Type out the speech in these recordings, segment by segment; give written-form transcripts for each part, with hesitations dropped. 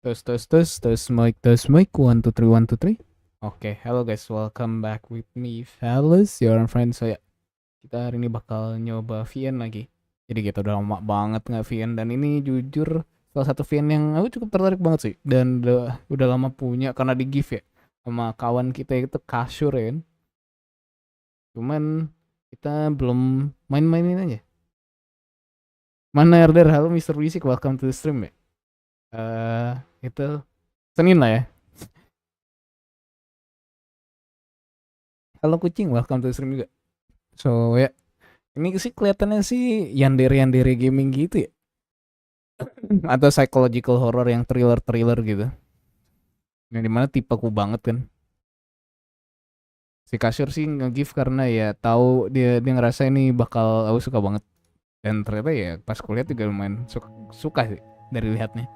Tes mic 1 2 3 1 2 3. Oke, hello guys, welcome back with me fellas, your friend saya. Kita hari ini bakal nyoba VN lagi. Jadi kita udah lama banget nggak VN dan ini jujur salah satu VN yang aku cukup tertarik banget sih dan udah lama punya karena di gift ya sama kawan kita itu kasur ya kan. Cuman kita belum main-mainin aja. Mana Yandere? Halo Mr. Wisik, welcome to the stream ya. Itu Senin lah ya. Halo kucing, welcome to the stream juga. So ya, ini sih kelihatannya sih Yandere gaming gitu ya. Atau psychological horror yang thriller gitu. Yang dimana tipeku banget kan. Si kasur sih nge-give karena ya tahu dia ngerasa ini bakal aku suka banget. Dan ternyata ya pas kulihat juga lumayan suka sih dari lihatnya.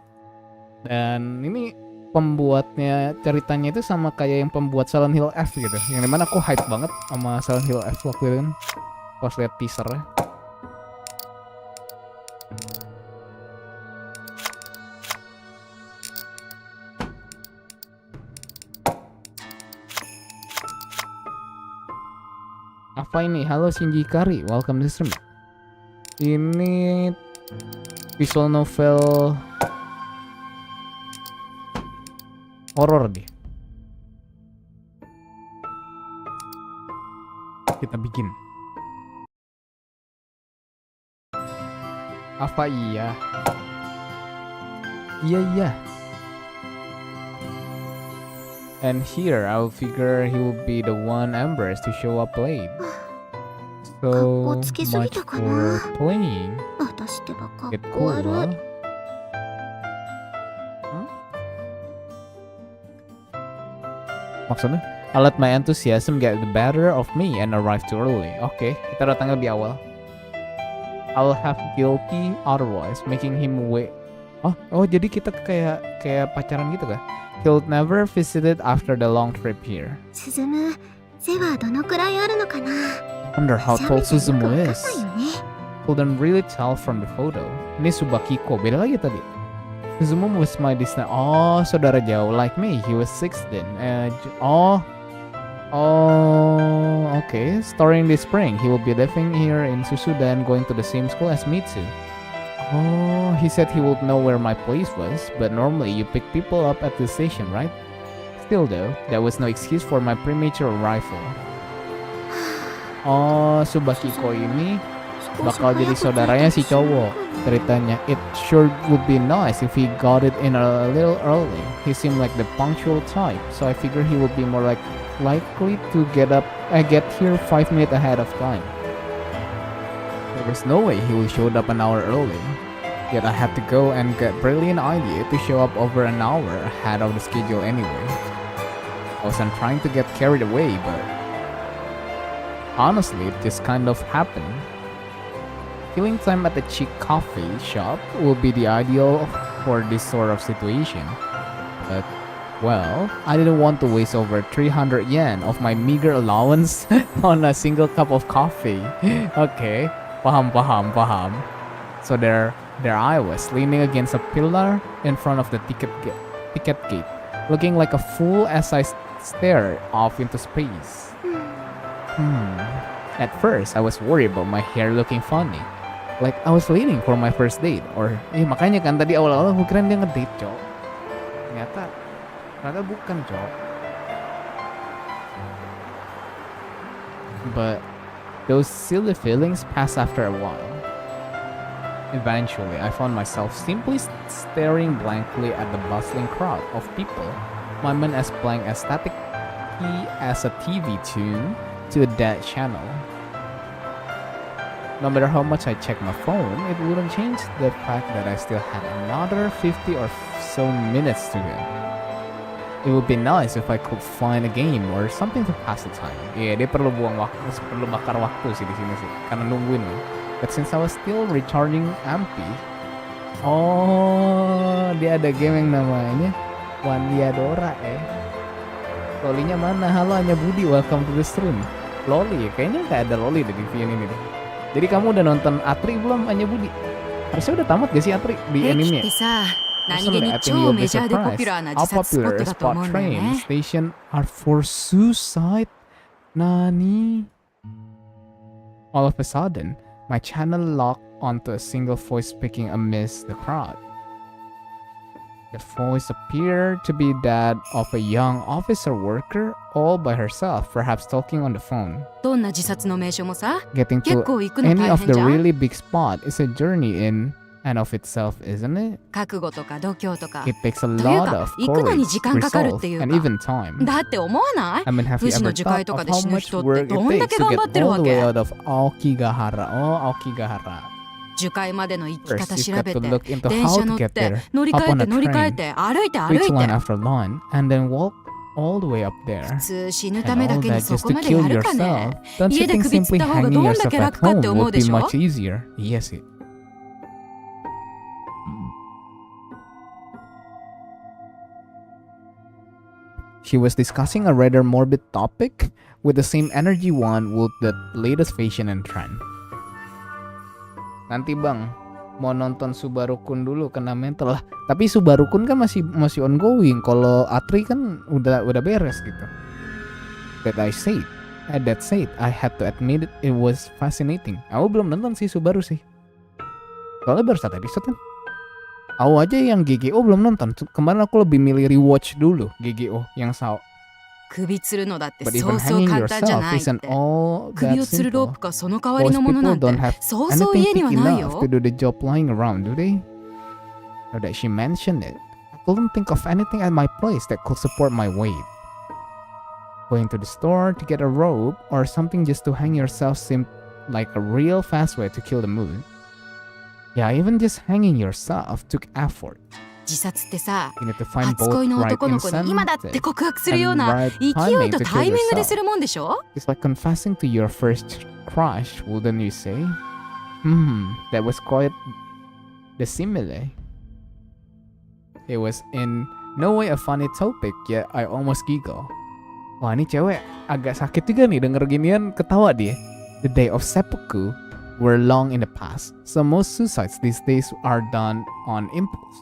Dan ini pembuatnya ceritanya itu sama kayak yang pembuat Silent Hill F gitu. Yang dimana aku hype banget sama Silent Hill F waktu itu kan. Pas lihat teasernya. Apa ini? Halo Shinji Kari, welcome to the stream. Ini visual novel horor deh. Kita bikin. Apa iya? Iya. And here I will figure he will be the one Embers to show up late. So much for playing. Get cool, huh? Maksudnya? I let my enthusiasm get the better of me and arrive too early. Oke, kita datang lebih awal. I'll have guilty otherwise, making him wait. Oh, jadi kita kayak pacaran gitu kah? He'll never visited after the long trip here. Wonder how tall Suzumu is. Couldn't really tell from the photo. Ini Subakiko, beda lagi tadi. Suzumu was my distant. Oh, saudara jauh like me. He was 16. Okay. Starting this spring, he will be living here in Susuda and going to the same school as me too. Oh, he said he would know where my place was, but normally you pick people up at the station, right? Still though, that was no excuse for my premature arrival. Oh, Subakiko ini bakal jadi saudaranya si cowok. Ceritanya, it sure would be nice if he got it in a little early. He seemed like the punctual type, so I figured he would be more likely to get here 5 minutes ahead of time. There was no way he would show up an hour early. Yet I had to go and get brilliant idea to show up over an hour ahead of the schedule anyway. I wasn't trying to get carried away, but honestly, it just kind of happened. Killing time at the chic coffee shop will be the ideal for this sort of situation. But, well, I didn't want to waste over 300 yen of my meager allowance on a single cup of coffee. Okay, paham. So there I was, leaning against a pillar in front of the ticket gate, looking like a fool as I stared off into space. At first, I was worried about my hair looking funny. Like I was waiting for my first date, or makanya kan tadi awal-awal gue kira dia ngedate, cok. Ternyata bukan, cok. But those silly feelings pass after a while. Eventually, I found myself simply staring blankly at the bustling crowd of people, my mind as blank as static as a TV tune to a dead channel. No matter how much I checked my phone, it wouldn't change the fact that I still had another 50 or so minutes to go. It would be nice if I could find a game or something to pass the time. Dia perlu bakar waktu sih di sini sih, karena nungguin loh. But since I was still recharging MP, dia ada game yang namanya Wandiadora Lolinya mana? Halo Anya Budi, welcome to the stream. Loli, kayaknya nggak ada Loli di VN ini deh. Jadi kamu udah nonton Atri belum, Anya Budi? Harusnya udah tamat gak sih Atri di anime? Personally, I think you'll be surprised how popular a spot train station are for suicide. Nani? All of a sudden, my channel locked onto a single voice speaking amidst the crowd. The voice appeared to be that of a young officer worker all by herself, perhaps talking on the phone. どんな自殺の名所もさ、 Getting 結 to 構行くの any 大 of 変 the じゃん。 really big spot is a journey in and of itself, isn't it? 覚悟とか度胸とか。 It takes a という lot か of 行くのに courage, 時間かかるっ resolve, ていう and か。 even time. だって思わない？ I mean, have 富 you 士の ever 樹海 thought とか of で how 死ぬ much 人って work どん it だ takes け to 頑 get 張ってる all わ the way け？ out of Aokigahara? Oh, Aokigahara. 樹海までの行き First, 方 you've 調 got べ to て look into 電 how 車 to 乗っ get て there, 乗り換 hop え on て a 乗り換え train, て歩いて歩 reach い line て after line, and then walk all the way up there. 普通死ぬ And ためだ all けに that そ just こ to まで kill やるか yourself. ね？ Don't 家 you で think 首つっ simply た方が hanging どんだ yourself け at 楽かっ home て思う would で be しょ？ much easier? Yes, it. She was discussing a rather morbid topic with the same energy one with the latest fashion and trend. Nanti bang, mau nonton Subaru-kun dulu kena mental lah. Tapi Subaru-kun kan masih ongoing. Kalau Atri kan udah beres gitu. That said, I had to admit it was fascinating. Aku belum nonton sih Subaru sih. Soalnya baru satu episode kan. Aku aja yang GGO belum nonton. Kemarin aku lebih milih rewatch dulu GGO yang sao. 首つるのだって But そう even そう hanging 簡単じゃ yourself ないっ isn't て。 all 首 that をつるロー simple. プかその代わり Most のものな people んて don't have そうそう anything 家に thick はない enough よ to。do the job lying around, do they? Now that she mentioned it, I couldn't think of anything at my place that could support my weight. Going to the store to get a rope or something just to hang yourself seemed like a real fast way to kill the mood. Yeah, even just hanging yourself took effort. 自殺ってさ、 You need to find 初 both 恋の right 男の子に今だって incentive 告白するよう and な right 勢い timing と to タイ kill ミングで yourself. するもんでしょ？ It's like confessing to your first crush, wouldn't you say? That was quite the simile. It was in no way a funny topic, yet I almost giggle. Wah, ini cewek agak sakit juga nih denger ginian ketawa dia. The day of seppuku were long in the past, so most suicides these days are done on impulse.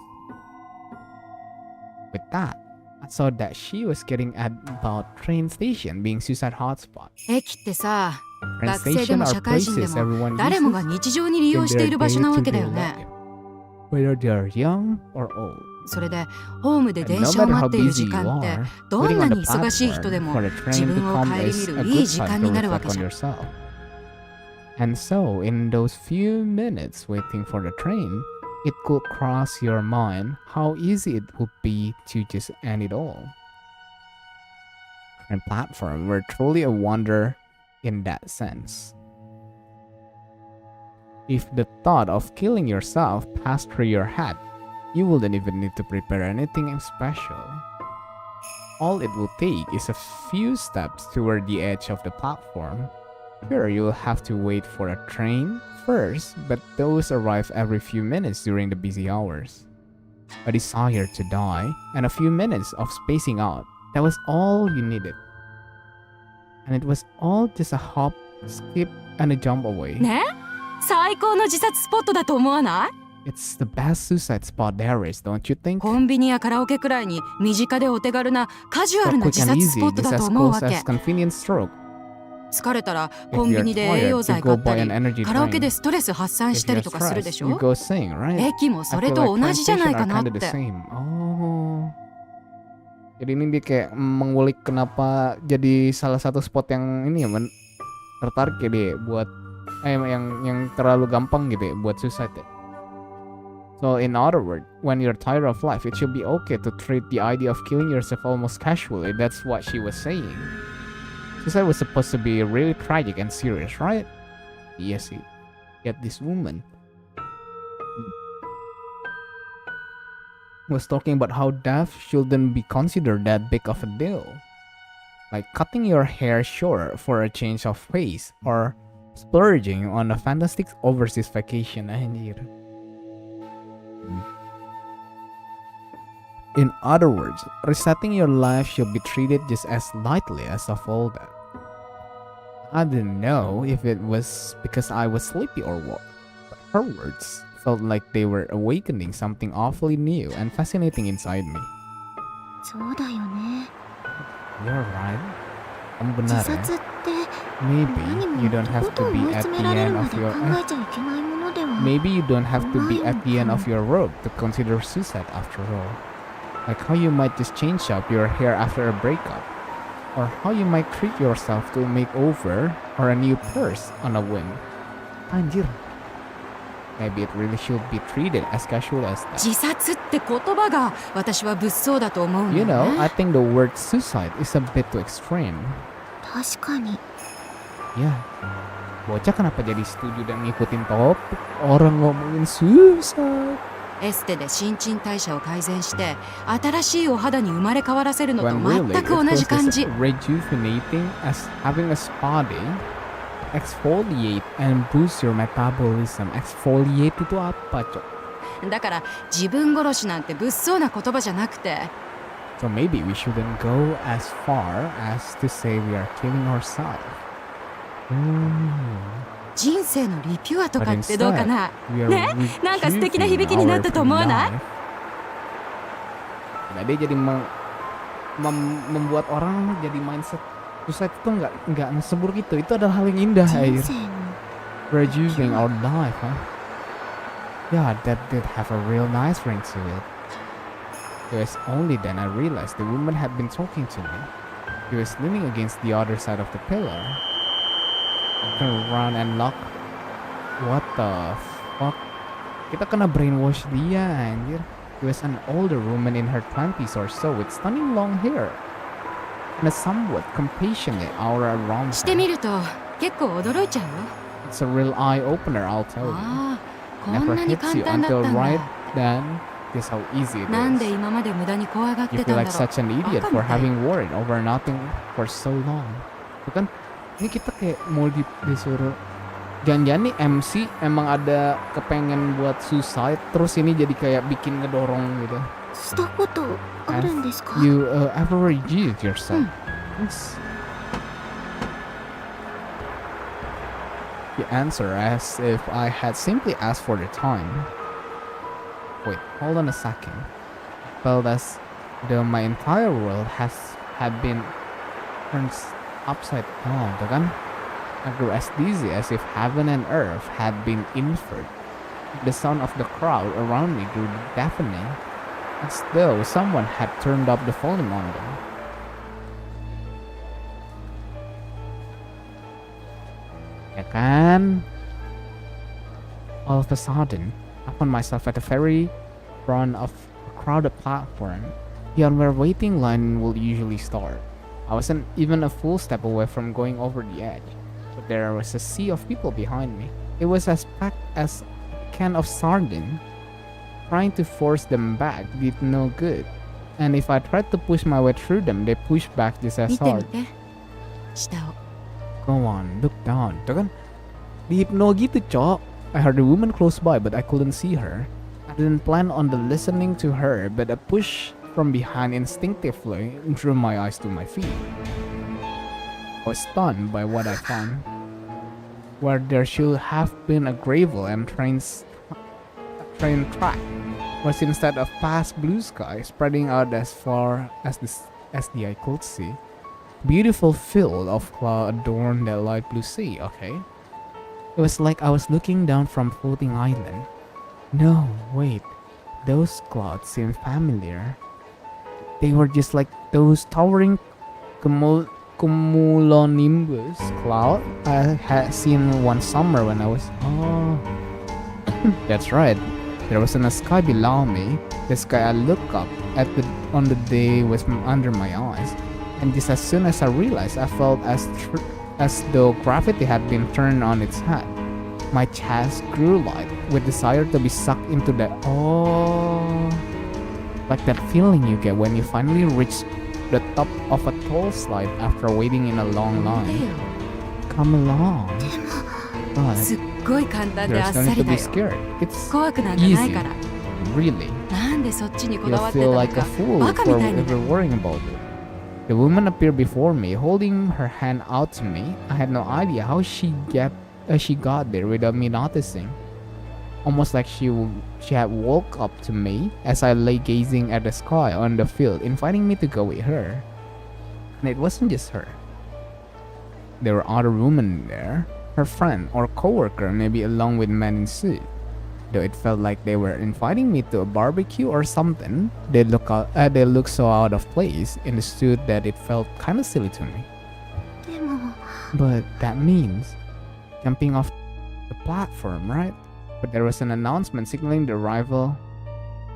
With that, I saw that she was getting at about train station being suicide hotspot. 駅ってさ、 Train 学生で station も are 社会人で places も everyone 誰もが uses 日常に利用 in してい their る場所なわけだ day-to-day よね。 life, whether they are young or old. それでホームで And 電 no 車を matter 待 how っている busy 時 you 間って are, どん waiting な on に the 忙しい人で platform も for the 自 train to 分を come 顧み is る a いい good 時 time 間 to になるわ reflect けじ on ゃん。 yourself. And so, in those few minutes waiting for the train, it could cross your mind how easy it would be to just end it all. And platform were truly a wonder in that sense. If the thought of killing yourself passed through your head, you wouldn't even need to prepare anything special. All it will take is a few steps toward the edge of the platform. Sure, you'll have to wait for a train first, but those arrive every few minutes during the busy hours. A desire to die and a few minutes of spacing out, that was all you needed. And it was all just a hop, skip, and a jump away. ね？最高の自殺スポットだと思わない？ It's the best suicide spot there is, don't you think? コンビニやカラオケくらいに身近でお手軽なカジュアル So な quick 自 and 殺ス easy, ポット just だと as 思う close わけ。 as convenient stroke. 疲れたら If コンビ you're ニで栄養 tired, 剤 you 買 go った buy り an energy カラオケ drink. でストレス発散 If したり you're とかするで stressed, し you ょ？ go sing, right? 駅もそ I れ feel と like 同 train じじゃな station いか are なっ kind of the て。 same. Oh. Jadi ini dia kayak mengulik kenapa jadi salah satu spot yang ini ya tertarik ya dia buat yang terlalu gampang gitu ya buat suicide ya. So in other words, when you're tired of life, it should be okay to treat the idea of killing yourself almost casually. That's what she was saying. Suicide was supposed to be really tragic and serious, right? Yes, yet this woman was talking about how death shouldn't be considered that big of a deal. Like cutting your hair short for a change of pace or splurging on a fantastic overseas vacation. Anjir. In other words, resetting your life should be treated just as lightly as of all that. I didn't know if it was because I was sleepy or what, but her words felt like they were awakening something awfully new and fascinating inside me. そうだよね。 You're right. Kamu 自 benar 殺 ya. って Maybe 何も you don't と have こと to ん be 追い at 詰 the められる end ま of で考 your. えちゃいけないものでは Maybe you don't have to be at the end of Mind. your rope to consider suicide after all. Like how you might just change up your hair after a breakup. Or how you might treat yourself to a makeover or a new purse on a whim. Anjir. Maybe it really should be treated as casual as that. 自殺って言葉が私は物騒だと思うんだ You よ know, ね I think the word suicide is a bit too extreme. 確かに Ya, bocah kenapa jadi setuju dan ngikutin topik orang ngomongin suicide? エステで新陳代謝を改善して新しいお肌に生まれ変わらせるのと When really 全 it く同 was じ感 as じ rejuvenating as having a spa day. Exfoliate and boost your metabolism. Exfoliate itu apa, Cok? だから自分殺しなんて物騒な言葉じゃなくて So maybe we shouldn't go as far as to say we are killing ourselves. Ooh. 人生のリピュアと But かってどうか instead, な we are ねなんか素敵な響きになったと思わない rejuvenating our life. Nah, dia jadi membuat orang jadi mindset suicide itu nggak seburuk itu. Itu adalah hal yang indah, 人 Air. 生の Rejuvenating our life, huh? Yeah, that did have a real nice ring to it. It was only then I realized the woman had been talking to me. He was leaning against the other side of the pillar. I turned around and looked. What the fuck? Kita kena brainwash dia, anjir. He was an older woman in her 20s or so with stunning long hair and a somewhat compassionate aura around して her. みると結構驚いちゃうよ It's a real eye-opener, I'll tell you. ああこん Never なに hits 簡 you 単だった until ん right だ then. This how easy it なんで is. 今まで無駄に怖がっ You てた feel んだ like ろ such an う idiot バカ for みたい having worried over nothing for so long. Bukan, ini kita kayak mau disuruh. Jangan-jangan nih MC emang ada kepengen buat suicide, terus ini jadi kayak bikin ngedorong gitu. したことあるんですか You ever reduce yourself? Yes. You answer as if I had simply asked for the time. Wait, hold on a second. Felt as though my entire world had been turned upside down, tuh kan? I grew as dizzy as if heaven and earth had been inverted. The sound of the crowd around me grew deafening, as though someone had turned up the volume on them. Ya kan? All of a sudden, I found myself at the very front of a crowded platform, beyond where waiting line will usually start. I wasn't even a full step away from going over the edge, but there was a sea of people behind me. It was as packed as a can of sardine. Trying to force them back did no good, and if I tried to push my way through them, they pushed back just as 見てみ hard. て下を Go on, look down. Tuh kan? Dihipno gitu, Cok. I heard a woman close by, but I couldn't see her. I didn't plan on the listening to her, but a push from behind instinctively drew my eyes to my feet. I was stunned by what I found. Where there should have been a gravel and train track was instead of vast blue sky spreading out as far as the eye could see. Beautiful field of cloud adorned that light blue sea, okay? It was like I was looking down from a floating island. No, wait. Those clouds seemed familiar. They were just like those towering cumulonimbus cloud I had seen one summer when I was... Oh... That's right. There wasn't a sky below me. The sky I looked up at on the day was under my eyes. And just as soon as I realized, I felt as though gravity had been turned on its head. My chest grew light with desire to be sucked into that. Oh, like that feeling you get when you finally reach the top of a tall slide after waiting in a long 見て line. よ Come along. But すっごい簡単で there's あっ no さ need り to だ be よ scared. It's 怖くなんかないから really. なんでそっちにこだ You'll わってた feel の like a か fool バカみ for たいに ever worrying about it. The woman appeared before me, holding her hand out to me. I had no idea how she got there without me noticing. almost like she had woke up to me as I lay gazing at the sky on the field, inviting me to go with her. And it wasn't just her. There were other women there, her friend or coworker, maybe along with men in suit. Though it felt like they were inviting me to a barbecue or something, they looked so out of place in the suit that it felt kind of silly to me. でも But that means jumping off the platform, right? But there was an announcement signaling the arrival,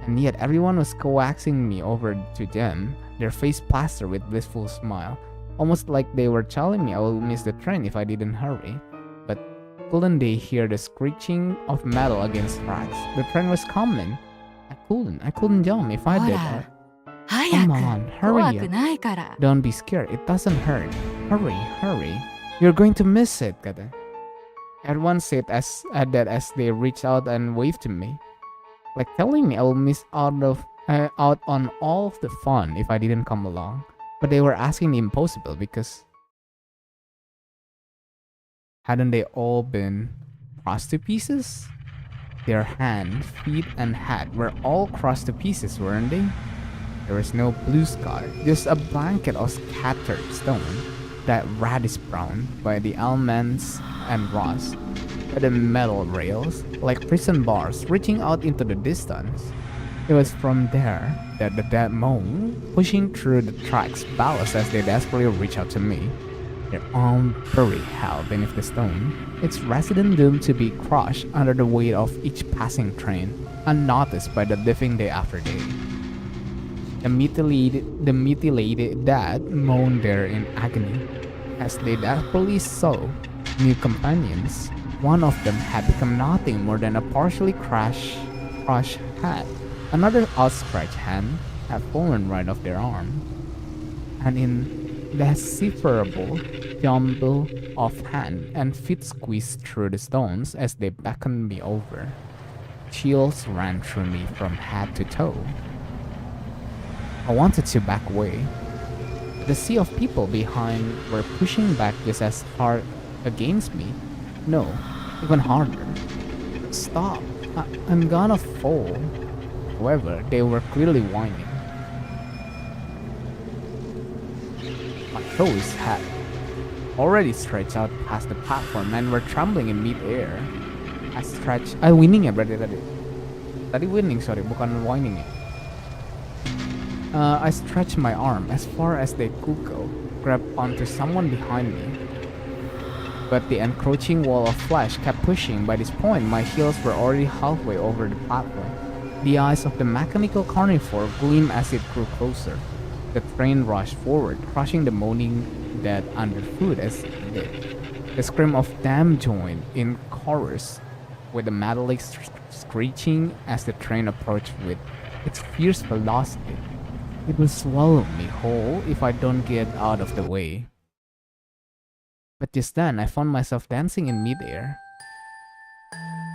and yet everyone was coaxing me over to them, their face plastered with blissful smile, almost like they were telling me I would miss the train if I didn't hurry. But couldn't they hear the screeching of metal against tracks? The train was coming. I couldn't jump if I did. ほら Come 早 on, く hurry 怖 up. くないから Don't be scared, it doesn't hurt. Hurry. You're going to miss it, kata. Everyone said that as they reached out and waved to me. Like telling me I will miss out on all of the fun if I didn't come along. But they were asking the impossible because hadn't they all been crossed to pieces? Their hands, feet, and head were all crossed to pieces, weren't they? There was no blue sky, just a blanket of scattered stone that reddish brown by the elements and rust, by the metal rails, like prison bars reaching out into the distance. It was from there that the dead moan, pushing through the tracks, balanced as they desperately reached out to me, their arm buried held beneath the stone, its resident doomed to be crushed under the weight of each passing train, unnoticed by the living day after day. The mutilated dead moaned there in agony, as they desperately sought new companions. One of them had become nothing more than a partially crushed head. Another outstretched hand had fallen right off their arm, and in decipherable jumble of hand and feet squeezed through the stones as they beckoned me over. Chills ran through me from head to toe. I wanted to back away. The sea of people behind were pushing back just as hard against me. No, even harder. Stop, I'm gonna fall. However, they were clearly whining. My toes had already stretched out past the platform and were trembling in mid-air. Winning ya berarti tadi. Tadi winning, sorry, bukan whining ya. I stretched my arm as far as they could go, grabbed onto someone behind me. But the encroaching wall of flesh kept pushing. By this point, my heels were already halfway over the platform. The eyes of the mechanical carnivore gleamed as it grew closer. The train rushed forward, crushing the moaning dead underfoot as it did. The scream of them joined in chorus, with the metallic screeching as the train approached with its fierce velocity. It will swallow me whole if I don't get out of the way. But just then, I found myself dancing in midair.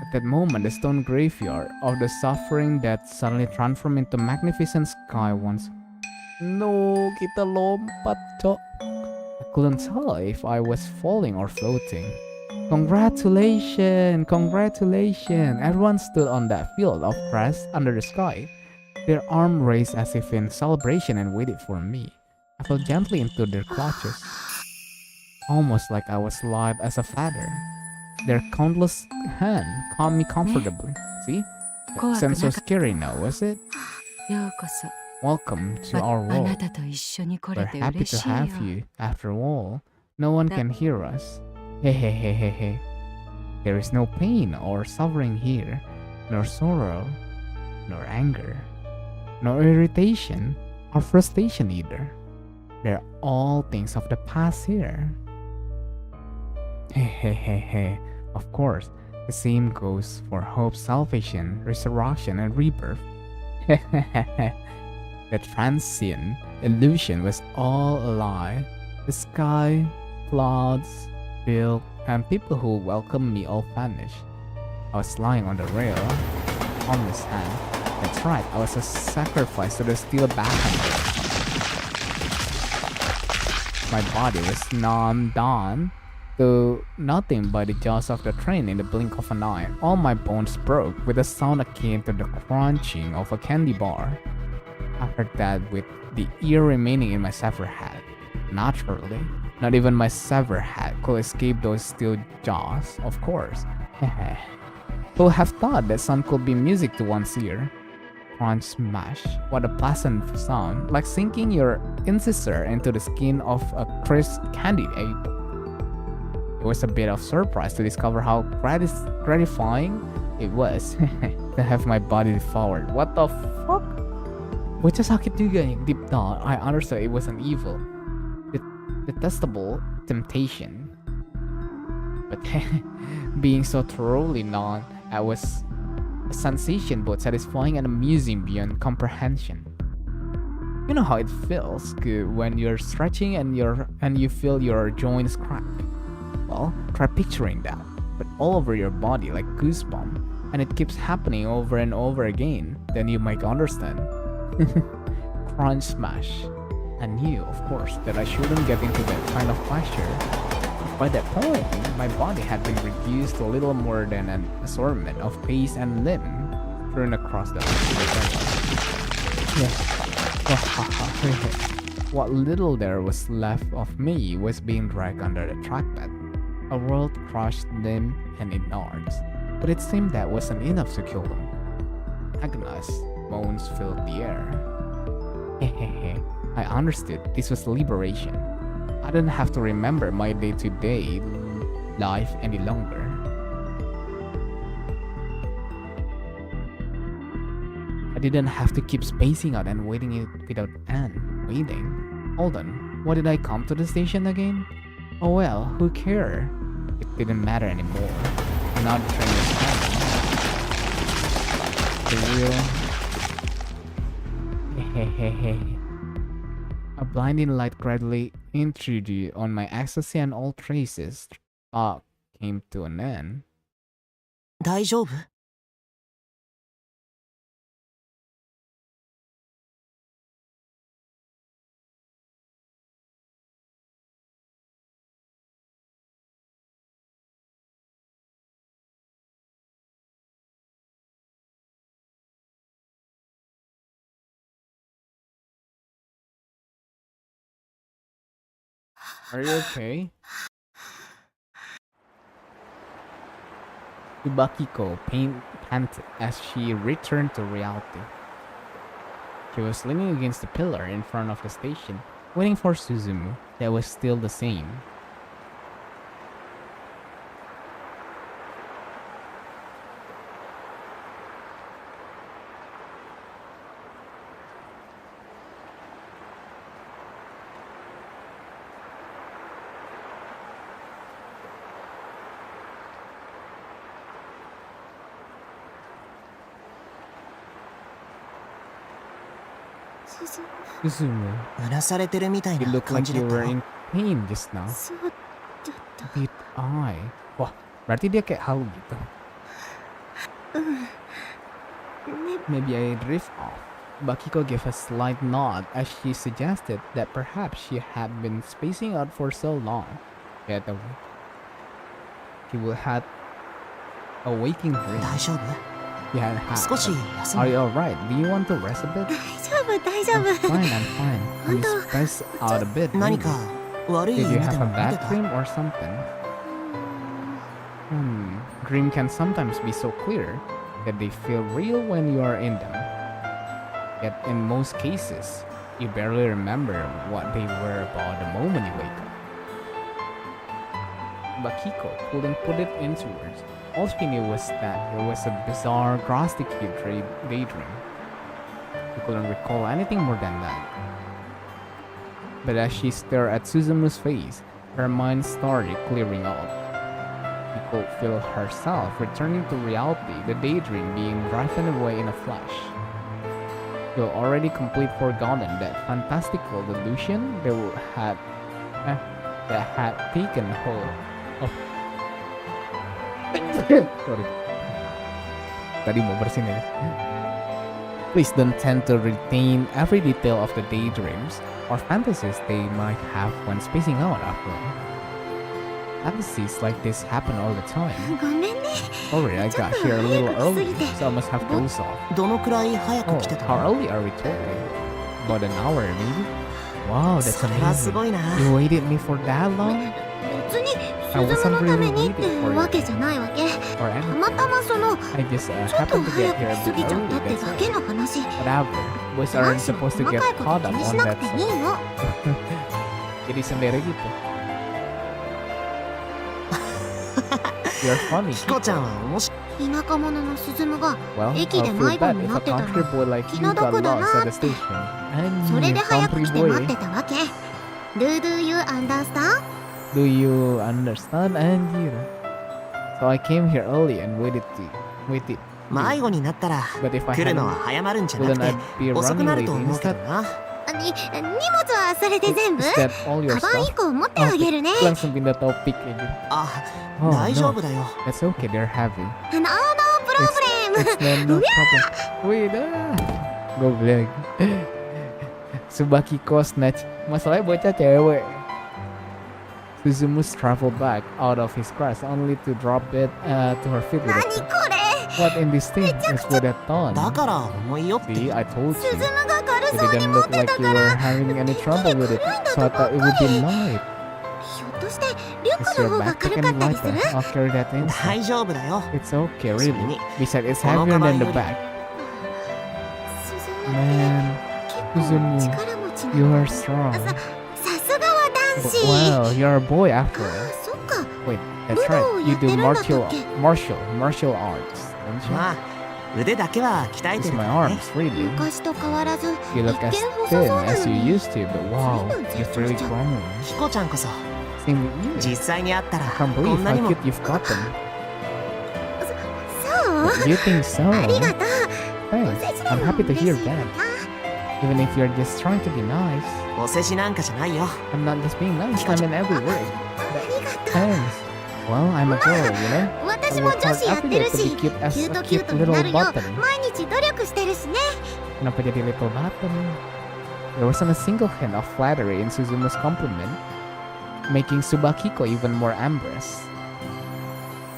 At that moment, the stone graveyard of the suffering dead suddenly transformed into magnificent sky once. No, kita lompat, cok. I couldn't tell if I was falling or floating. Congratulations! Everyone stood on that field of grass under the sky, their arm raised as if in celebration, and waited for me. I fell gently into their clutches, almost like I was light as a feather. Their countless hands calmed me comfortably. See? It sounds so scary now, was it? ようこそ Welcome to our あな world. たと一緒に来 We're れて happy 嬉 to しいよ have you. After all, no one can hear us. Hey. There is no pain or suffering here, nor sorrow, nor anger, nor irritation, or frustration either. They're all things of the past here. Hey. Of course, the same goes for hope, salvation, resurrection, and rebirth. The transient illusion was all a lie. The sky, clouds, field, and people who welcomed me all vanished. I was lying on the rail, armless hand. That's right, I was a sacrifice to the steel backhand. My body was numbed down to nothing by the jaws of the train in the blink of an eye. All my bones broke with a sound akin to the crunching of a candy bar. After that, with the ear remaining in my severed head. Naturally, not even my severed head could escape those steel jaws, of course. Who would have thought that sound could be music to one's ear? Crunch smash. What a pleasant sound, like sinking your incisor into the skin of a crisp candied ape. It was a bit of surprise to discover how gratifying it was to have my body devoured. What the fuck? Bocah sakit juga nih. Deep down, I understood it was an evil, detestable temptation. But being so thoroughly numb, I was a sensation both satisfying and amusing beyond comprehension. You know how it feels good when you're stretching and you feel your joints crack? Well, try picturing that, but all over your body like goosebump, and it keeps happening over and over again, then you might understand. Crunch smash. I knew, of course, that I shouldn't get into that kind of pleasure. By that point, my body had been reduced to little more than an assortment of face and limb thrown across the yeah. What little there was left of me was being dragged under the trackbed, a world-crushed limb and innards. But it seemed that wasn't enough to kill them. Agonized moans filled the air. I understood this was liberation. I didn't have to remember my day-to-day life any longer. I didn't have to keep spacing out and waiting it without end. Waiting? Hold on, what did I come to the station again? Oh well, who cares? It didn't matter anymore. Now the train was coming. A blinding light gradually intruded on my ecstasy and all traces came to an end. 大丈夫? Are you okay? Ibakiko panted as she returned to reality. She was leaning against the pillar in front of the station, waiting for Suzumu, that was still the same. Suzumu, うなされてるみたい you な look 感 like じだ you った were の in pain just now. そうだった Did I? Wah, berarti dia kayak halu gitu. ね Maybe I drift off. Bakiko gave a slight nod as she suggested that perhaps she had been spacing out for so long. Yet she would have a waking dream. 大丈夫? She had had. 少し休 Are む you alright? Do you want to rest a bit? 大丈夫 I'm fine, I'm fine. You stressed out a bit. 何 didn't か you? 悪い Did 夢 you で have も a 見て bad た? dream or something? Dream can sometimes be so clear that they feel real when you are in them. Yet in most cases, you barely remember what they were about the moment you wake up. Bakiko couldn't put it into words. All she knew was that it was a bizarre, drastic daydream. She couldn't recall anything more than that. But as she stared at Suzumu's face, her mind started clearing out. She could feel herself returning to reality, the daydream being driven away in a flash. She had already completely forgotten that fantastical delusion that had taken hold of. Sorry. Tadi mau bersin ya. Please don't tend to retain every detail of the daydreams or fantasies they might have when spacing out after all. fantasies like this happen all the time. ごめんね。 Sorry, I got here a little early, so I must have dozed off. どのくらい早 Oh, く来てた how の？ early are we talking? About an hour, maybe? Wow, that's それはす amazing. ごいな。 You waited me for that long? 別に I 鈴 wasn't のため really にっ waiting て for わ you けじゃないわけ。 or た anything. またまその I just ちょっと happened to 早 get く here a 来す bit ぎちゃった early, って that's だけ all. の話。 Whatever. Boys 男 aren't 子も supposed to 細 get かいこと caught 気 up にし on なく that ていい stuff. の。 Jadi sendiri gitu. You're funny. キコちゃんは面白い。田舎者の鈴夢が Well, 駅 I'll で feel 迷子 bad に if な a ってたの。 country boy like 気 you の got 毒だ lost な at the station. And それ you で早く country 来て待っ boy, てたわけ。Do you understand? do you understand? And you. So I came here early and waited. 迷子になったら But if I 来るの hadn't, は早まるんじゃなく wouldn't て I be 遅く running なる late と思うけど instead? な。荷物はそれで全部 Is that all your カバン stuff? 1個持ってあげるね。 Langsung pindah topik aja. あ、 Oh, 大丈 no. 夫だよ。 That's okay, they're heavy. ノーノープロブレム。 It's no problem. Wait, goblok. Subakiko snatch. Masalahnya bocah cewek. Suzumu traveled back out of his class only to drop it to her feet with 何 a これ。 what in this thing is with a だ ton. から重いよって。 See, I told 鈴 you. 夢が軽 It そうに didn't 持っ look て like た you か were ら。 having any trouble with it, so I thought it would be light. ひょっとしてリュッ Is クの your 方が backpack 軽か any ったりす lighter? る？ I'll carry that inside. 大丈夫だよ。 It's okay, really. Besides, it's この heavier カバン than よ the り bag. 鈴夢 Man, 結構 Suzumu, 力持ちな you の。 are strong. さすがは男子。 Well, you're a boy あ after all. そっか。 Wait, that's right. You do martial arts, don't you? まあ腕だけは鍛えて It's るか my らね。 arms, really. 昔と変わらず You 一 look 見 as 細 thin そうな as の you に。 used to, but wow, you've really grown. キコちゃんこそ Same with you. 実際に会ったら I can't こ believe んなに how も cute you've gotten. そう。 You think so? ありがとう。 Thanks. I'm happy to hear that. Even if you're just trying to be nice, お世辞なんかじゃないよ。 I'm not just being nice. I mean every word. ありがとう。 Thanks. Well, I'm a girl, you know. 私 I も work 女 hard 子やっ every て day る to し be cute キ as ュ a ートキュー cute トにな little るよ button. 毎日努力してるしね。 Kenapa jadi little button? There wasn't a single hint of flattery in Suzumu's compliment, making Subakiko even more amorous.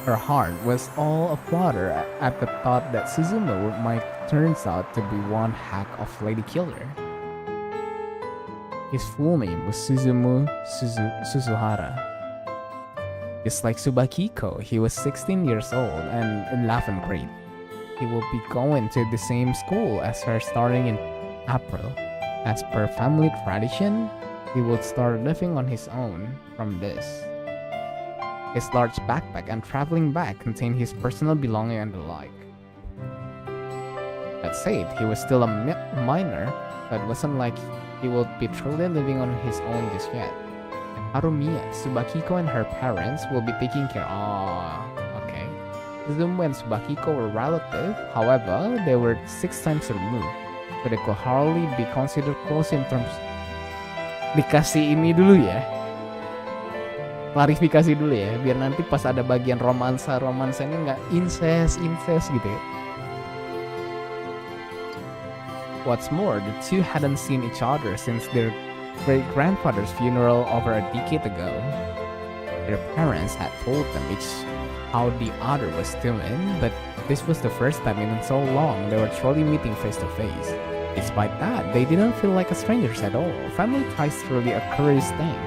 Her heart was all aflutter at the thought that Suzumu might turns out to be one heck of lady killer. His full name was Suzumu Suzuhara. Just like Subakiko, he was 16 years old and in 11th grade. He will be going to the same school as her starting in April. As per family tradition, he would start living on his own from this. His large backpack and traveling bag contained his personal belongings and the like. That said, he was still a minor, but it wasn't like he would be truly living on his own just yet. Harumiya, Subakiko and her parents will be taking care okay. Suzumu and Subakiko were relatives, however, they were 6 times removed, so they could hardly be considered close in terms. Dikasih ini dulu ya. Klarifikasi dulu ya, biar nanti pas ada bagian romansa ini nggak incest gitu ya. What's more, the two hadn't seen each other since their great-grandfather's funeral over a decade ago. Their parents had told them each how the other was doing, but this was the first time in so long they were truly meeting face to face. Despite that, they didn't feel like strangers at all. Family ties truly a curious thing.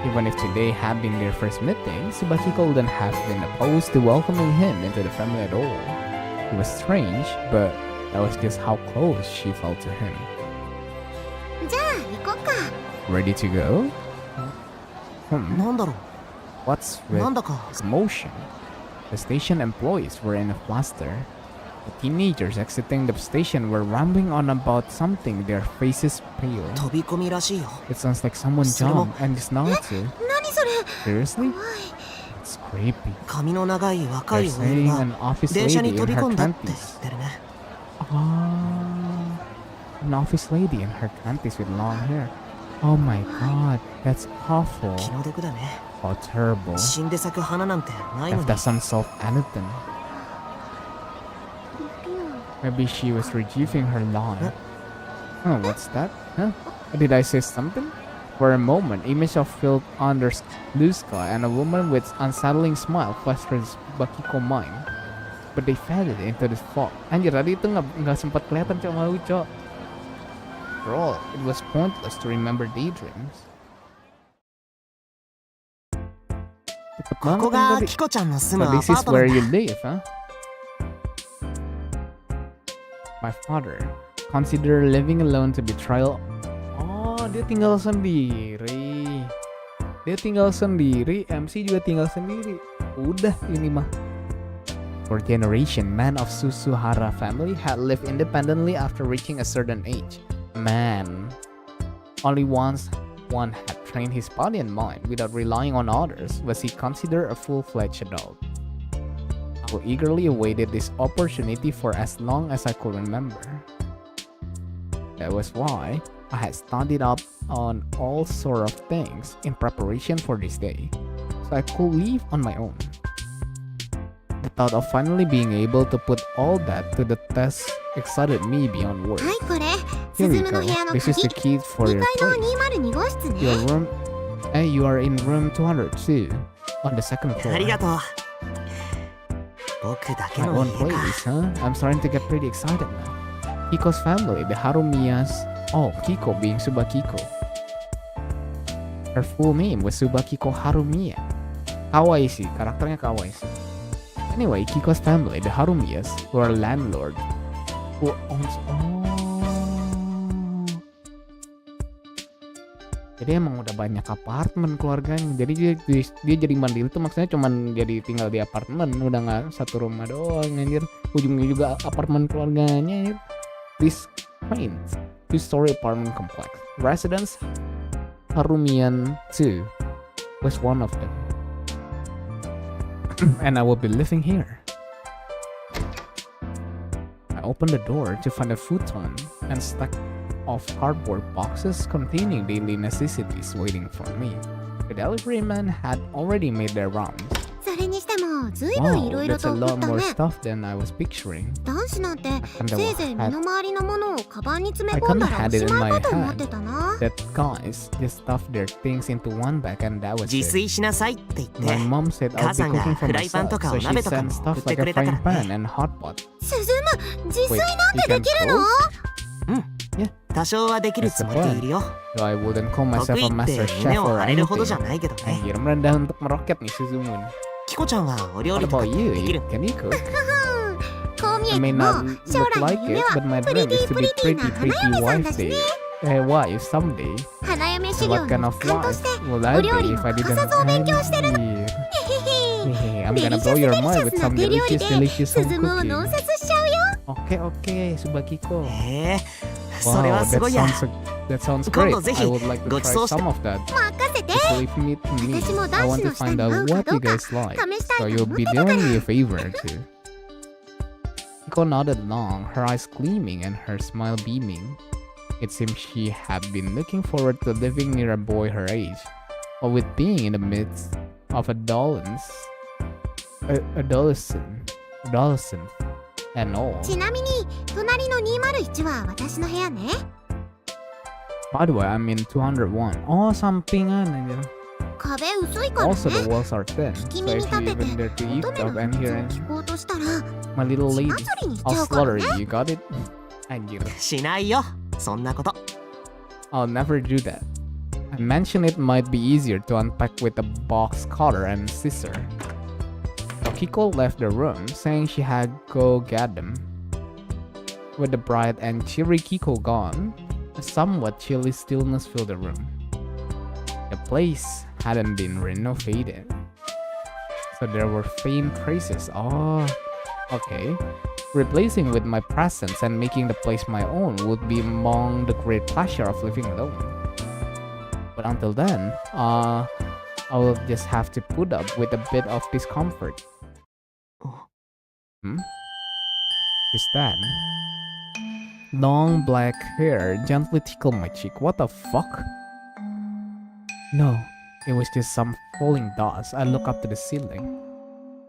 Even if today had been their first meeting, Subakiko wouldn't have been opposed to welcoming him into the family at all. It was strange, but that was just how close she felt to him. じゃあ行こっか。 Ready to go? なんだろ What's う。 with なんだか commotion? The station employees were in a fluster. The teenagers exiting the station were rambling on about something, their faces pale. 飛び込みらしいよ。 It sounds like someone Sumo. jumped and just nodded to. 何それ。 Seriously? 怖い。 It's creepy. 髪の長い若 They're い OL saying が an office 電車 lady に in 飛び her 込んだって言 20s. ってるね。 An office lady in her 20s with long hair. Oh my god, that's awful. 気の毒だね。 Oh, terrible. 死んで咲く花なんてないの If に。 that doesn't solve anything. Maybe she was retrieving her lawn. Oh, what's that? Huh? Did I say something? For a moment, image of filled under blue sky and a woman with unsettling smile flashed through Bakiko mind. But they faded into the fog. Anjir, tadi itu nggak sempat kelihatan cok malu cok. After all, it was pointless to remember daydreams. Cepet ここ banget kan が tadi. キコちゃんの住 So むア this パ is ートな where んだ you live, huh? My father consider living alone to betrayal. Oh, dia tinggal sendiri. MC juga tinggal sendiri. Udah ini mah. For generation, man of Susuhara family had lived independently after reaching a certain age. Man, only once one had trained his body and mind without relying on others was he considered a full-fledged adult. I eagerly awaited this opportunity for as long as I could remember. That was why I had studied up on all sort of things in preparation for this day, so I could live on my own. The thought of finally being able to put all that to the test excited me beyond words. はいこれ Here スズ we ムの go. 部屋の This is 鍵 the key for 2 階 your の place. 202号室 Your ね room. You are in room 202 on the second あり floor. がとう僕だけ My の own 家か place, huh? I'm starting to get pretty excited now. Kiko's family, the Harumiyas. Oh, Kiko being Subakiko. Her full name was Subakiko Harumiya. Kawaii sih, karakternya kawaii sih. Anyway, Kiko's family, the Harumiyas, were a landlord who owns. Jadi emang udah banyak apartemen keluarganya. Jadi dia jadi mandiri tuh maksudnya cuman jadi tinggal di apartemen, udah nggak satu rumah doang anjir. Ujungnya juga apartemen keluarganya anjir. This quaint two-story apartment complex. Residence Harumian 2 was one of them. And I will be living here. I opened the door to find a futon and stack of cardboard boxes containing daily necessities waiting for me. The delivery man had already made their rounds. それにしてもずいぶんい Wow, ろいろ that's と a 送っ lot た more ね stuff than I was picturing. 男子なんて kinda せいぜい身 had- の回りのものをカバンに詰め I 込ん kinda だらお had し it in まい my かと思って head たな that guys just stuffed their things into one bag and that was 自 it. 炊しなさいって言って My mom said I'll be 母さんが cooking for フライパン myself, とか so を she 鍋とか sent も stuff 送って like く a れたから frying ね pan and hot pot. スズム自 Wait, 炊なんて you で can きるの cook? 多少はできるつもりでいるよ So I wouldn't call 得 myself 意 a って master 胸 chef を or 張れるほどじゃ anything. ないけどね Anjir, merendah untuk meroket nih Suzumun. キコちゃんはお料 What 理とか about って you? できる Can you cook? こう見 I え may ても not 将 look 来の like 夢 it, は but my プリ dream テ is ィ to プ be リティ pretty な pretty 花嫁さん wife だし day. ね Wife someday. 花嫁修 And 行 what kind の of 一環と wife して will I お料 be 理 if も I 欠 didn't かさずお勉強してるの Anjir. へへ I'm デ gonna リシャ blow ス your デリシ mind ャ with スな some 手料理 delicious で delicious ス home ズムを脳 cooking. 殺しちゃうよ Okay, okay, Subakiko. へえそれ Wow, はすごいや that sounds 今 great. 度ぜひ I would like to ごち try そうして some of that. 任せて Just leave me to me. 私も I 男 want 子 to の下 find に合 out うか what ど you うか guys like. 試した So いと you'll 思っ be てたから doing me a favor too. Kiko nodded along, her eyes gleaming and her smile beaming. It seemed she had been looking forward to living near a boy her age, but with being in the midst of adolescence and all. ちなみに隣の201は私の部屋ね By the way, I'm in 201. Oh, sampingan. Anjir. 壁薄いから Also, the ね walls are thin, 聞き so 耳 if you 立て even て dare to eat 乙女 up の and 秘密 here, を聞こうとしたら my little 血 lady, 祭りにしち I'll ゃうから slaughter ね you. You got it? Anjir. しないよそんなこと I'll never do that. I mentioned it might be easier to unpack with a box cutter and scissor. So Kiko left the room, saying she had go get them. With the bright and cheery Kiko gone, a somewhat chilly stillness filled the room. The place hadn't been renovated, so there were faint traces. Oh, okay. Replacing with my presence and making the place my own would be among the great pleasure of living alone. But until then, I will just have to put up with a bit of discomfort. Hmm? Is that? Long black hair gently tickled my cheek. What the fuck? No, it was just some falling dust. I looked up to the ceiling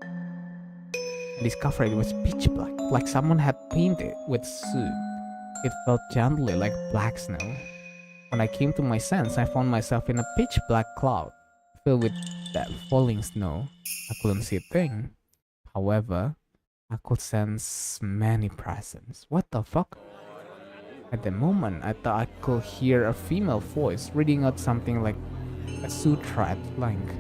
and discovered it was pitch black, like someone had painted with soot. It felt gently like black snow. When I came to my sense, I found myself in a pitch black cloud filled with that falling snow. I couldn't see a thing. However, I could sense many presents. What the fuck? At the moment, I thought I could hear a female voice reading out something like a sutra at length.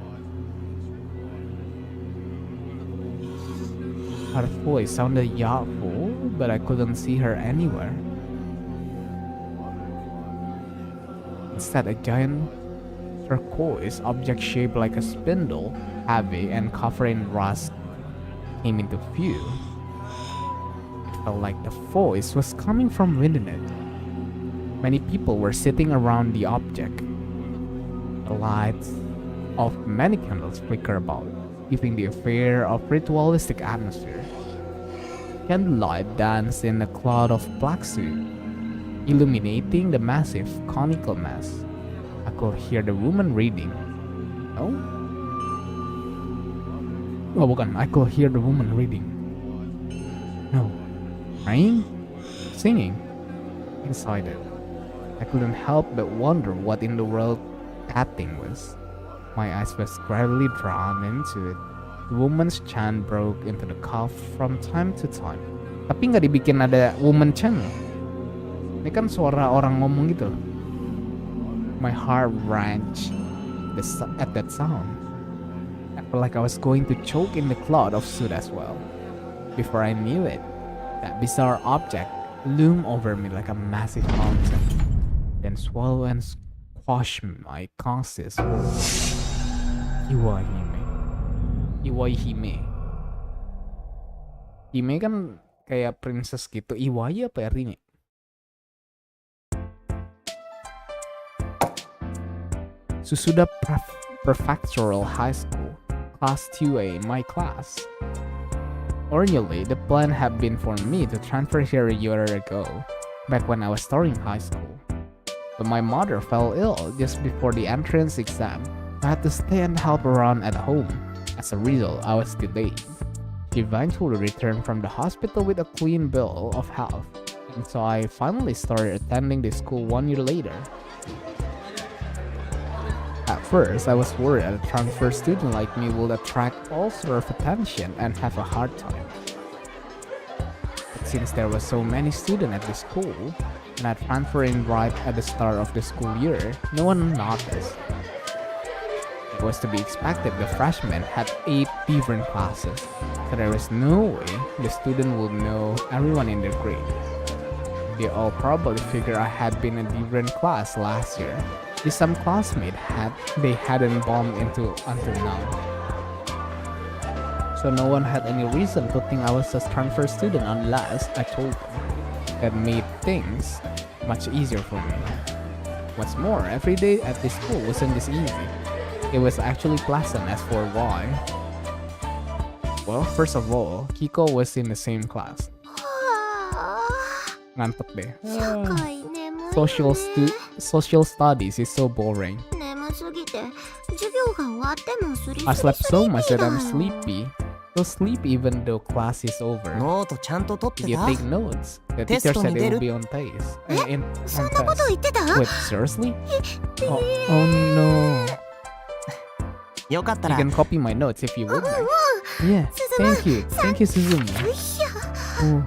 Her voice sounded yawful, but I couldn't see her anywhere. Instead, a giant turquoise object shaped like a spindle, heavy and covered in rust, came into view. It felt like the voice was coming from within it. Many people were sitting around the object. The lights of many candles flicker about, giving the affair a ritualistic atmosphere. Candlelight danced in a cloud of black smoke, illuminating the massive conical mass. I could hear the woman reading. No? Oh, bukan. I could hear the woman reading. No. Praying? Singing? Inside it. I couldn't help but wonder what in the world that thing was. My eyes were gradually drawn into it. The woman's chant broke into the cough from time to time. Tapi nggak dibikin ada woman chant. Ini kan suara orang ngomong gitu. My heart wrenched at that sound. I felt like I was going to choke in the cloud of soot as well. Before I knew it, that bizarre object loomed over me like a massive mountain, then swallow and squash my conscious whole. Iwaihime. Iwaihime. Hime kan kayak princess gitu. Iwai apa artinya? Susuda Prefectural High School, Class 2A, my class. Originally, the plan had been for me to transfer here a year ago, back when I was starting high school. But my mother fell ill just before the entrance exam. I had to stay and help around at home. As a result, I was delayed. She eventually returned from the hospital with a clean bill of health, and so I finally started attending the school 1 year later. At first, I was worried a transfer student like me would attract all sort of attention and have a hard time. But since there were so many students at the school, and I transferring right at the start of the school year, no one noticed. It was to be expected the freshmen had 8 different classes, so there was no way the student would know everyone in their grade. They all probably figured I had been in a different class last year. Just some classmate they hadn't bumped into until now. So no one had any reason to think I was a transfer student unless I told them. That made things much easier for me. What's more, every day at this school wasn't this easy. It was actually pleasant. As for why, well, first of all, Kiko was in the same class. Ngantuk deh. Social studies is so boring. I slept so much that I'm sleepy. So sleep even though class is over. ノートちゃんと取って Did you た take notes? The teacher said it will be on test. On test. Wait, seriously? Oh no. よかった You ら can copy my notes if you would like. Yeah, thank you. Thank you, Suzumu. Oh,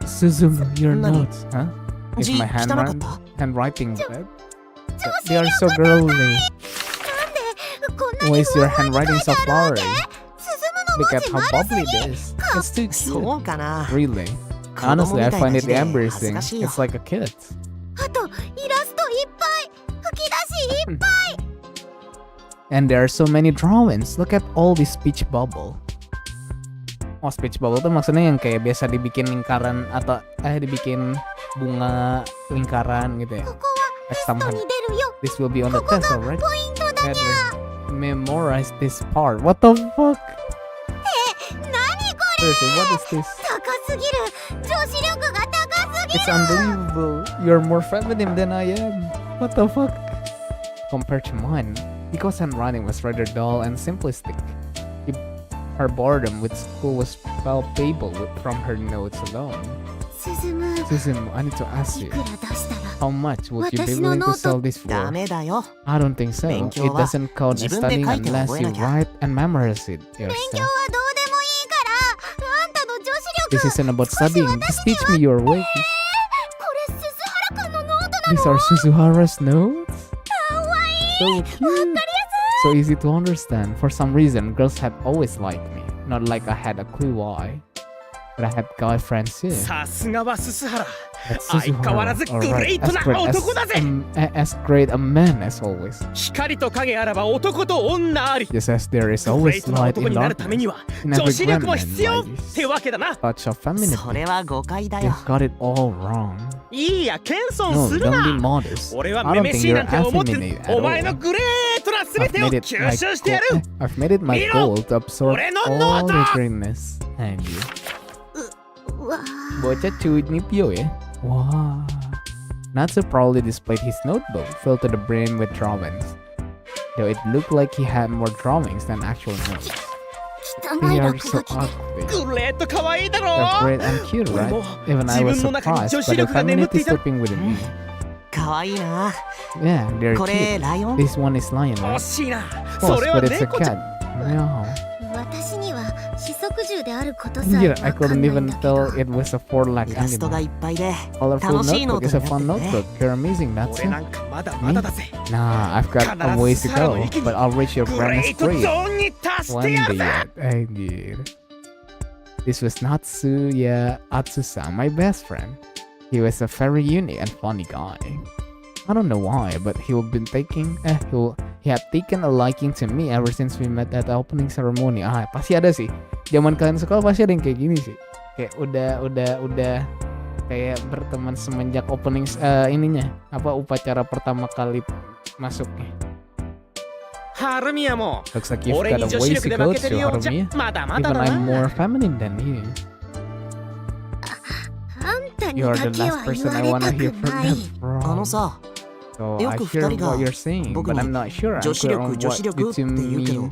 Suzumu, your notes, huh? Is my handwriting bad? They are so girly. Why is your handwriting so flowery? Look at how bubbly it is. It's too そう cute. かな Really. 子供 Honestly, I みたい find な it 字で恥ず embarrassing. かしいよ It's like a kid. あとイラストいっぱい吹き出しいっぱい And there are so many drawings. Look at all this speech bubble. Oh, speech bubble tuh maksudnya yang kayak biasa dibikin lingkaran atau dibikin bunga lingkaran gitu ya. ここは Like テスト somehow に出るよ this will be on the ここ test, が alright? ポイントだにゃ Memorize this part. What the fuck? 何これ Seriously, what is this? 高すぎる女子力が高すぎ It's る unbelievable. You're more feminine than I am. What the fuck? Compared to mine, Nico's handwriting was rather dull and simplistic. Her boredom with school was palpable from her notes alone. 進む Suzumu, I need to ask い you. くら出したら How much would you be 私の willing ノ to ート sell this ダ for? メだよ。 I don't think so. 勉 It 強は doesn't count as 自分で studying 書いて unless 覚え you なきゃ。 write and memorize it 勉強 yourself. はどうでもいいからあんたの女子力 This isn't about studying. Just teach me your ways. これ鈴原くんのノートな These are Suzuhara's notes? かわいい So cute. So easy to understand. For some reason, girls have always liked me. Not like I had a clue why. But I had guy friends too. さすがは鈴原 That's 相変わらず Suzuhara. グ Alright, レート as な great 男だぜ as great a man as always. 光と影あらば男と女あり Just as there is グレー always トな light 男 in になるため darkness. には In 女 every 子力も grandman 必要 like っ this. てわけだな Touch of femininity. それは誤解だよ。 You've got it all wrong. いいや謙遜 No, する don't な be modest. 俺は I め don't め think しい you're なんて思って effeminate お at 前の all. グレートな I've 全てを made it 吸 my 収してやる I've made it my 見ろ goal to absorb 俺の all ノート the greatness. And you. うわ Bocah cuit nih Pio ya. Wow. Natsu proudly displayed his notebook filled to the brim with drawings. Though it looked like he had more drawings than actual notes. 汚 They い are 落 so 書きで ugly. グレート可愛いだ They're ろ great and cute, right? Well, Even I was 自分の中に surprised 女子 by the 力が眠って femininity いた sleeping within me. かわいいな。 Yeah, they're これ cute. ライオン？ This one is lion, 惜 right? しいな Of そ course, れは but it's a 猫ちゃん cat. No. 私には四足獣であることさえ Yeah, わ I かん couldn't ないん even だけど tell it was a four-legged イラストが animal. いっぱいで Colorful 楽しいノー notebook ト is に a なっ fun てる notebook. ね。 You're amazing, that's 俺なん it. かまだまだだぜ Nah, I've got a ways to go, but I'll reach your グレ brightest ートゾ grade ーンに達し one てや day るぜ yet. I did. This was Natsuya Atsusa, my best friend. He was a very unique and funny guy. I don't know why, but he had taken a liking to me ever since we met at the opening ceremony. Ah, pasti ada sih. Zaman kalian sekolah pasti ada yang kayak gini sih. Kayak udah kayak berteman semenjak opening ininya, apa upacara pertama kali masuknya. ハルミヤも Looks like you've 俺 got に a 女子 ways 力 to で go 負けてる to ようじゃ Harumiya. まだまだ Even だ I'm な more feminine than you. あんたに You're だ the け last は言 person わ I れ wanna た hear く from ない them あの from. さ、 So よ I く hear 二人が what you're saying, 僕 but に I'm not sure. 女子 I'm 力 clear on 女子 what 力って you 言うけど mean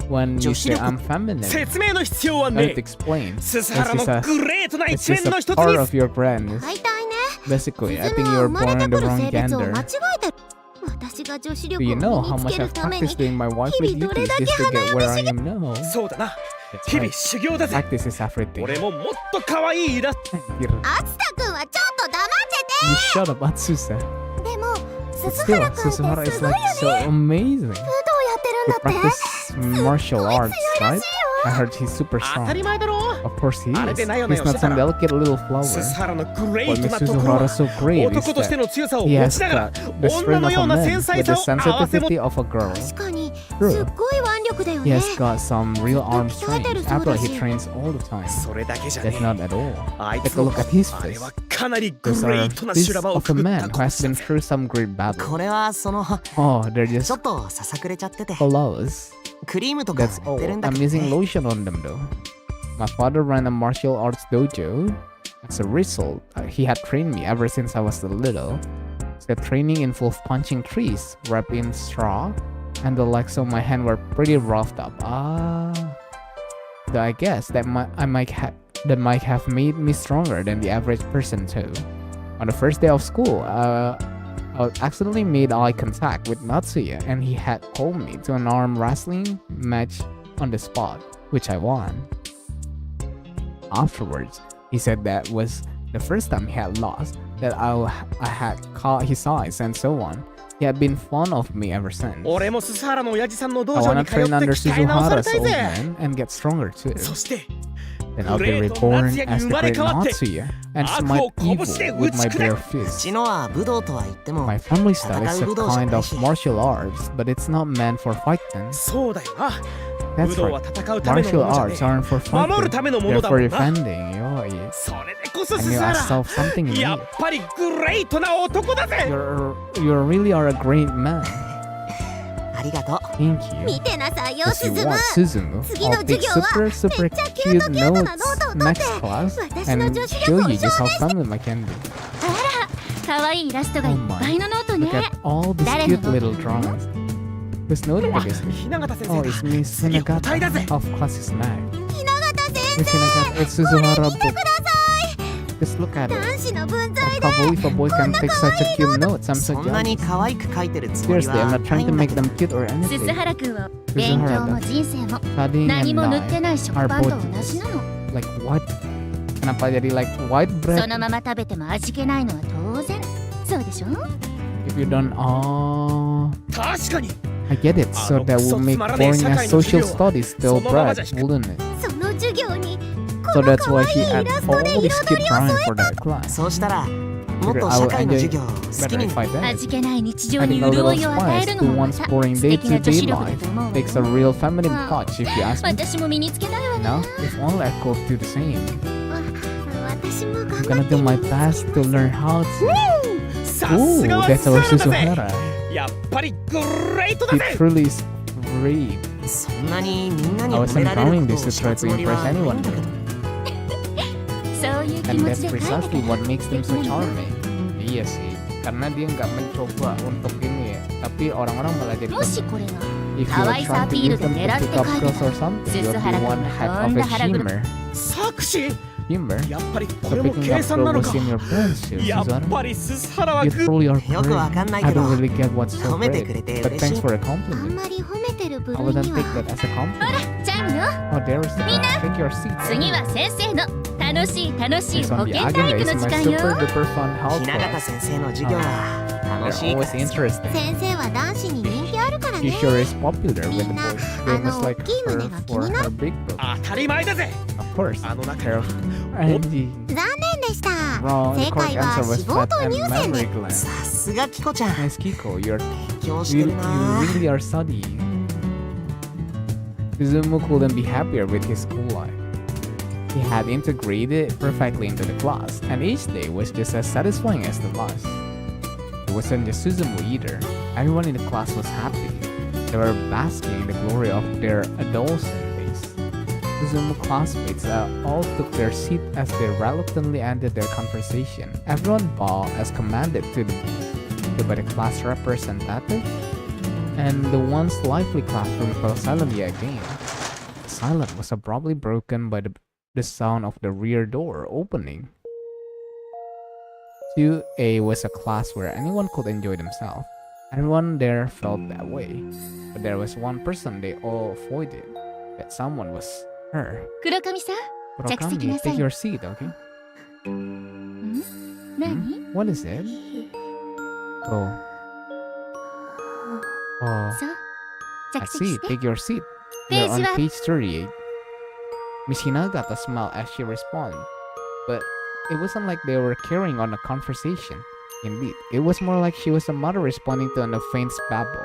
when you 女子 say 力 I'm feminine. 説明の必要は Let ね it explain. 鈴 It's 原の just a, グレートな it's 一 just 面の a 一つ part に of your brand. 大体ね Basically, I ス think ズ you ムは were 生まれ born て in く the る wrong 性別を gender. 間違えてる私が女子 Do 力 you を know 身 how につ much ける I've ために practiced doing my wifely 日々どれ duties だけ just to 鼻 get を where し I げ am now? そうだな That's 日々 right. 修行だぜ Practice is everything. 俺ももっと可愛いイラスト You あつたくんはちょっと黙って shut up, Atsusa. てでも But 鈴 still, 原くんって Suzuhara す is ごい like よ so ね amazing. 武道やってるん He だって practices martial arts, right? I heard he's super 当たり strong. 前だろ Of course he あれ is. でなよな He's よ not してた some ら delicate little flower. 鈴原のグレ What ート makes なところ Suzuhara は so great is 男として that の強さを he 持 has ちながら got the 女 strength の of よ a うな man 繊細 with the さを合わせ持 sensitivity of a girl. 確かに True. すっごい腕力だよ He ね has got some real arm strength. After all, he trains all the time. それだけじゃね That's not at all. あい Take つ a の look at his あれ face. はかなりグ Those レ are ートな this 修羅場を of く a ぐっ man た who こ has been through some great こ battle. れはその Oh, they're ち just ょっとささくれちゃってて clothes. クリームとか That's 塗っ all. てるんだ I'm けど using ね lotion on them though. My father ran a martial arts dojo. As a result, he had trained me ever since I was little. The training involved punching trees wrapped in straw, and the legs of my hand were pretty roughed up. Though I guess that might have made me stronger than the average person too. On the first day of school, I accidentally made eye contact with Natsuya, and he had called me to an arm wrestling match on the spot, which I won. Afterwards, he said that was the first time he had lost, that I had caught his eyes and so on. He had been fond of me ever since. 俺も鈴原の親父さんの道 I 場 wanna に通って train under 鍛え直され Suzuhara's たい old ぜ man and get stronger too. そして Then I'll be グレート reborn ナツヤに as 生 the まれ great 変わって Natsuya and 悪 smite を拳で evil 打 with ち my 砕く bare う fists. ちのは武道とは言っても My family style is a 戦う武道じゃ kind ない of し martial arts, but it's not meant for fighting. そうだよな That's 武道は right. 戦うためのも Martial のじゃね arts aren't for 守る fighting. ためのもの They're だ for もんな defending. Yo, それでこそ I 鈴 knew I 原 saw something in や you. っぱりグレートな男だぜ You really are a great man. ありがとう Thank you. 見てなさいよ If ス you ズム want Suzumu, 次の I'll take 授業は super めっちゃキュ cute ートキュート notes なノートを取って next class 私の and 女子 show 力を you 証 just 明 how feminine I can be. 可愛いイラストがいっぱいのノートね Look at all these 誰の cute little drawings. Whose notebook is this? 雛形先 Oh, 生 it's だ Miss 次答えだぜ Hinagata of Classes 9. 雛形先 Miss Hinagata, it's Suzuhara 生見て book. ください Just look at it. 男子の分 I 際 can't believe a boy can take such a cute notes. I'm そ so んなに jealous. 可愛く書いてるつもり Seriously, I'm は not な trying い to んだ make けど them cute or 鈴 anything. 原君は勉強も人生も Studying 何 and も塗って life ない食 are パンと both 同じなの like what? Kenapa jadi like white そ bread? のまま食べても味気ないのは当然そうでしょ If you don't, oh, 確かに I get it. So that will make boring as social studies still bread, wouldn't it? その授業に So that's why he had all this cute drawing for that class. そうしたらもっ Figure と I 社 will 会の enjoy 授業を好き better に if I did. 味気ない日常 I に think a 潤 little いを与え spice る to のもま one's た boring 素敵な女 day-to-day 子力だ life と思うわ takes a よ real feminine touch, if you ask me. 私も身につけたいわね No, if only I could do the same. 私も頑 I'm 張 gonna って do my み best to learn how to. さ Ooh, すがは that's ス our ハラだぜ Suzuhara. やっぱりグレートだ He ぜ truly is great. そんなにみんなに I 褒 wasn't められる drawing こと this を to し try た to つもり impress はないん anyone. だけどそういう気 And 持 that's ちで書いて precisely what makes them so 素敵なの charming. Iya sih, karena dia nggak mencoba untuk ini ya, tapi orang-orang malah jadi もしこれが if you 可 are 愛さ trying ア to ピール use で them to 狙って pick up 書いて girls た or something, you'll be 鈴原君 one の heck と of ん a だ腹黒 schemer. 作詞 Humor? やっぱりこ So れも picking 計 up 算 girl なの was か in your plans here, やっ Susanna. ぱりスハラは You グ truly are よくわ great. かんない I けど don't really get what's so 褒めてく great, れて but 嬉し thanks い for a あん compliment. まり褒めてる部 I 類 wouldn't に take は that as a compliment. チャイムよ Oh, there is that. Take your seat. 次は先生の楽しい楽しい This 保 on the 健体 agenda 育 is の時 my 間よ super duper fun health 雛形 class. 先生の授業は They're 楽しいか always ら interesting. 先生は男子に人気あるからね She sure is popular with the Mina, boys. Famous like ano, her Kim, for Nina. her big book. 当たり前だぜ Of course. あの中 Her に Andy. 残念でした Wrong. 正 The 解 correct は answer was 脂肪 fat 糖 and 乳腺 mammary で gland. さすがキコちゃん Nice Kiko, you're 勉強し you, て you るな really are studying. Suzumu couldn't be happier with his school life. He had integrated perfectly into the class, and each day was just as satisfying as the last. It wasn't just Suzumu either. Everyone in the class was happy. They were basking in the glory of their adolescent days. Suzumu classmates all took their seat as they reluctantly ended their conversation. Everyone bowed as commanded by the class representative, and the once lively classroom fell silently again. The silence was abruptly broken by the sound of the rear door opening. 2A was a class where anyone could enjoy themselves. Everyone there felt that way. But there was one person they all avoided. That someone was her. 黒髪さん Murakami, na take sai. your seat, okay? 何 What is it? Oh. Oh. そう I 着席 see. して Take your seat. We're on Page page 38. Miss Hinagata smiled as she responded, but it wasn't like they were carrying on a conversation. Indeed, it was more like she was a mother responding to an offense babble.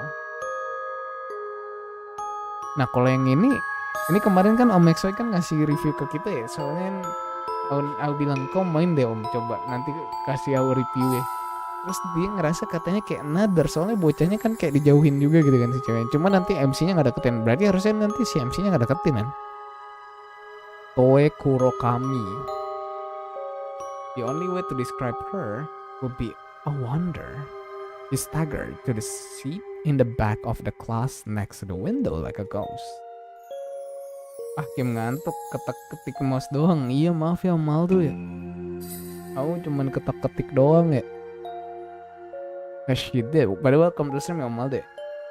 Nah, kalau yang ini kemarin kan Om Exoy kan ngasih review ke kita ya. Soalnya aku bilang, kau main deh Om, coba nanti kasih aku review ya. Terus dia ngerasa katanya kayak another, soalnya bocahnya kan kayak dijauhin juga gitu kan si cewek. Cuma nanti MC-nya nggak deketin, berarti harusnya nanti si MC-nya nggak deketin kan. Toe Kurokami. The only way to describe her would be a wonder. She staggered to the seat in the back of the class next to the window like a ghost. Ah, Kim ngantuk, ketik-ketik mouse doang. Iya maaf ya, mal tuh ya. Aku cuman ketik-ketik doang ya. As she did, but welcome to stream Mal deh.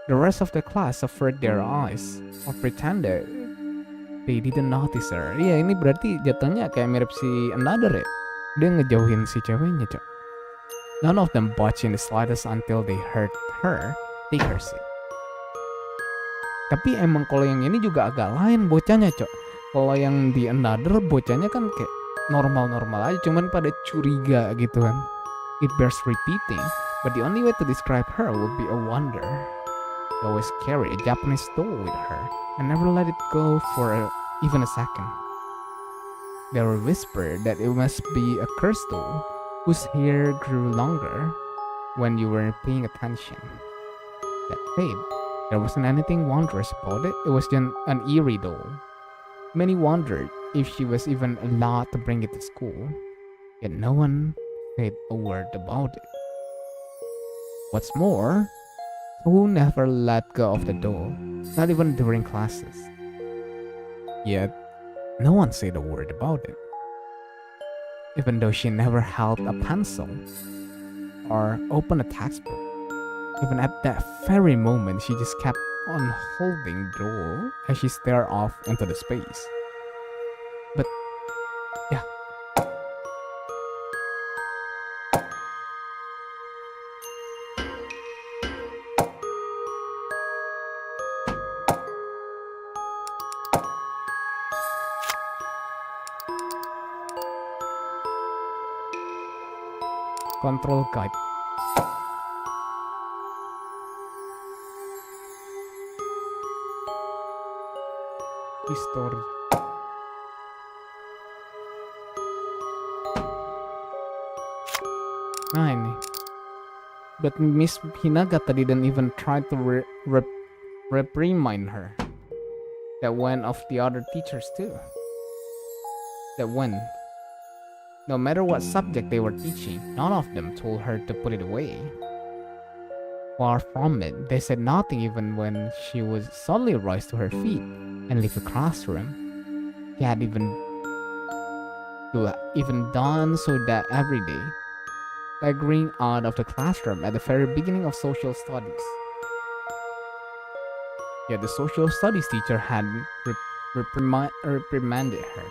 The rest of the class averted their eyes or pretended they didn't notice her. Iya, ini berarti jatuhnya kayak mirip si Another ya. Dia ngejauhin si ceweknya, Cok. None of them budged in the slightest until they heard her take her seat. Tapi emang kalau yang ini juga agak lain bocahnya, Cok. Kalau yang di Another bocahnya kan kayak normal-normal aja, cuman pada curiga gitu kan. It bears repeating, but the only way to describe her would be a wonder. She always carried a Japanese doll with her and never let it go for even a second. There were whispers that it must be a cursed doll whose hair grew longer when you weren't paying attention. That fade, there wasn't anything wondrous about it. It was just an eerie doll. Many wondered if she was even allowed to bring it to school, yet no one said a word about it. What's more, who never let go of the doll, not even during classes. Yet, no one said a word about it. even though she never held a pencil or opened a textbook. Even at that very moment, she just kept on holding the door as she stared off into the space. But yeah. Control guide. Story. Nah ini. But Miss Hinagata didn't even try to reprimand her. That went of the other teachers too. That when, no matter what subject they were teaching, none of them told her to put it away. Far from it, they said nothing even when she would suddenly rise to her feet and leave the classroom. He had even done so that every day, staggering out of the classroom at the very beginning of social studies. Yet the social studies teacher had reprimanded her,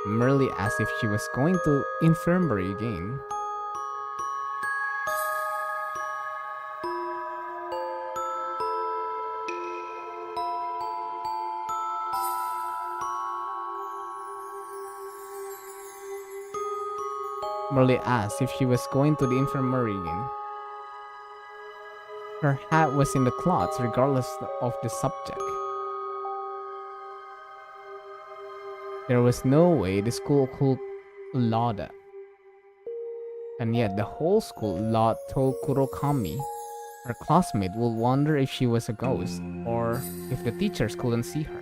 merely as if she was going to infirmary again. Merely asked if she was going to the infirmary again. Her hat was in the cloths regardless of the subject. There was no way the school could allow that. And yet the whole school allowed Kurokami. Her classmate would wonder if she was a ghost or if the teachers couldn't see her.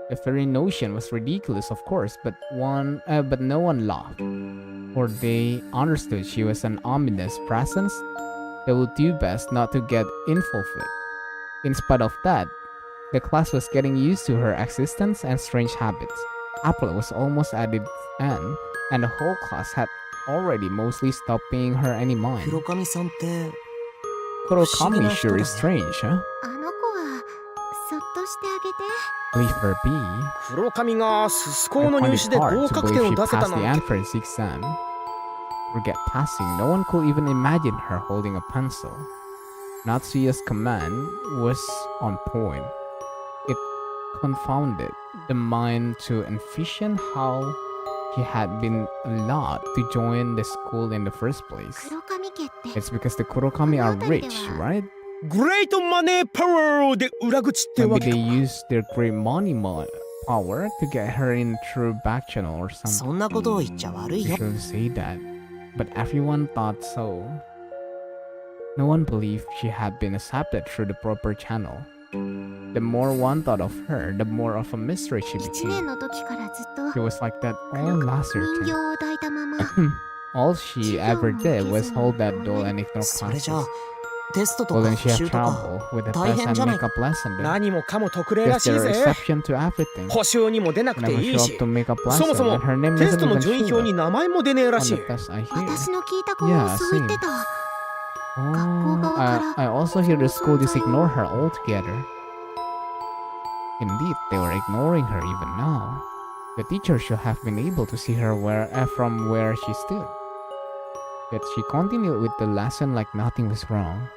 The very notion was ridiculous, of course, but no one laughed, for they understood she was an ominous presence that would do best not to get involved with. In spite of that, the class was getting used to her existence and strange habits. April was almost at its end, and the whole class had already mostly stopped paying her any mind. 黒髪さんって Kurokami sure is strange, huh? あの子はそっとしてあげて。 Leave her be. 黒髪がスス I 校の find 入 it 試で hard 合 to 格点 believe を she 出せた passed な the んて entrance exam. Forget passing, no one could even imagine her holding a pencil. Natsuya's command was on point. It confounded the mind to envision how he had been allowed to join the school in the first place. 黒髪家って It's because the Kurokami are rich, right? グレートマネーパワーで裏口ってわ Maybe け they か used their great money power to get her in through back channel or そ something. んなことを言っちゃ悪い I よ shouldn't say that, but everyone thought so. No one believed she had been accepted through the proper channel. The more one thought of her, the more of a mystery she 1年 became. の時からずっと She was like that all last year 人形 too. を抱いたまま All she ever did was hold that doll and ignore それ classes. じゃあテストとか Well, then she 復 had 習とか trouble with the 大 test 変 and じゃない makeup lesson. Then. 何もかも特例ら There's しい their ぜ exception to everything. 補習にも出なくて Whenever い she い up し to makeup そも lesson, そも and her name テス doesn't トの even 順位 show 表に up 名前も出ねえら on し the い test I hear. 私の聞いた子 Yeah, はそう言ってた Oh, I also hear the school just ignore her altogether. Indeed, they were ignoring her even now. The teacher should have been able to see her from where she stood. Yet she continued with the lesson like nothing was wrong.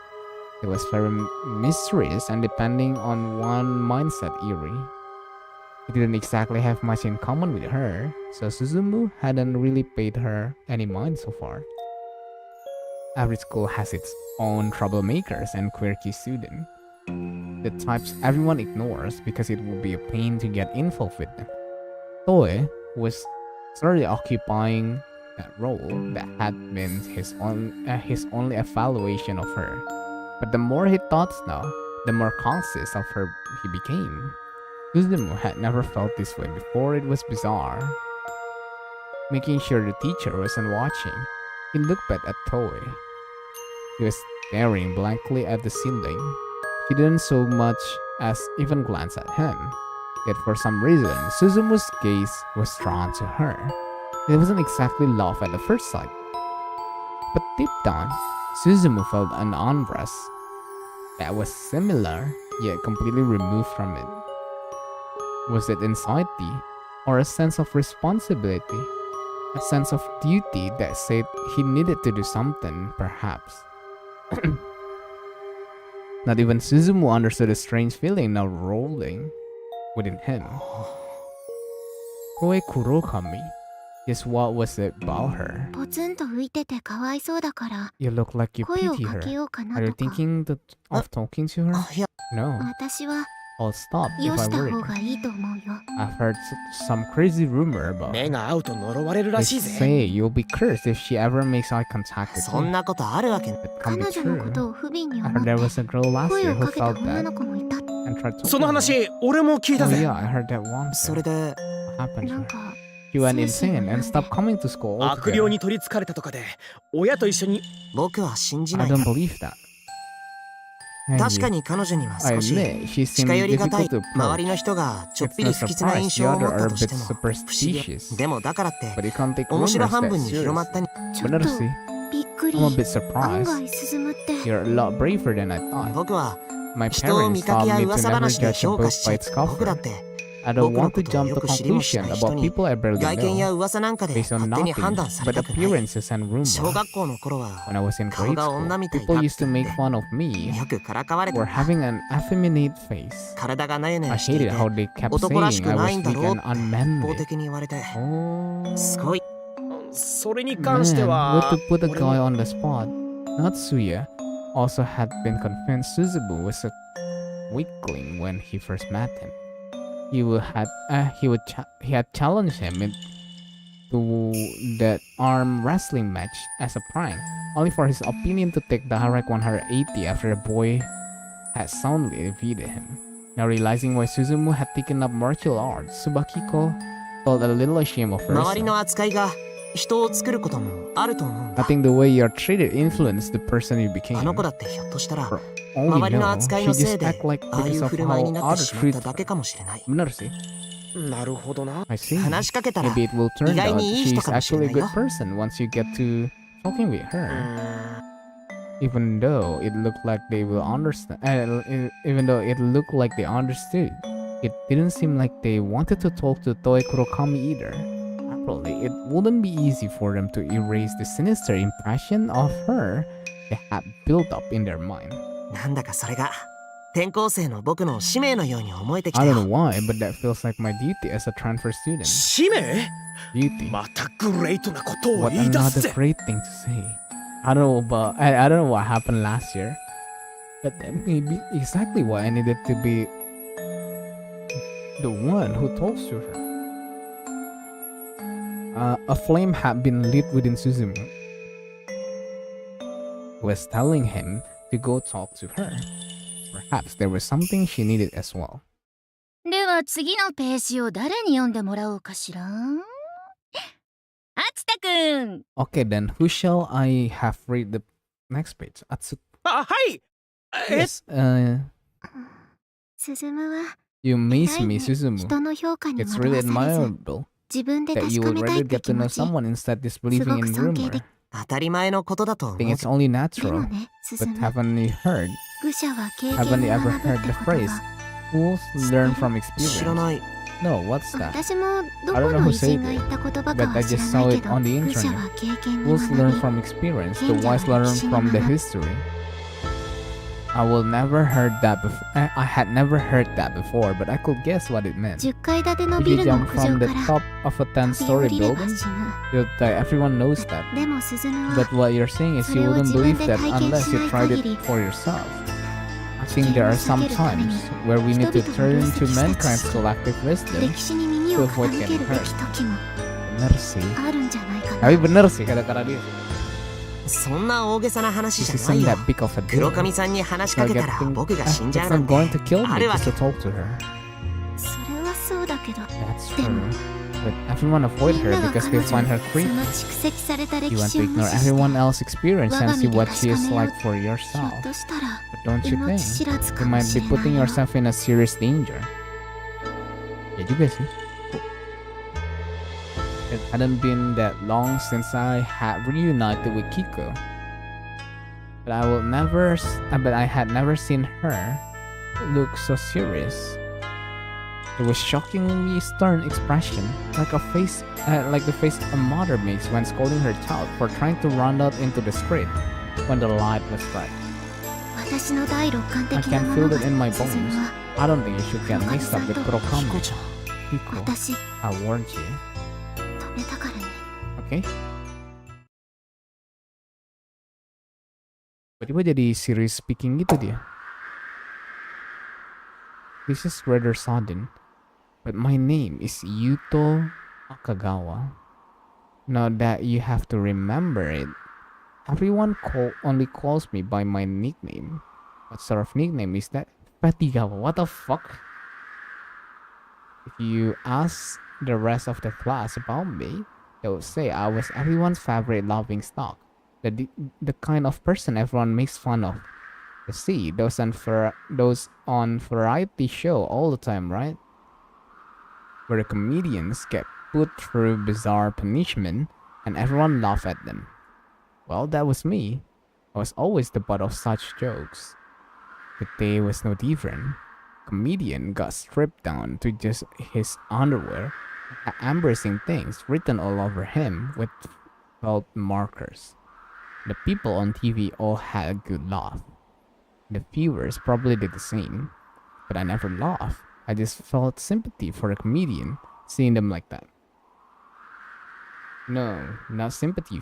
It was very mysterious and depending on one mindset eerie. He didn't exactly have much in common with her, so Suzumu hadn't really paid her any mind so far. Every school has its own troublemakers and quirky students. The types everyone ignores because it would be a pain to get involved with them. Toe was certainly occupying that role that had been his only evaluation of her. But the more he thought now, the more conscious of her he became. Suzumu had never felt this way before. It was bizarre. Making sure the teacher wasn't watching, he looked back at Toe. He was staring blankly at the ceiling. She didn't so much as even glance at him. Yet for some reason, Suzumu's gaze was drawn to her. It wasn't exactly love at the first sight. But deep down, Suzumu felt an unrest that was similar, yet completely removed from it. Was it anxiety, or a sense of responsibility? A sense of duty that said he needed to do something, perhaps? Not even Suzumu understood a strange feeling now rolling within him. Koe Kurokami. Yes, what was it about her? ポツンと浮いててかわいそうだから You look like you 声を pity かけ her. ようかな Are you とか thinking of talking to her? いや No. 私は I'll stop よ if し I た were 方 you. がいいと思うよ I've heard some crazy rumor about 目 her. が合うと呪われる They らしいぜ say you'll be cursed if she ever makes eye contact with そん you. なことあるわけ It 彼 can't be 女のこ true. とを不憫に I 思 heard って there was a girl last 声 year を who かけた felt 女 that の子もいた and tried to その talk to her. 話俺も聞いた Oh ぜ yeah, I heard that once. それで What happened な to ん her? か She went 精神 insane を and 病んで stopped coming to school 悪霊 altogether. に取りつかれたとかで親と一緒に僕は信じな I い don't believe that. And 確か you- に彼女には I 少し admit she 近 seemed 寄りがたい difficult to 周 approach. りの人がちょっ It's ぴ no り不吉な surprise 印 the 象を持 other っ are た a と bit しても不思議 superstitious. でもだからって But you can't take 面 rumors 白半 that 分に広まった seriously. にちょ But っと honestly, びっくり I'm a bit 案 surprised. 外進むって You're a lot braver than I thought. 僕は My 人を見 parents か taught けや me to 噂 never 話で judge a 評価 book しちゃ by う its 僕だっ cover. て I don't 僕の want こ to とを jump よ to く知りもし conclusion ない人 about に people I barely 外見や know 噂なんかで based on 勝手に nothing 判断され but たくない appearances and 小 rumors. 学校の頃は When I was in 顔 grade が女 school, みたい people だって used to 言 make って fun of me よくからかわれて for た having an effeminate face. 体がなよな I よしてい hated て how they kept 男らし saying く I ない was んだ weak ろう and って一方 unmanly. 的に言われて Oh. すごいそれに関して Man, は what to put a 俺 guy も on the spot. Natsuya also had been convinced Suzumu was a weakling when he first met him. He had challenged him to that arm wrestling match as a prank, only for his opinion to take direct 180 after the boy had soundly defeated him. Now realizing why Suzumu had taken up martial arts, Tsubakiko felt a little ashamed of 周り herself. の扱いが人を作ることもあると思うんだ I think the way you're treated influenced the person you あ became. の子だってひょっとしたら For all we 周りの know, 扱い she のせい just で act like ああい because う of 振る舞い how になって others しまっ treat ただけ her. かもしれない Benar sih. なるほどな I see. 話しかけたら Maybe it will turn 意外 out にいい人 she's かもしれ actually な a い good よ person once you get to talking with う her. ーん Even though it looked like they will understand, even though it looked like they understood, it didn't seem like they wanted to talk to Toe Kurokami either. Probably it wouldn't be easy for them to erase the sinister impression of her they had built up in their mind. なんだかそれが転校生の僕の使命のように思えてきた I よ don't know why, but that feels like my duty as a transfer student. 使命 Duty. またグレートなことを What 言い出す another ぜ great thing to say. I don't know about I don't know what happened last year, but that may be exactly why I needed to be the one who talks to her. A flame had been lit within Suzumu, who was telling him to go talk to her. Perhaps there was something she needed as well. では次のページを誰に読んでもらおうかしらあつたくん Okay, then who shall I have read the next page? Atsu. あはいえ Yes. すずむは You amaze me, 偉いね Suzumu. 人の評価に It's 惑 really わされず admirable 自分で that 確 you か would めたい rather って get 気 to know 持ち someone instead disbelieving すごく in 尊敬 rumor. でき当たり前のことだと I 思 think う it's only でも natural. ねす But ずむ haven't you heard? 愚者は経 Haven't 験 you を ever 学ぶっ heard て the こと phrase? は Fools learn from 知ら experience. ない No, what's that? 私もど I こ don't know の who 偉 said 人が it, 言った言葉か but I は知 just ら saw ない it けど on the 愚者 internet. は経験に Fools 学 learn び from experience. The 賢者は wise learn 歴史に from the 学ぶ history. I will never heard that before. I had never heard that before, but I could guess what it meant. 10階建ての If ビ you ルの jump 屋 from 上 the から top of a 飛び降 10-story りれば building, 死ぬ you'll die. Everyone knows that. でもスズムは But what you're saying is you wouldn't believe that unless you tried it for yourself. I think there are some times where we need to turn to mankind's collective wisdom 歴史に耳 to を avoid 傾け getting るべき hurt. 時も Benar sih. あるんじゃないかな Tapi bener sih kata-kata dia. そんな大げさな話 This じゃない isn't よ that big of a 黒 deal. 髪さんに話しか I'll け get たら think- 僕が死んじゃう it's なん not て going to kill me あるわ just け to talk to her. それはそうだけど That's でも true. But everyone avoid みん her なが because 彼 they 女 find her の creepy. その蓄積された You 歴 want 史 to を無 ignore 視して everyone else's experience 我が and see 身で what 確 she か is めよう like for ひょ yourself. っとしたら But don't you 命 think 知らず you かも might し be れない putting よ yourself in a serious danger? Ya juga sih. It hadn't been that long since I had reunited with Kiko. But I had never seen her look so serious. It was shockingly stern expression, like the face a mother makes when scolding her child for trying to run out into the street when the light was bright. 私の第六感 I 的な can も feel の it in my が bones. 沈むわ I don't think you should get mixed up with Proc. ちゃん Kiko, 私止 I warned you. めたからね Okay? Tiba-tiba jadi serious speaking gitu dia. This is rather sudden, but my name is Yuto Akagawa. Now that you have to remember it, everyone only calls me by my nickname. What sort of nickname is that? Fatigawa, what the fuck? If you ask the rest of the class about me, they would say I was everyone's favorite laughing stock. The kind of person everyone makes fun of. You see, those on variety show all the time, right? Where the comedians get put through bizarre punishment and everyone laugh at them. Well, that was me. I was always the butt of such jokes. Today was no different. Comedian got stripped down to just his underwear, had embarrassing things written all over him with felt markers. The people on TV all had a good laugh. The viewers probably did the same, but I never laughed. I just felt sympathy for a comedian, seeing them like that. No, not sympathy,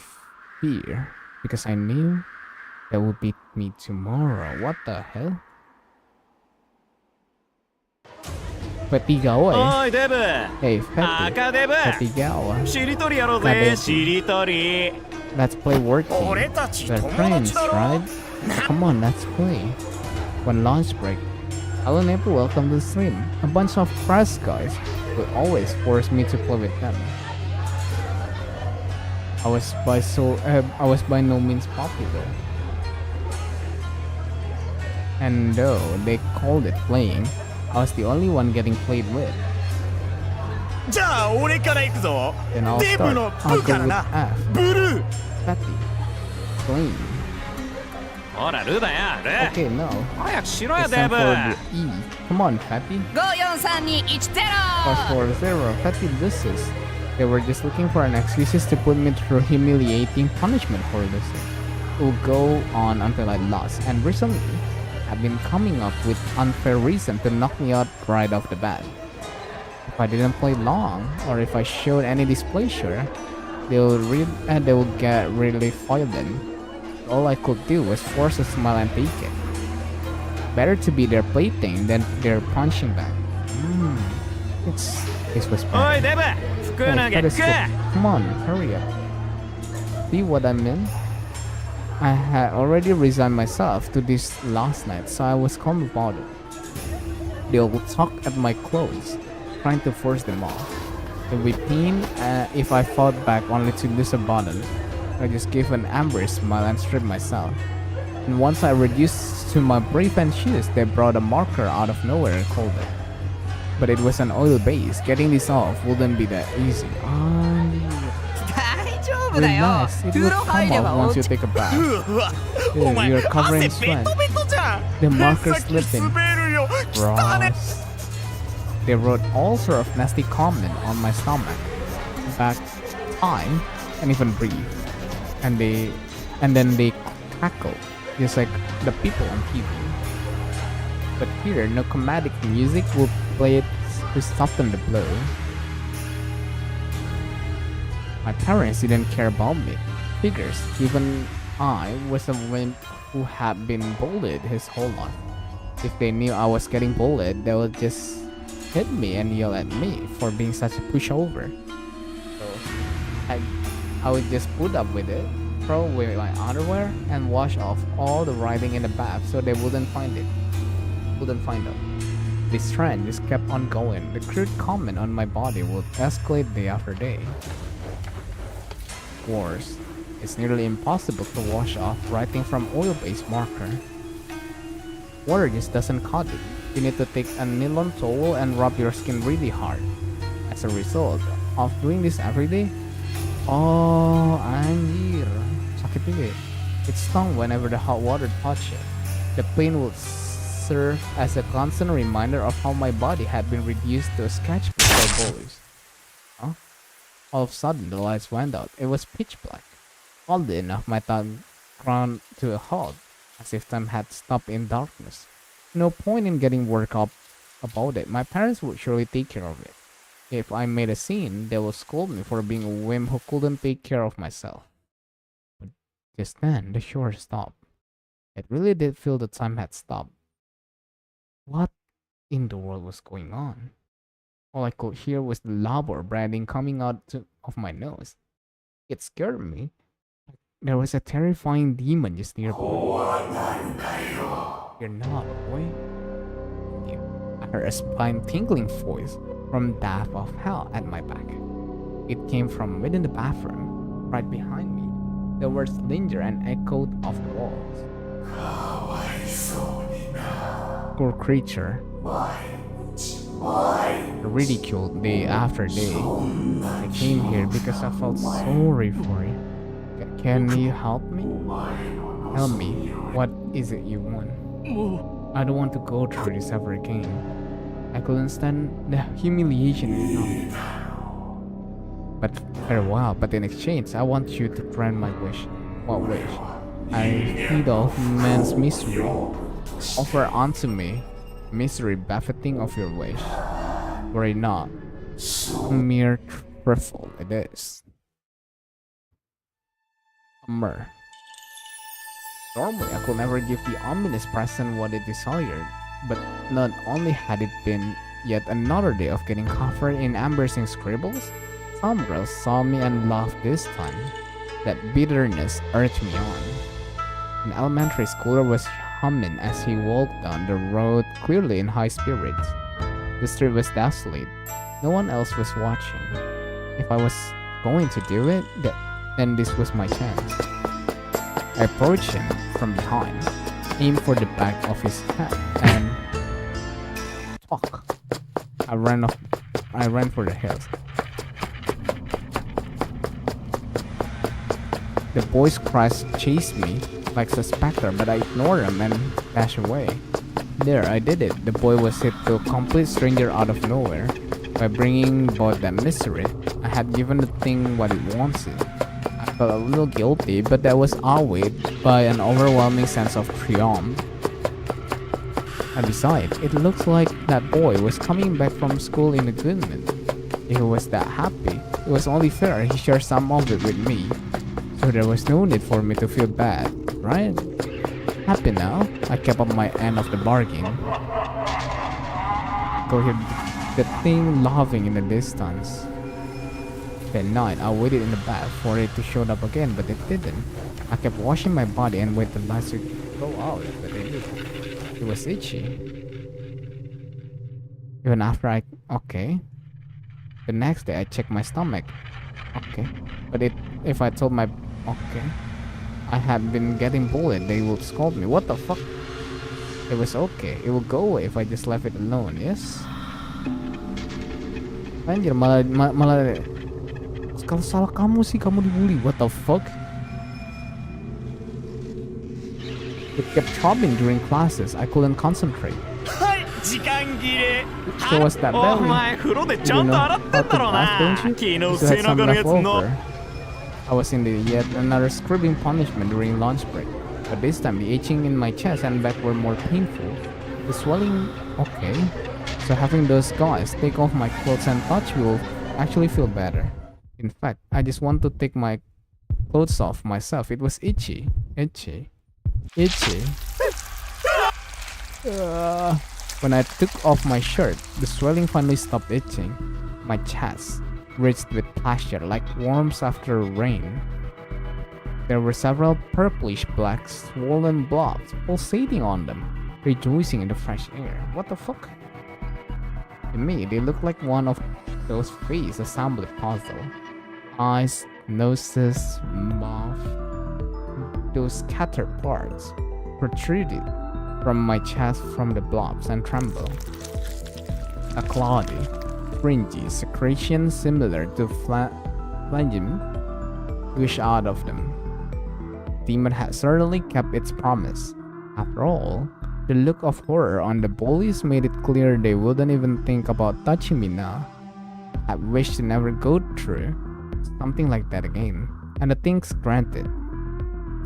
fear, because I knew that would beat me tomorrow. What the hell? Fatigawa, eh? おいデブ Hey, Fatty. 赤デブ Fatigawa. しりとりやろう赤デブぜしりとり Let's play word game. 俺たち We're 友 friends, 達だろ right? Come on, let's play. When lunch break, hello neighbor, welcome to the stream. A bunch of press guys would always force me to play with them. I was by no means popular. And though they called it playing, I was the only one getting played with. じゃあ俺から行くぞ Then I'll デブ start. の I'll ブ go から with な F. ブルー Fatty. Clean. ほらルだよル Okay, no. 早くしろよ It's デ time ブ for the E. Come on, Fatty. 54321 540. Fatty loses. They were just looking for an excuses to put me through humiliating punishment for losing. It will go on until I lost. And recently, I've been coming up with unfair reason to knock me out right off the bat. If I didn't play long, or if I showed any displeasure, they will get really violent. All I could do was force a smile and take it. Better to be their plaything than their punching bag. This was おい bad. デブ服脱 Hey, げ that 服 is good. Come on, hurry up. See what I mean? I had already resigned myself to this last night, so I was calm about it. They would tug at my clothes, trying to force them off. It would pain if I fought back only to lose a button. I just gave an embarrassed smile and stripped myself. And once I reduced to my brief and shoes, they brought a marker out of nowhere and called it. But it was an oil base. Getting this off wouldn't be that easy. 大丈夫だよ Relax, it 風 will 呂 come 入れば off お once you 家 take a bath. うわ Dude, お前 you're covering 汗ベ sweat. トベトじゃん The marker's 先 slipping. 滑るよ汚ね Gross. They wrote all sort of nasty comment on my stomach, back, thigh, and even breathe. And then they cackled, just like the people on TV. But here, no comedic music will play it to soften the blow. My parents didn't care about me. Figures, even I was a wimp who had been bullied his whole life. If they knew I was getting bullied, they would just hit me and yell at me for being such a pushover. So I would just put up with it, throw away my underwear, and wash off all the writing in the bath so they wouldn't find out. This trend just kept on going. The crude comment on my body would escalate day after day. Worse, it's nearly impossible to wash off writing from oil-based marker. Water just doesn't cut it. You need to take a nylon towel and rub your skin really hard. As a result of doing this every day, oh anjir, sakit juga. It stung whenever the hot water touched it. The pain would serve as a constant reminder of how my body had been reduced to a sketchbook by bullies. Huh? All of a sudden, the lights went out. It was pitch black. Oddly enough, my tongue ground to a halt, as if time had stopped in darkness. No point in getting worked up about it. My parents would surely take care of it. If I made a scene, they would scold me for being a wimp who couldn't take care of myself. But just then, the shower stopped. It really did feel the time had stopped. What in the world was going on? All I could hear was the lava breathing coming out of my nose. It scared me. There was a terrifying demon just nearby. You're not, boy. I heard a spine-tingling voice from depth of hell at my back. It came from within the bathroom, right behind me. The words lingered and echoed off the walls. Poor creature. Ridiculed day after day. I came here because I felt sorry for you. Can you help me? Tell me, what is it you want? I don't want to go through this ever again. I couldn't stand the humiliation enough. But farewell, but in exchange, I want you to grant my wish. What wish? I feed off man's misery. Offer unto me misery buffeting of your wish. Worry not, a mere trifle it is. Normally, I could never give the ominous present what it desired, but not only had it been yet another day of getting covered in embarrassing scribbles, some girls saw me and laughed this time. That bitterness urged me on. An elementary schooler was humming as he walked down the road, clearly in high spirits. The street was desolate. No one else was watching. If I was going to do it, then this was my chance. I approached him from behind, aimed for the back of his head, and fuck. I ran for the hills. The boy's cries chased me like a specter, but I ignored him and dashed away. There, I did it. The boy was hit to a complete stranger out of nowhere. By bringing about that misery, I had given the thing what it wanted. I felt a little guilty, but that was outweighed by an overwhelming sense of triumph. And besides, it looks like that boy was coming back from school in a good mood. If he was that happy, it was only fair he shared some of it with me. So there was no need for me to feel bad, right? Happy now, I kept up my end of the bargain. Go hear the thing laughing in the distance. That night, I waited in the bath for it to show up again, but it didn't. I kept washing my body and waited the lights to go out, but it didn't. It was itchy. Even after okay. The next day, I checked my stomach. Okay. But if I told my I had been getting bullied, they would scold me. What the fuck? It was okay. It would go away if I just left it alone, yes? Anjir, malah kalau salah kamu sih, kamu dibully. What the fuck? It kept throbbing during classes. I couldn't concentrate. So was that belly? You know how to bath, don't you? You still had some left over. I was in the yet another scribbling punishment during lunch break, but this time the itching in my chest and back were more painful. The swelling, okay. So having those guys take off my clothes and touch me will actually feel better. In fact, I just want to take my clothes off myself. It was itchy. When I took off my shirt, the swelling finally stopped itching. My chest reached with pleasure like worms after rain. There were several purplish black swollen blobs pulsating on them, rejoicing in the fresh air. What the fuck? To me, they looked like one of those face assembly puzzle. Eyes, noses, mouth. Those scattered parts protruded from my chest from the blobs and tremble. A cloudy, fringy secretion similar to phlegm gushed out of them. Demon had certainly kept its promise. After all, the look of horror on the bullies made it clear they wouldn't even think about touching me now. I wished to never go through something like that again, and the things granted.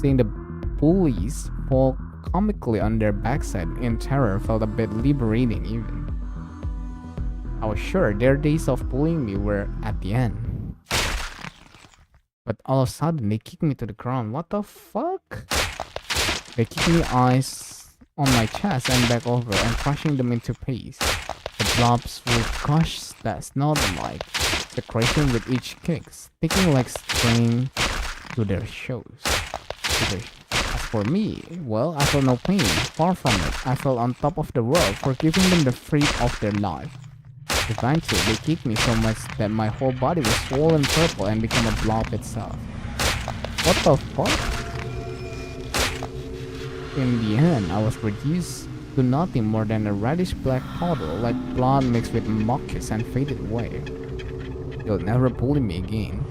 Seeing the bullies fall comically on their backside in terror felt a bit liberating even. I was sure their days of bullying me were at the end. But all of a sudden they kicked me to the ground. What the fuck? They kicked me eyes on my chest and back over and crushing them into paste. The blobs would crush that snot-like secretion with each kick, sticking like string to their shoes. As for me, well, I felt no pain. Far from it, I felt on top of the world for giving them the freak of their life. Eventually, they kicked me so much that my whole body was swollen purple and became a blob itself. What the fuck? In the end, I was reduced to nothing more than a reddish-black puddle like blood mixed with mucus and faded away. You'll never bully me again.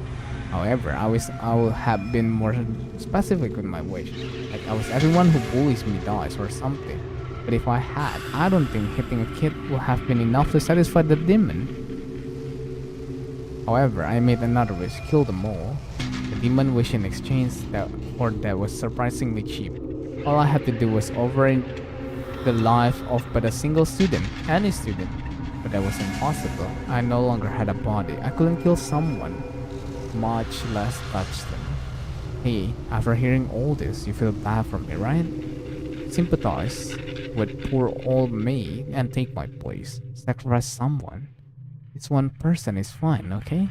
However, I wish I would have been more specific with my wish. Like I wish everyone who bullies me dies or something. But if I had, I don't think hitting a kid would have been enough to satisfy the demon. However, I made another wish, kill them all. The demon wish in exchange for that was surprisingly cheap. All I had to do was overend the life of but a single student, any student. But that was impossible. I no longer had a body. I couldn't kill someone, much less touch them. Hey, after hearing all this, you feel bad for me, right? Sympathize with poor old me and take my place. Sacrifice someone. It's one person is fine, okay?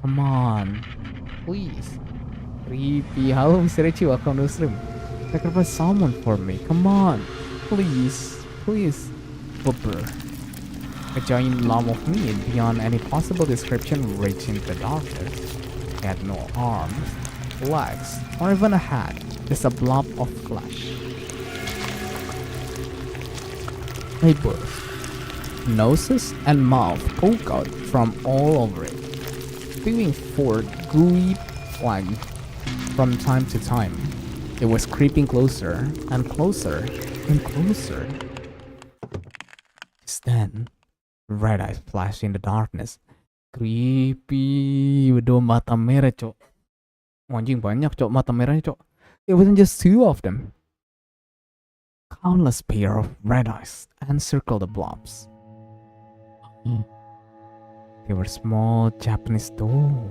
Come on, please. Creepy. Halo, Mr. Ichi, welcome to the stream. Sacrifice someone for me. Come on, please, please. Booper. A giant lump of meat beyond any possible description reached into the darkness. It had no arms, legs, or even a head. Just a blob of flesh. A burst. Noses and mouth poke out from all over it, spewing forth gooey phlegm from time to time. It was creeping closer and closer and closer. Just then, red eyes flashed in the darkness. Creepy. Udah mata merah, cok. Anjing banyak, cok, mata merahnya, cok. It wasn't just two of them. Countless pair of red eyes encircled the blobs. They were small Japanese dolls.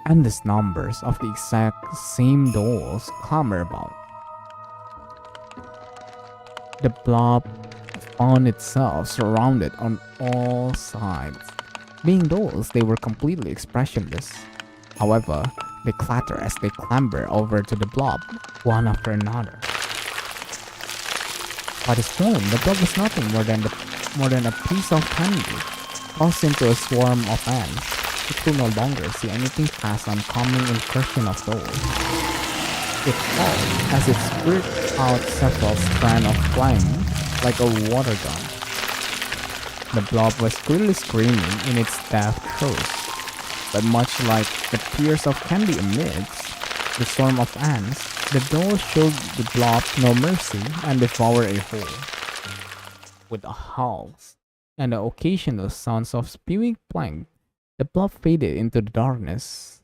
Endless numbers of the exact same dolls clamor about. The blob found itself surrounded on all sides. Being dolls, they were completely expressionless. However, they clatter as they clamber over to the blob, one after another. By this point, the blob was nothing more than a piece of candy, tossed into a swarm of ants. It could no longer see anything past oncoming incursion of dolls. It fell as it spurted out several strands of flame like a water gun. The blob was clearly screaming in its death throes, but much like the tears of candy amidst the swarm of ants, the doll showed the blob no mercy and devoured a whole. With howls and the occasional sounds of spewing plank, the blob faded into the darkness.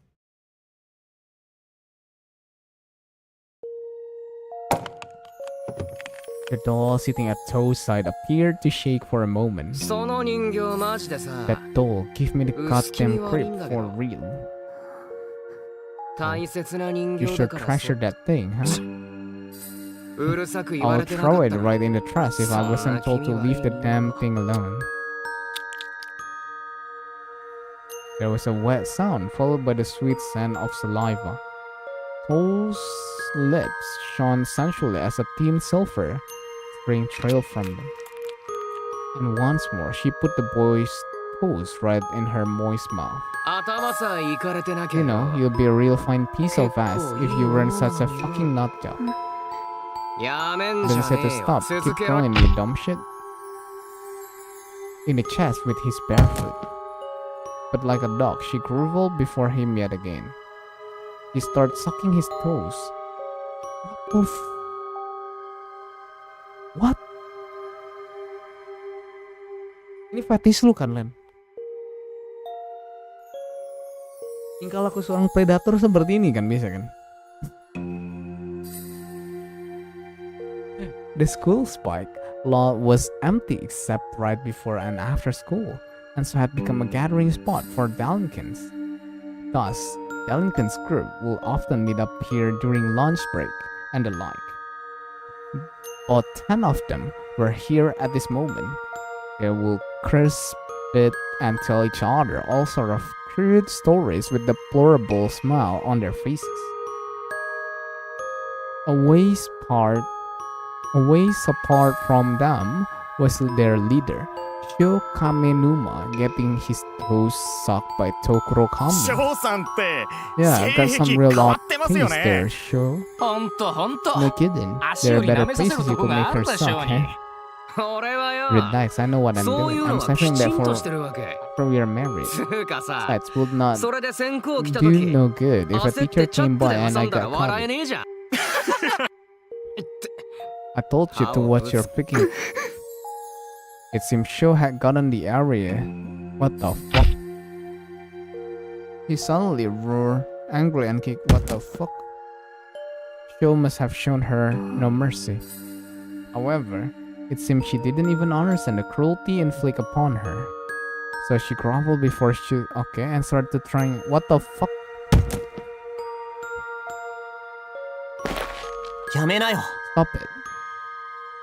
The doll sitting at Toad's side appeared to shake for a moment. That doll gave me the goddamn creep for real. You should treasure that thing, huh? I'll throw it right in the trash if I wasn't told to leave the damn thing alone. There was a wet sound followed by the sweet scent of saliva. Toad's lips shone sensually as a thin silver spring trailed from them. And once more, she put the boy's toes right in her moist mouth. You know, you'll be a real fine piece of ass if you weren't such a fucking nutjob. Then said to stop, keep going, you dumb shit. In the chest with his bare foot. But like a dog, she groveled before him yet again. He started sucking his toes. What? Ini fetish lu kan, Len? Tingkah laku seorang predator seperti ini kan, biasa kan? The school Spike lot was empty except right before and after school, and so had become a gathering spot for delinquents. Thus, delinquents group will often meet up here during lunch break and the like. About 10 of them were here at this moment. They will curse, spit, and tell each other all sort of crude stories with the deplorable smile on their faces. A ways apart from them was their leader, Sho Kamenuma, getting his toes sucked by Tokuro Kami. 翔さんって Yeah, got 性 some 癖 real 変わ odd ってますよ things there, ね Sho. ほんとほんと No kidding. 足 There よ are り舐 better めさせ places る you とこ could が make あ her ったし suck, ょ eh? に俺はよ Relax, I know what I'm そうい doing. うの I'm はき saying ち that んと for してるわけ we are married. つうかさ Sites would not それで先行来た do 時 no good if a 焦っ teacher てチャ came ック by で and 挟 I んだら got 笑え caught. ねえじゃん I told you to watch your picking. It seems Sho had gotten the area. What the fuck? He suddenly roared, angry and kicked. What the fuck? Sho must have shown her no mercy. However, it seems she didn't even understand the cruelty inflicted upon her. So she groveled before she and started trying. What the fuck? やめなよ Stop it.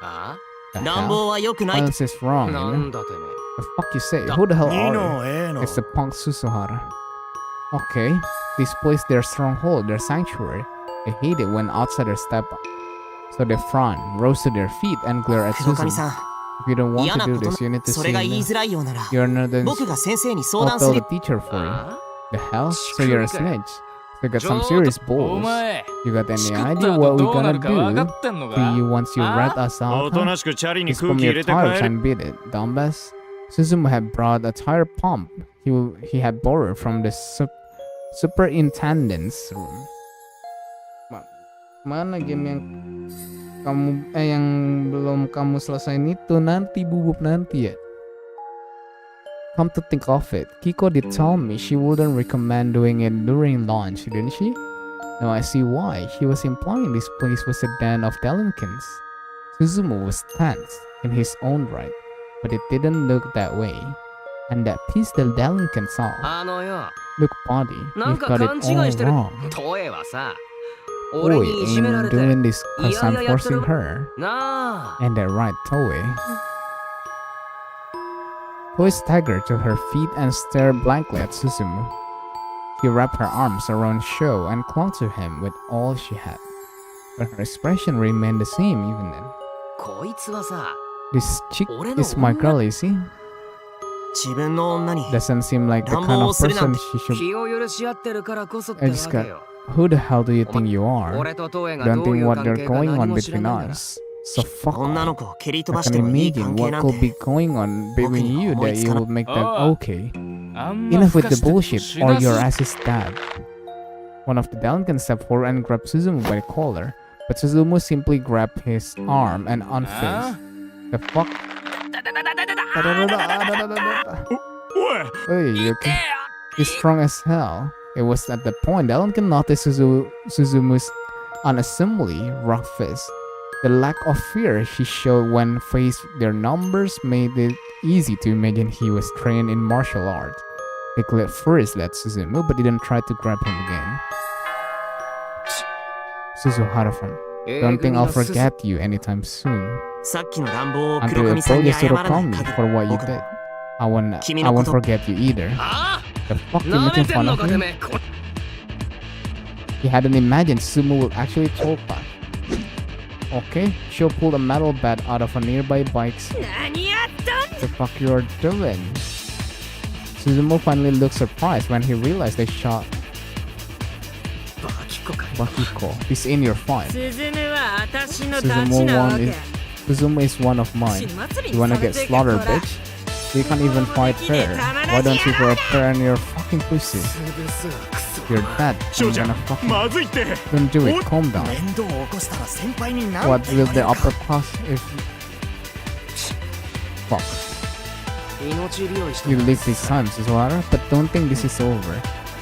あ The 乱 hell? 暴は良くない Violence is wrong, な you ん know? だてめ The fuck you say? Who the hell いい are you? のええの It's the punk Susuhara. Okay, this place their stronghold, their sanctuary. They hate it when outsiders step up. So they frown, rose to their feet, and glare at 黒 Suzumu. 髪さん If you don't want 嫌 to な do こと this, you need to そ say れが言い no. づらいようなら You're not the 僕が先生に相 I'll 談す tell る the teacher for you. あ The hell? So you're a snitch. You got some serious お balls. 前 You got any 作った idea 後 what ど we're うな gonna るか分か do ってんの to か you once you あ rat us お out? と Huh? なしくチャリに It's 空 from 気入 your れて tires 帰る and beat it, dumbass. Suzumu had brought a tire pump he had borrowed from the superintendent's room. Mana game yang yang belum kamu selesain itu nanti bubuk nanti ya? Come to think of it, Kiko did tell me she wouldn't recommend doing it during lunch, didn't she? Now I see why. She was implying this place was a den of delinquents. Suzumu was tense in his own right, but it didn't look that way. And that piece the delinquent saw. あのよ Look, buddy, なん you've か got 勘 it 違 all いしてる wrong. トエはさ俺 Toei にいじめら ain't れて doing this cause いや I'm いややってる forcing her. なあ And that right, Toei. Toei staggered to her feet and stared blankly at Suzumu. She wrapped her arms around Sho and clung to him with all she had. But her expression remained the same even then. こいつはさ This chick is my girl, you see? 自分の女に Doesn't seem like the kind of person she should... 気を許し合ってるからこそって I わ just け got... よ Who the hell do you think you are? 俺とトエがど Don't うい think う what 関 they're 係か going 何 on も知ら between ないなら us. So fuck 女の off. 子を蹴り飛 I ばし can てもいい imagine 関係 what なん could be て going on between you that you will make that Oh. okay. あんま Enough ふ with か the して bullshit し or なす your ass is stabbed. One of the delinquents stepped forward and grabbed Suzumu by the collar, but Suzumu simply grabbed his arm and unfazed. The fuck? おい Hey, you okay? He's strong as hell. It was at the point delinquent noticed Suzumu's unassumingly rough fist. The lack of fear he showed when faced their numbers made it easy to imagine he was trained in martial arts. He glared furiously at Suzumu but didn't try to grab him again. Suzuhara-san, don't think I'll forget you anytime soon. さっきの乱暴を Until 黒 you 髪さんに apologize 謝 to らない Kami 限り for what you 僕 did. も I won't forget you either. あ The fuck あ you な making めてん fun の of かて me? めえこ He hadn't imagined Sumo would actually talk back. Okay, she'll pull a metal bat out of a nearby bike. What the fuck you're doing? Suzumu finally looked surprised when he realized they shot. 子か。 Bakiko. He's in your fight. スズムは私のダチ Suzumu なわ one け is Suzumu is one of mine. 血祭り You に wanna され get てけ slaughtered, こら bitch? You can't even fight fair. Why don't you prepare on your fucking pussy? 潰すわクソ You're dead. 少 I'm 女 gonna fucking まずいって don't do it. Calm down. 面倒を起こしたら先輩に何 What て will 言わ the れるか upper class if fuck? 命拾いして You live these times, Suzuhara, but don't think this is over.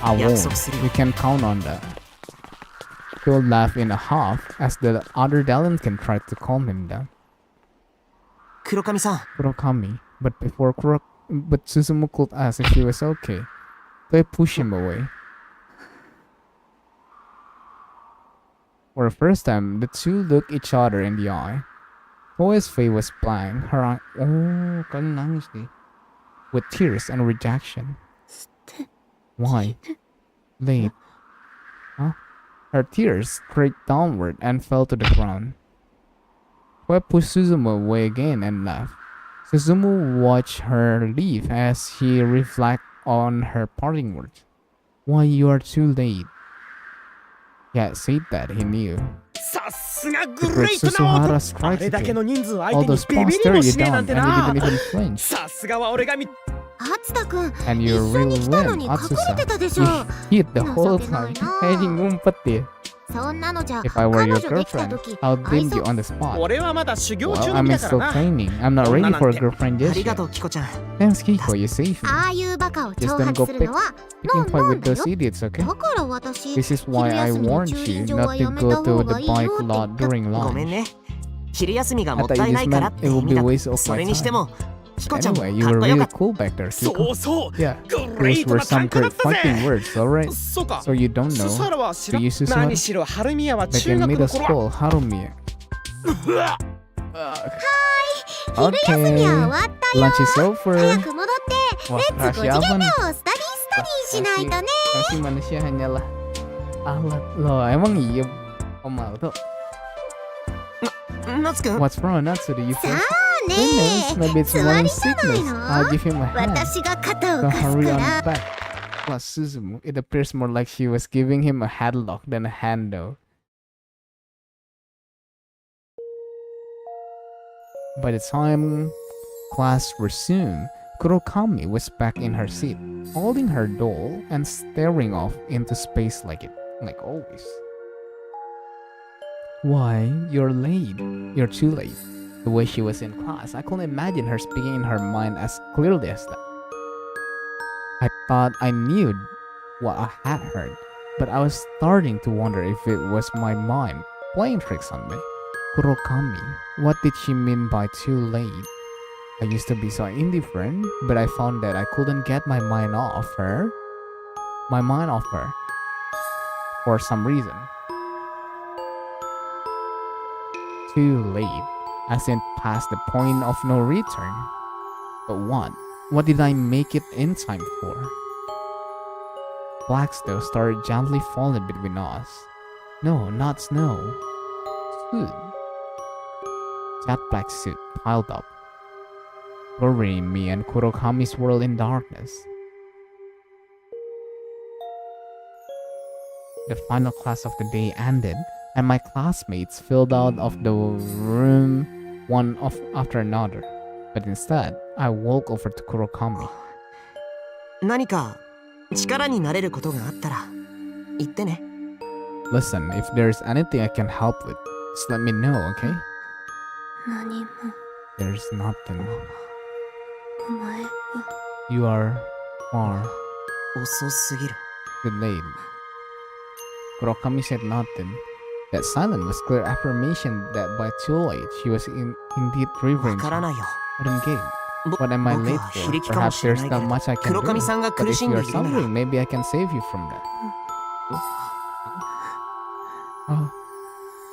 I won't. 約束するよ You can count on that. He'll laugh in a half as the other Delinquent tried to calm him down. 黒髪さん Kurokami, but but Suzumu could ask if he was okay. They push him away. For the first time, the two looked each other in the eye. Toya's face was blank, her eye with tears and rejection. Why? Late. Huh? Her tears streaked downward and fell to the ground. Toya pushed Suzumu away again and left. Suzumu watched her leave as he reflected on her parting words. Why you are too late? Yeah, said that he knew. さすが The グ great レイトな Suzuhara 男 strikes あれだけの again. 人数相 All 手に those ビ pawns ビり stare も you しねえ down な and んて you な didn't even flinch. さすがは俺が見つたくん And you 一緒に really 来たの win, に隠れ Atsusa. てたでし You ょ hid the whole 情けない time. な。 Hiding umpati. そんなのじゃ If I were 彼 your 女できた girlfriend, 時 I'll 愛 dim 想 you on the spot. 俺はまだ修行 Well, 中 I'm だから still な training. I'm not ready for a girlfriend あり just がと yet. うキコちゃん Thanks, Kiko. You saved me. ああいうバカを Just 挑 don't 発 go するのは picking fight ノ with ンノン those よ idiots, okay? だから私 This is 昼 why I 休みの warned 駐 you 輪場 not は to やめ go た to 方 the がいいよ bike って言 lot った during ごめん lunch. ね昼休みが I もっ thought た you いない just からっ meant て it 意 would 味 be だ a waste of そ my れにして time. もキコちゃんも Anyway, you かっ were こよか really った cool back there, そ Kiko. うそう Yeah, グレ those イト were な感 some 覚だ great ったぜ fighting words, alright? そうか So you don't ス know. サラは知ら Do you ん Suzuhara? 何しろ春宮は Back 中 in 学の middle 頃は school, Harumiya. 昼休みは終 Okay, わったよ lunch is over. 早く戻って Wah, レッツ5 rahasia 次 apa 元目 nih? をスタディスタディしないとね Kasih manusia hanyalah alat loh. Emang iya Omal tuh. 夏くん What's wrong, Natsu? Do you さ feel? あ Who ね knows? え Maybe it's 座 morning りじゃない sickness. の I'll give him a hand. 私が肩を So 貸す hurry か on ら back. Plus Suzumu, it appears more like she was giving him a headlock than a hand though. By the time class resumed, Kurokami was back in her seat, holding her doll and staring off into space like always. Why? You're late. You're too late. The way she was in class, I couldn't imagine her speaking in her mind as clearly as that. I thought I knew what I had heard, but I was starting to wonder if it was my mind playing tricks on me. Kurokami, what did she mean by too late? I used to be so indifferent, but I found that I couldn't get my mind off her. For some reason. Too late, as in past the point of no return. But what? What did I make it in time for? Black snow started gently falling between us. No, not snow. Soot. Jet black soot piled up, burying me and Kurokami's world in darkness. The final class of the day ended, and my classmates filed out of the room one after another. But instead, I walked over to Kurokami. 何か力になれることがあったら言ってね Listen, if there's anything I can help with, just let me know, okay? 何も There's nothing. お前は You are far 遅すぎる too late. Kurokami said nothing. That silence was clear affirmation that by too late she was indeed わ revering からないよ But engage. ぼ What am I 僕 late は for? 非力かも Perhaps しれ there's ないけ not ど much I can 黒 do. 髪さんが But 苦 if しんで you're いるなら suffering, maybe I can save you from that. Oh.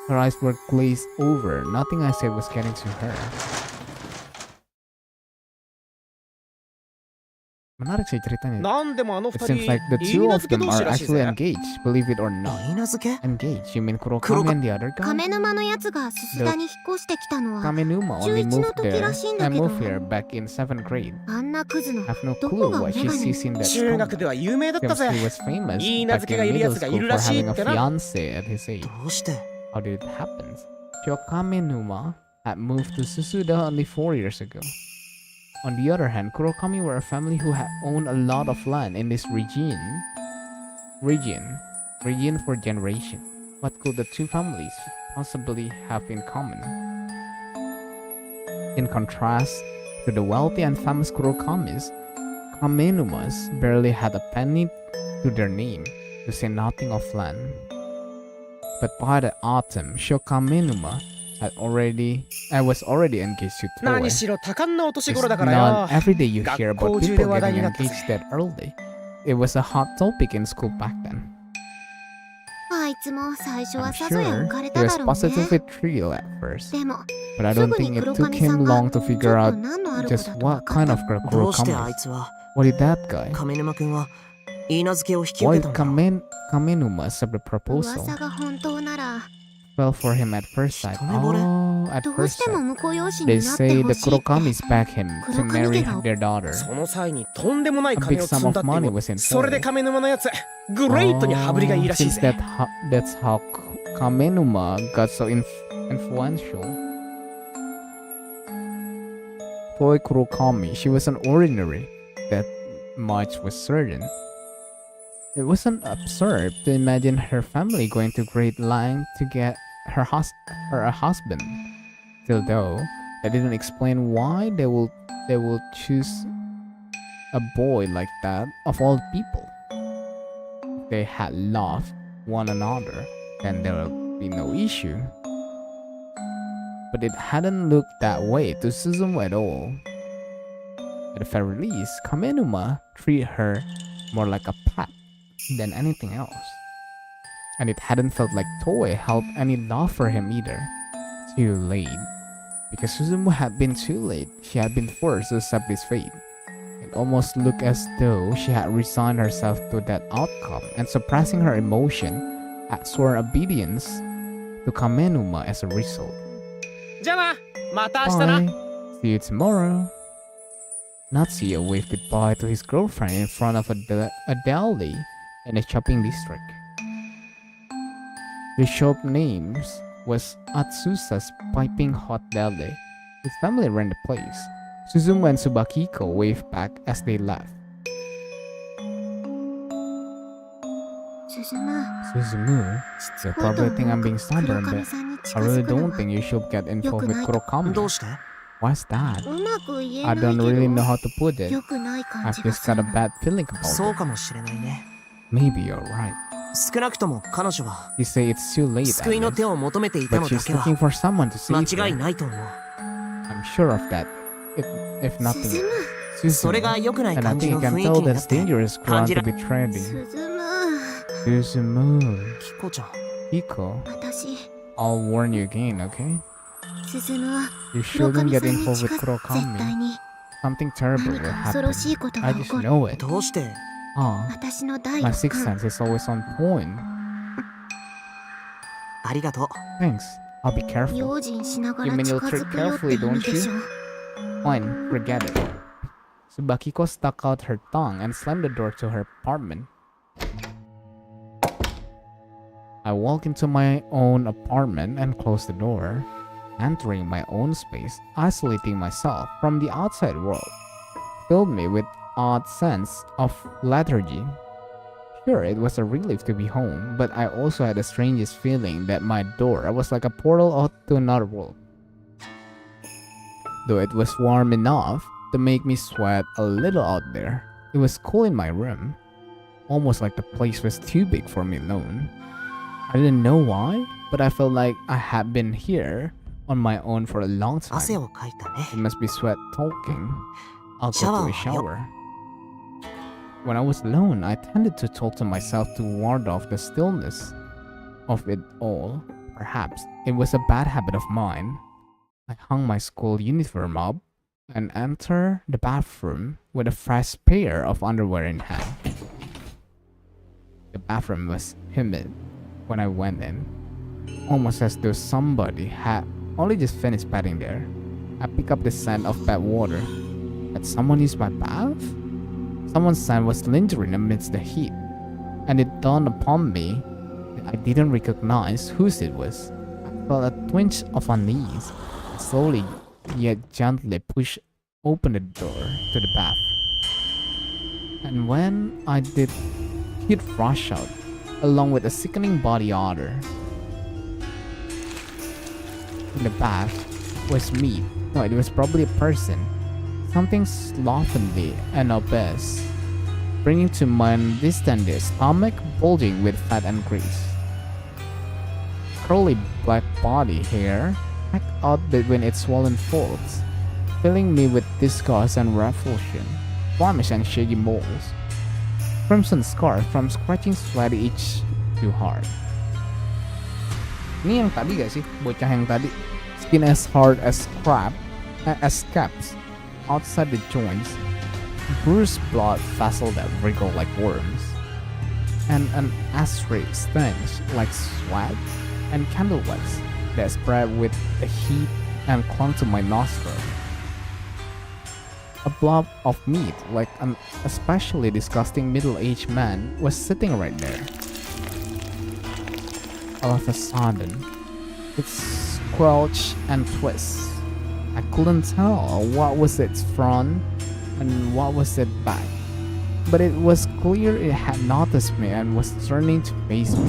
Her eyes were glazed over. Nothing I said was getting to her. Menarik sih ceritanya. なんでもあの It 二 seems 人 like the いい two な of ずけ them 同 are 士らしい actually ぜ engaged, believe it or not. いいなずけ Engaged? You mean Kurokami Kuroka- and the other guy? 亀沼のやつがすすだに引っ越してきたのは Kamenuma only 11の moved 時 there らしいんだ and けど moved here back in 7th grade. あんなクズの I have no ど clue こが what メ she ガネ sees in that 中学 school. では有名だった Since ぜ he was famous いい名 back 付けが in いるや middle つがい school る for らしい having っ a てな fiance at his age. どうして How did it happen? Kamenuma had moved to Susuda only 4 years ago. On the other hand, Kurokami were a family who had owned a lot of land in this region for generations. What could the two families possibly have in common? In contrast to the wealthy and famous Kurokamis, Kamenumas barely had a penny to their name, to say nothing of land. But by the autumn, Shokamenuma was already engaged to Toe. 何しろ多感なお年 It's 頃だから not よ every day you hear about 学校中で people 話題 getting になったぜ engaged that early. It was a hot topic in school back then. あいつも最初 I'm はさぞや sure 浮かれ he た was だろうね positively thrilled at first, でも but I す don't ぐに think it 黒 took 髪さ him んが long to ちょっ figure と out 何のある子 just だと what 分かっ kind た of girl どうして Kurokami あい is. つは What did that guy? 亀沼くんはいいなずけを引き受 Why けたんだろう Kamenuma accepted the proposal? 噂が本当なら Fell for him at first sight. Iwaihime? Oh, at どう first しても sight. 婿養子 They になって say ほ the しいって Kurokamis backed him to marry Kurokami their daughter. その際にとんでもない A 金 big を積 sum ん of だってい money う was involved. それで亀沼のやつグレートに羽振りがいいらしい Since ぜ that's how Kamenuma got so influential. Toy Kurokami, she wasn't ordinary. That much was certain. It wasn't absurd to imagine her family going to great lengths to get her a husband. Till though, that didn't explain why they will choose a boy like that of all people. If they had loved one another, then there would be no issue. But it hadn't looked that way to Suzumu at all. At the very least, Kamenuma treated her more like a pet than anything else. And it hadn't felt like Toei held any love for him either. Too late. Because Suzumu had been too late, she had been forced to accept his fate. It almost looked as though she had resigned herself to that outcome and suppressing her emotion, had sworn obedience to Kamenuma as a result. じゃあなまた明日な Bye. See you tomorrow. Natsuya waved goodbye to his girlfriend in front of a deli in a shopping district. The shop name was Atsusa's Piping Hot Deli. His family ran the place. Suzumu and Tsubakiko waved back as they left. 進む Suzumu, you probably think I'm being stubborn, 黒 but 髪さんに I 近づ really くの don't は think you should get involved with 良くない。ど Kurokami. うして What's that? うまく言え I ない don't け really know ど how to put it. 良くない感 I've じが just す got る a bad feeling about そう it. かもしれないね Maybe you're right. 少なくとも彼女は You say it's too late, 救いの Alice, 手を求めていた but のだ she's けは looking for someone to save 間違い her. ないと思う I'm sure of that. If nothing 進む else. それが Suzumu, 良くない and I 感じ think の you can 雰囲 tell 気にな that's って dangerous ground 感じ to ら be treading. 進む Suzumu, キコちゃん Hiko, 私 I'll warn you again, okay? 進むは You 黒 shouldn't 髪 get さんに involved 近 with づ絶対 Kurokami. に Something terrible 何 will か恐 happen. ろしいことが I 起 just こる know it. どうして Ah, 私の第 my 六 sixth 感 sense is always on point. ありがとう Thanks. I'll be careful. 用心しなが You ら mean 近 you'll づ tread くよって意 carefully, 味 don't でしょ Fine, forget it. Tsubakiko stuck out her tongue and slammed the door to her apartment. I walked into my own apartment and closed the door, entering my own space, isolating myself from the outside world, filled me with odd sense of lethargy. Sure, it was a relief to be home, but I also had the strangest feeling that my door was like a portal out to another world. Though it was warm enough to make me sweat a little out there, it was cool in my room, almost like the place was too big for me alone. I didn't know why, but I felt like I had been here on my own for a long 汗 time. をかいたね It must be sweat talking. I'll go to a Shower. shower. When I was alone, I tended to talk to myself to ward off the stillness of it all. Perhaps it was a bad habit of mine. I hung my school uniform up and enter the bathroom with a fresh pair of underwear in hand. The bathroom was humid when I went in, almost as though somebody had only just finished bathing there. I pick up the scent of bad water. Had someone used my bath? Someone's scent was lingering amidst the heat, and it dawned upon me that I didn't recognize whose it was. I felt a twinge of unease. I slowly yet gently pushed open the door to the bath. And when I did, he'd rush out, along with a sickening body odor. In the bath was meat. No, it was probably a person. Something slovenly and obese, bringing to mind distended stomach bulging with fat and grease. Curly black body hair packed out between its swollen folds, filling me with disgust and revulsion. Blemish and shaggy moles. Crimson scar from scratching sweat itch too hard. Ini yang tadi gak sih? Bocah yang tadi. Skin as hard as scabs outside the joints. Bruised blood vessel that wriggle like worms. And an acrid stench like sweat and candle wax that spread with the heat and clung to my nostril. A blob of meat, like an especially disgusting middle-aged man, was sitting right there. All of a sudden, it squelched and twists. I couldn't tell what was its front and what was its back, but it was clear it had noticed me and was turning to face me.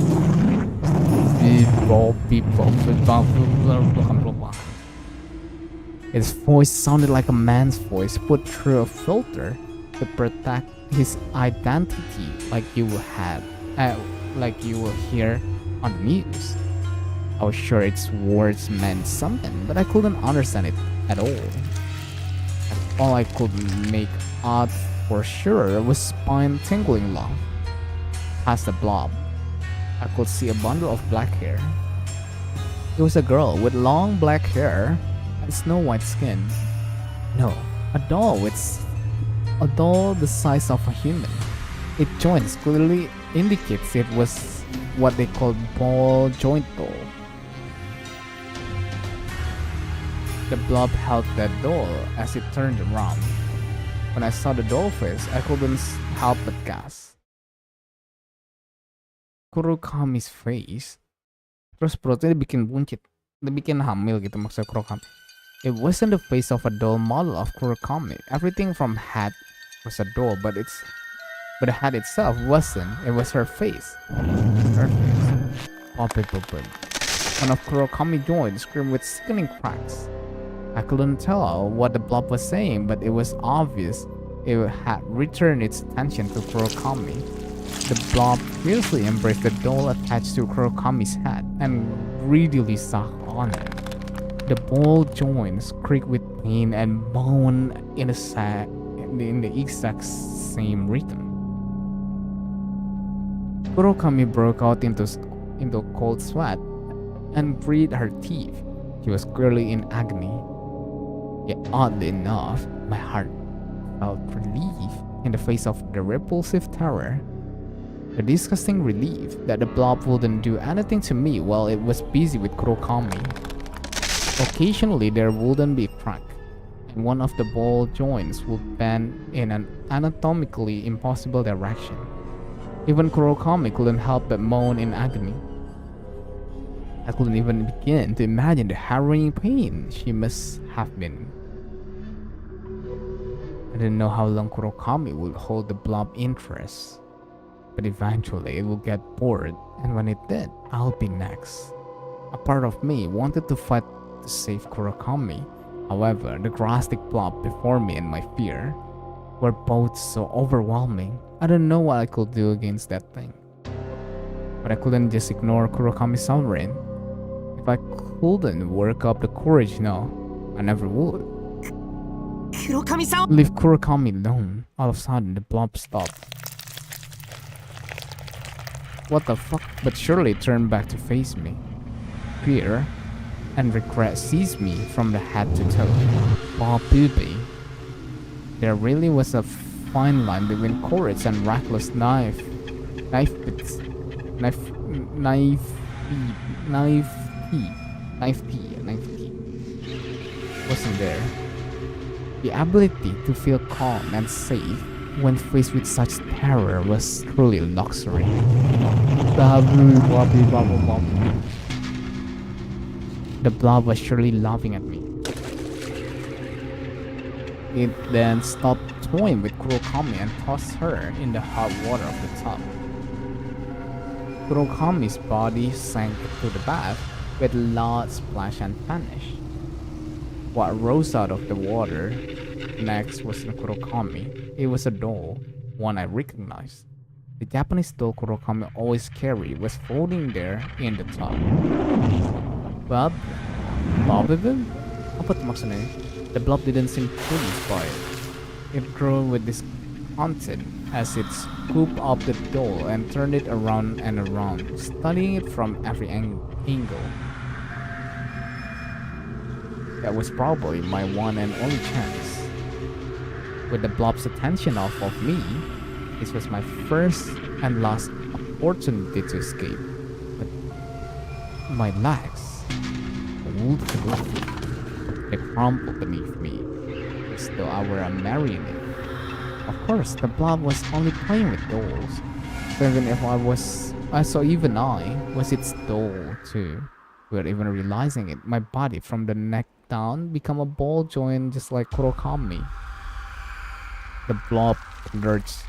His voice sounded like a man's voice put through a filter to protect his identity, like you will hear on the news. I was sure its words meant something, but I couldn't understand it at all. All I could make out for sure was spine-tingling laugh. Past the blob, I could see a bundle of black hair. It was a girl with long black hair and snow-white skin. No, a doll the size of a human. Its joints clearly indicates it was what they call ball joint doll. The blob held that doll as it turned around. When I saw the doll face, I couldn't help but gasp. Kurokami's face. Terus perutnya dibikin buncit, dibikin hamil gitu maksud Kurokami. It wasn't the face of a doll model of Kurokami. Everything from head was a doll, but the head itself wasn't. It was her face. Her face. One of Kurokami's joints screamed with sickening cracks. I couldn't tell what the blob was saying, but it was obvious it had returned its attention to Kurokami. The blob fiercely embraced the doll attached to Kurokami's head and greedily sucked on it. The ball joints creaked with pain and moaned in the exact same rhythm. Kurokami broke out into cold sweat and gritted her teeth. She was clearly in agony. Yet oddly enough, my heart felt relief in the face of the repulsive terror. The disgusting relief that the blob wouldn't do anything to me while it was busy with Kurokami. Occasionally there wouldn't be a crack, and one of the ball joints would bend in an anatomically impossible direction. Even Kurokami couldn't help but moan in agony. I couldn't even begin to imagine the harrowing pain she must have been. I didn't know how long Kurokami would hold the blob interest, but eventually it would get bored, and when it did, I'll be next. A part of me wanted to fight to save Kurokami. However, the drastic blob before me and my fear were both so overwhelming. I didn't know what I could do against that thing. But I couldn't just ignore Kurokami's sovereign. If I couldn't work up the courage now, I never would. Kurokami-san! Leave Kurokami alone. All of a sudden, the blob stopped. What the fuck? But surely it turned back to face me. Fear and regret seized me from the head to toe. Oh, baby. There really was a fine line between courage and reckless knife wasn't there. The ability to feel calm and safe when faced with such terror was truly a luxury. The blob was surely laughing at me. It then stopped toying with Kurokami and tossed her in the hot water of the tub. Kurokami's body sank into the bath with a loud splash and vanished. What rose out of the water next wasn't Kurokami. It was a doll, one I recognized. The Japanese doll Kurokami always carried was floating there in the tub. Bob? Apa tuh maksudnya? The blob didn't seem pleased by it. It grew with discontent as it scooped up the doll and turned it around and around, studying it from every angle. That was probably my one and only chance. With the blob's attention off of me, this was my first and last opportunity to escape. But my legs, they crumpled beneath me, as though I were a marionette. Of course, the blob was only playing with dolls. So even if I was its doll too. Without even realizing it, my body from the neck down became a ball joint just like Kurokami. The blob lurched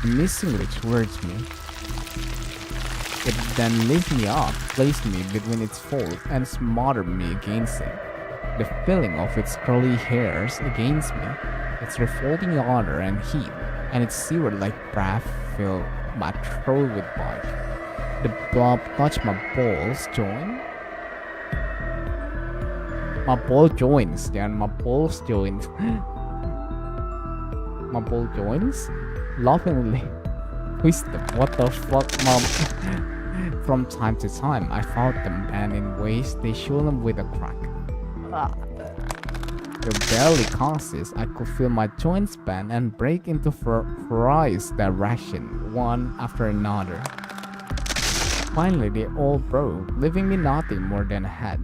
menacingly towards me. It then lifted me up, placed me between its folds, and smothered me against it. The feeling of its curly hairs against me, its revolting odor and heat, and its sewer-like breath filled my throat with bite. The blob touched my balls joint. My ball joints, and my balls joints. My ball joints? Laughingly twisted. What the fuck, mom? From time to time, I felt them bend in ways they shouldn't with a crack. Though barely conscious, I could feel my joints bend and break into various directions, one after another. Finally, they all broke, leaving me nothing more than a head.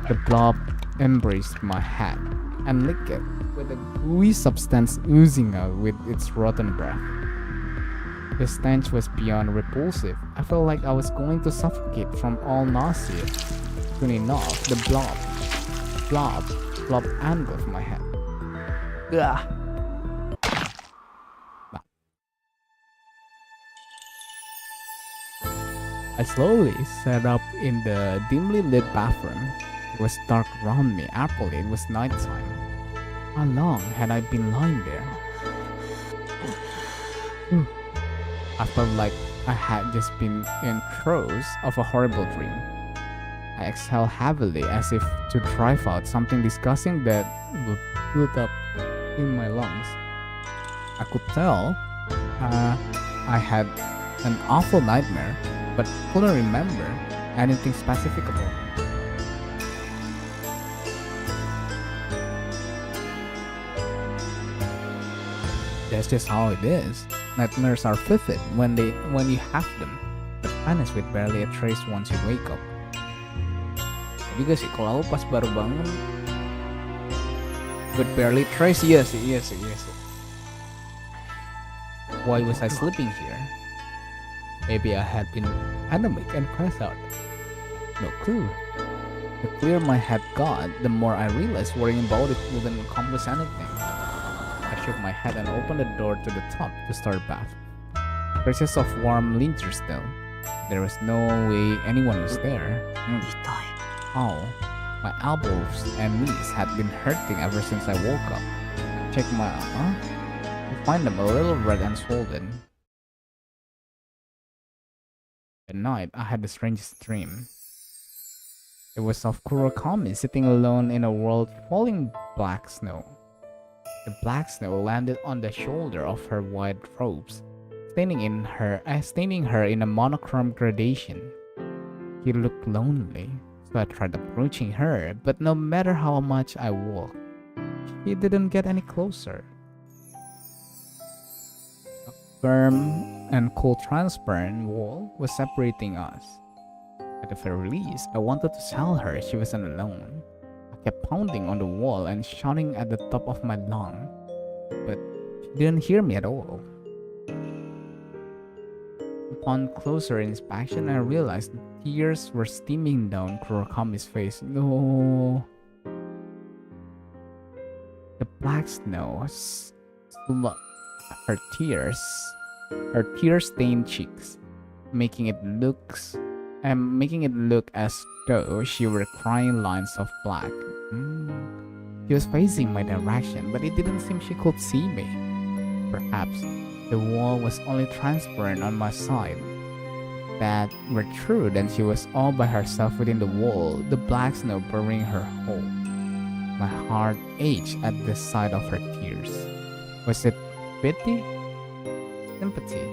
The blob embraced my head and licked it, with a gooey substance oozing out with its rotten breath. The stench was beyond repulsive. I felt like I was going to suffocate from all nausea. Soon enough, the blob engulfed my head. Ugh. I slowly sat up in the dimly lit bathroom. It was dark around me. Apparently, it was nighttime. How long had I been lying there? I felt like I had just been in throes of a horrible dream. I exhaled heavily as if to drive out something disgusting that would build up in my lungs. I could tell I had an awful nightmare, but couldn't remember anything specific about it. That's just how it is. Nightmares are vivid when you have them, but vanish with barely a trace once you wake up. Juga sih, kalau aku pas baru bangun, with barely trace, iya sih. Why was I sleeping here? Maybe I had been anemic and crashed out. No clue. The clearer my head got, the more I realized worrying about it wouldn't accomplish anything. I shook my head and opened the door to the top to start a bath. Traces of warm linger still. There was no way anyone was there. Oh, my elbows and knees had been hurting ever since I woke up. Check my to find them a little red and swollen. At night, I had the strangest dream. It was of Kurokami sitting alone in a world falling black snow. The black snow landed on the shoulder of her white robes, staining her in a monochrome gradation. She looked lonely, so I tried approaching her, but no matter how much I walked, she didn't get any closer. A firm and cold transparent wall was separating us. At the very least, I wanted to tell her she wasn't alone. I kept pounding on the wall and shouting at the top of my lung, but she didn't hear me at all. Upon closer inspection, I realized the tears were steaming down Kurakami's face. No. The black snow stood her tear-stained cheeks, making it look as though she were crying lines of black. She was facing my direction, but it didn't seem she could see me. Perhaps the wall was only transparent on my side. If that were true, then she was all by herself within the wall, the black snow burying her whole. My heart ached at the sight of her tears. Was it pity? Sympathy?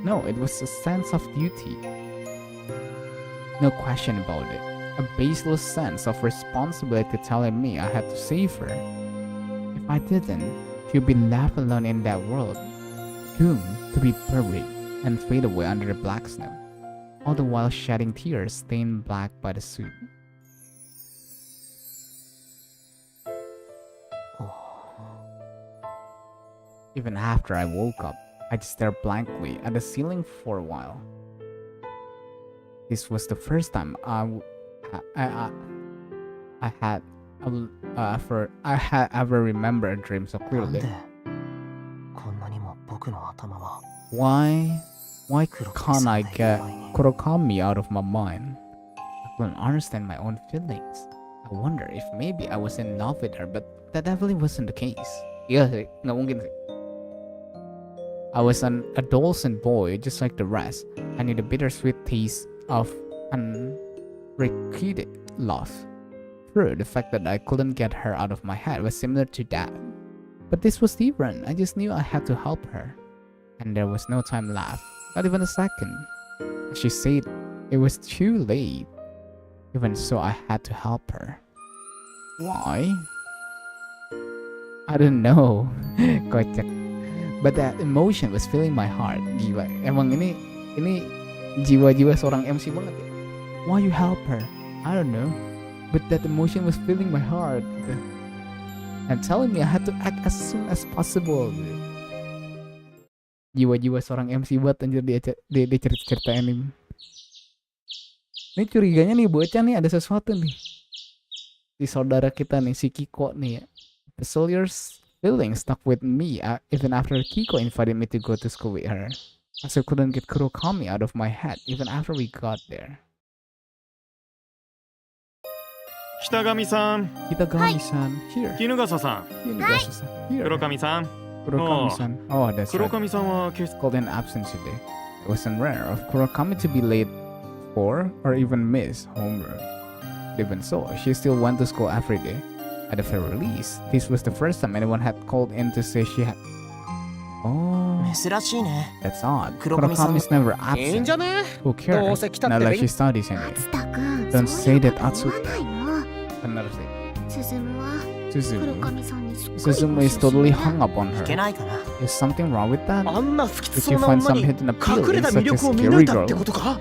No, it was a sense of duty. No question about it. A baseless sense of responsibility telling me I had to save her. If I didn't, she'd be left alone in that world, doomed to be buried and fade away under the black snow, all the while shedding tears stained black by the suit. Even after I woke up, I just stared blankly at the ceiling for a while. This was the first time I had ever remembered a dream so clearly. Why can't I get Kurokami out of my mind? I couldn't understand my own feelings. I wonder if maybe I was in love with her, but that definitely wasn't the case. Iya sih, nggak mungkin sih. I was an adolescent boy just like the rest. I knew the bittersweet taste of unrequited love. True, the fact that I couldn't get her out of my head was similar to that. But this was different. I just knew I had to help her. And there was no time left, not even a second. She said it was too late. Even so, I had to help her. Why? I don't know. Kocak. But that emotion was filling my heart. Gila, emang ini jiwa-jiwa seorang MC banget ya. Why you help her? I don't know. But that emotion was filling my heart. And telling me I had to act as soon as possible. Jiwa-jiwa seorang MC buat anjir dia cerita anime. Ini curiganya nih bocah nih ada sesuatu nih. Di saudara kita nih si Kiko nih ya. The soldier's feeling stuck with me even after Kiko invited me to go to school with her. I still couldn't get Kurokami out of my head even after we got there. Kitagami-san. Kitagami-san, here. Kinugasa-san. Kinugasa-san, here. Kurokami-san. Kurokami-san. Oh, that's right. Kurokami-san wa Called in absence today. It wasn't rare of Kurokami to be late for or even miss homework. Even so, she still went to school every day. At the very least, this was the first time anyone had called in to say she had. Oh, 珍しいね。 that's odd. Kurokami-san. Kurokami's never いいんじ absent. ゃね Who どう cares? せ来たっ Not て like 勉 she studies anyway. つたくん Don't そう say いう that こと言わ Atsuta. ないの。 Another thing. 鈴は黒 Suzumu. 髪さんにすっかり Suzumu is totally hung up on いけ her. ないかな。 Is something wrong with that? あんな不吉 Did そう you な find 女 some に hidden appeal 隠れ in た such 魅 a 力を見抜 scary いたって girl? ことか。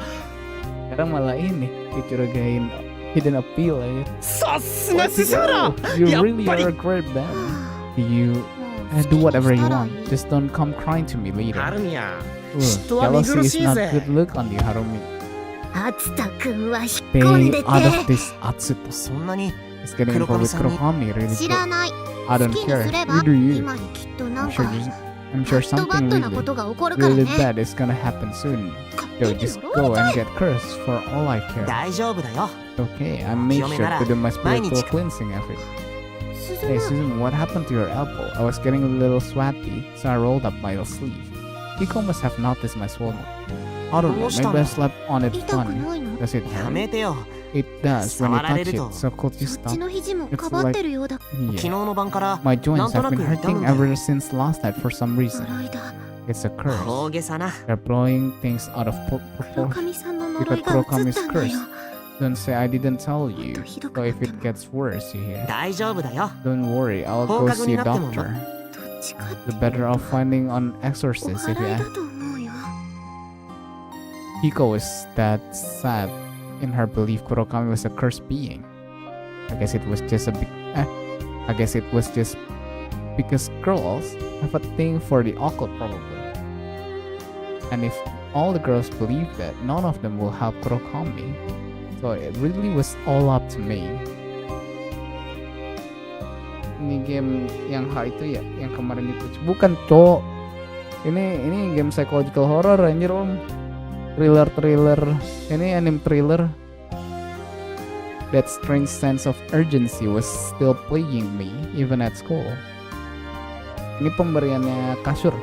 Sekarang malah ini dicurigain hidden appeal aja. さすが鈴原。 You やっ really ぱ are り a great man. You do whatever you want. Just don't come crying to me ハ later. ルミヤ。 Ugh, 嫉妬は見 jealousy 苦 is しい not ぜ。 good look on you, Harumi. つたくんは引っ込ん Stay でて out of this Atsuta. そんなに It's getting involved with Kurokami really 知 good. らない I 好 don't きに care. すれ You ば do you. 今にきっとな I'm ん sure か I'm sure バッドバッ something ドなこと really, が起こるから really ね bad is gonna happen soon. 勝 Yo, 手に just やろう go and get cursed for all I care. 大丈夫だよ。 Okay, I made sure to do my spiritual cleansing every day. 鈴 Hey は Susan, what happened to your elbow? I was getting a little sweaty, so I rolled up my sleeve. Kiko must have noticed my swollen. I don't know, maybe I slept on it 痛く funny. ないの Does it や hurt? めてよ。 It does when you touch it, 触られると。 so could you そっ stop? ちの肘も It's かばってるようだ 昨日 Yeah. の晩から My なん joints と have な been く痛む hurting んだよ。 ever since last night for some reason. 洗いだ It's a curse. 大げさな。 They're blowing things out of 黒 proportion. 髪さんの Because 呪いが移 Kurokami っ is たんだよ cursed. Don't say I didn't tell you. ひどく So なっ if て it も gets worse, you hear. 大丈夫だよ。 Don't worry, I'll go 放課後 see に a なっても doctor. どっちかって The better off finding an お exorcist if you 祓い ask. だと思うよ Hiko was that sad in her belief Kurokami was a cursed being. I guess it was just I guess it was just because girls have a thing for the occult probably. And if all the girls believe that, none of them will help Kurokami. So it really was all up to me. Ini game yang itu ya, yang kemarin itu bukan cowok. Ini game psychological horror anjir om. Thriller. Ini anime thriller. That strange sense of urgency was still plaguing me even at school. Ini pemberiannya Kasur,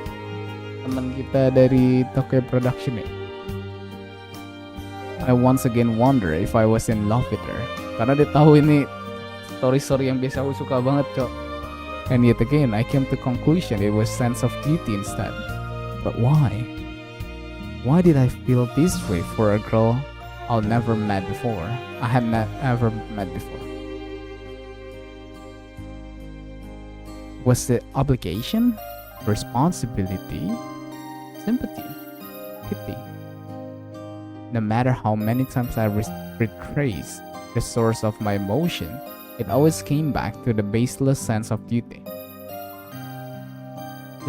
teman kita dari Tokyo Production ya. I once again wonder if I was in love with her. Karena dia tahu ini story yang biasa aku suka banget cok. And yet again I came to conclusion it was sense of duty instead. But why? Why did I feel this way for a girl I never met before? I had not ever met before. Was it obligation, responsibility, sympathy, pity? No matter how many times I retrace the source of my emotion, it always came back to the baseless sense of duty.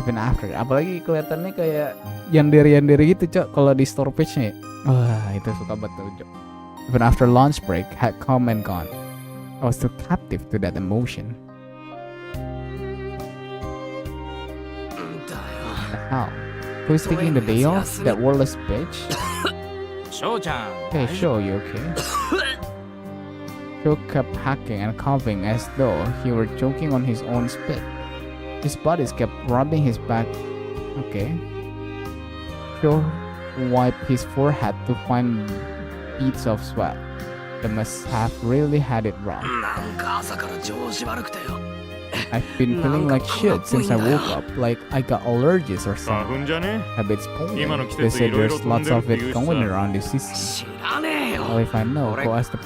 Even after, apalagi kelihatannya kayak Yandere gitu cok kalau di store page-nya. Wah itu suka banget tuh cok. Even after lunch break had come and gone, I was still captive to that emotion. The hell? Who is taking the day off? That worthless bitch? Hey Sho, you okay? Sho kept hacking and coughing as though he were choking on his own spit. His buddies kept rubbing his back. Okay. Sho wiped his forehead to find beads of sweat. They must have really had it rough. I've been feeling like shit since I woke up, like I got allergies or something. A bit spooky. They said there's lots of it going around this season. Well, if I know, go ask the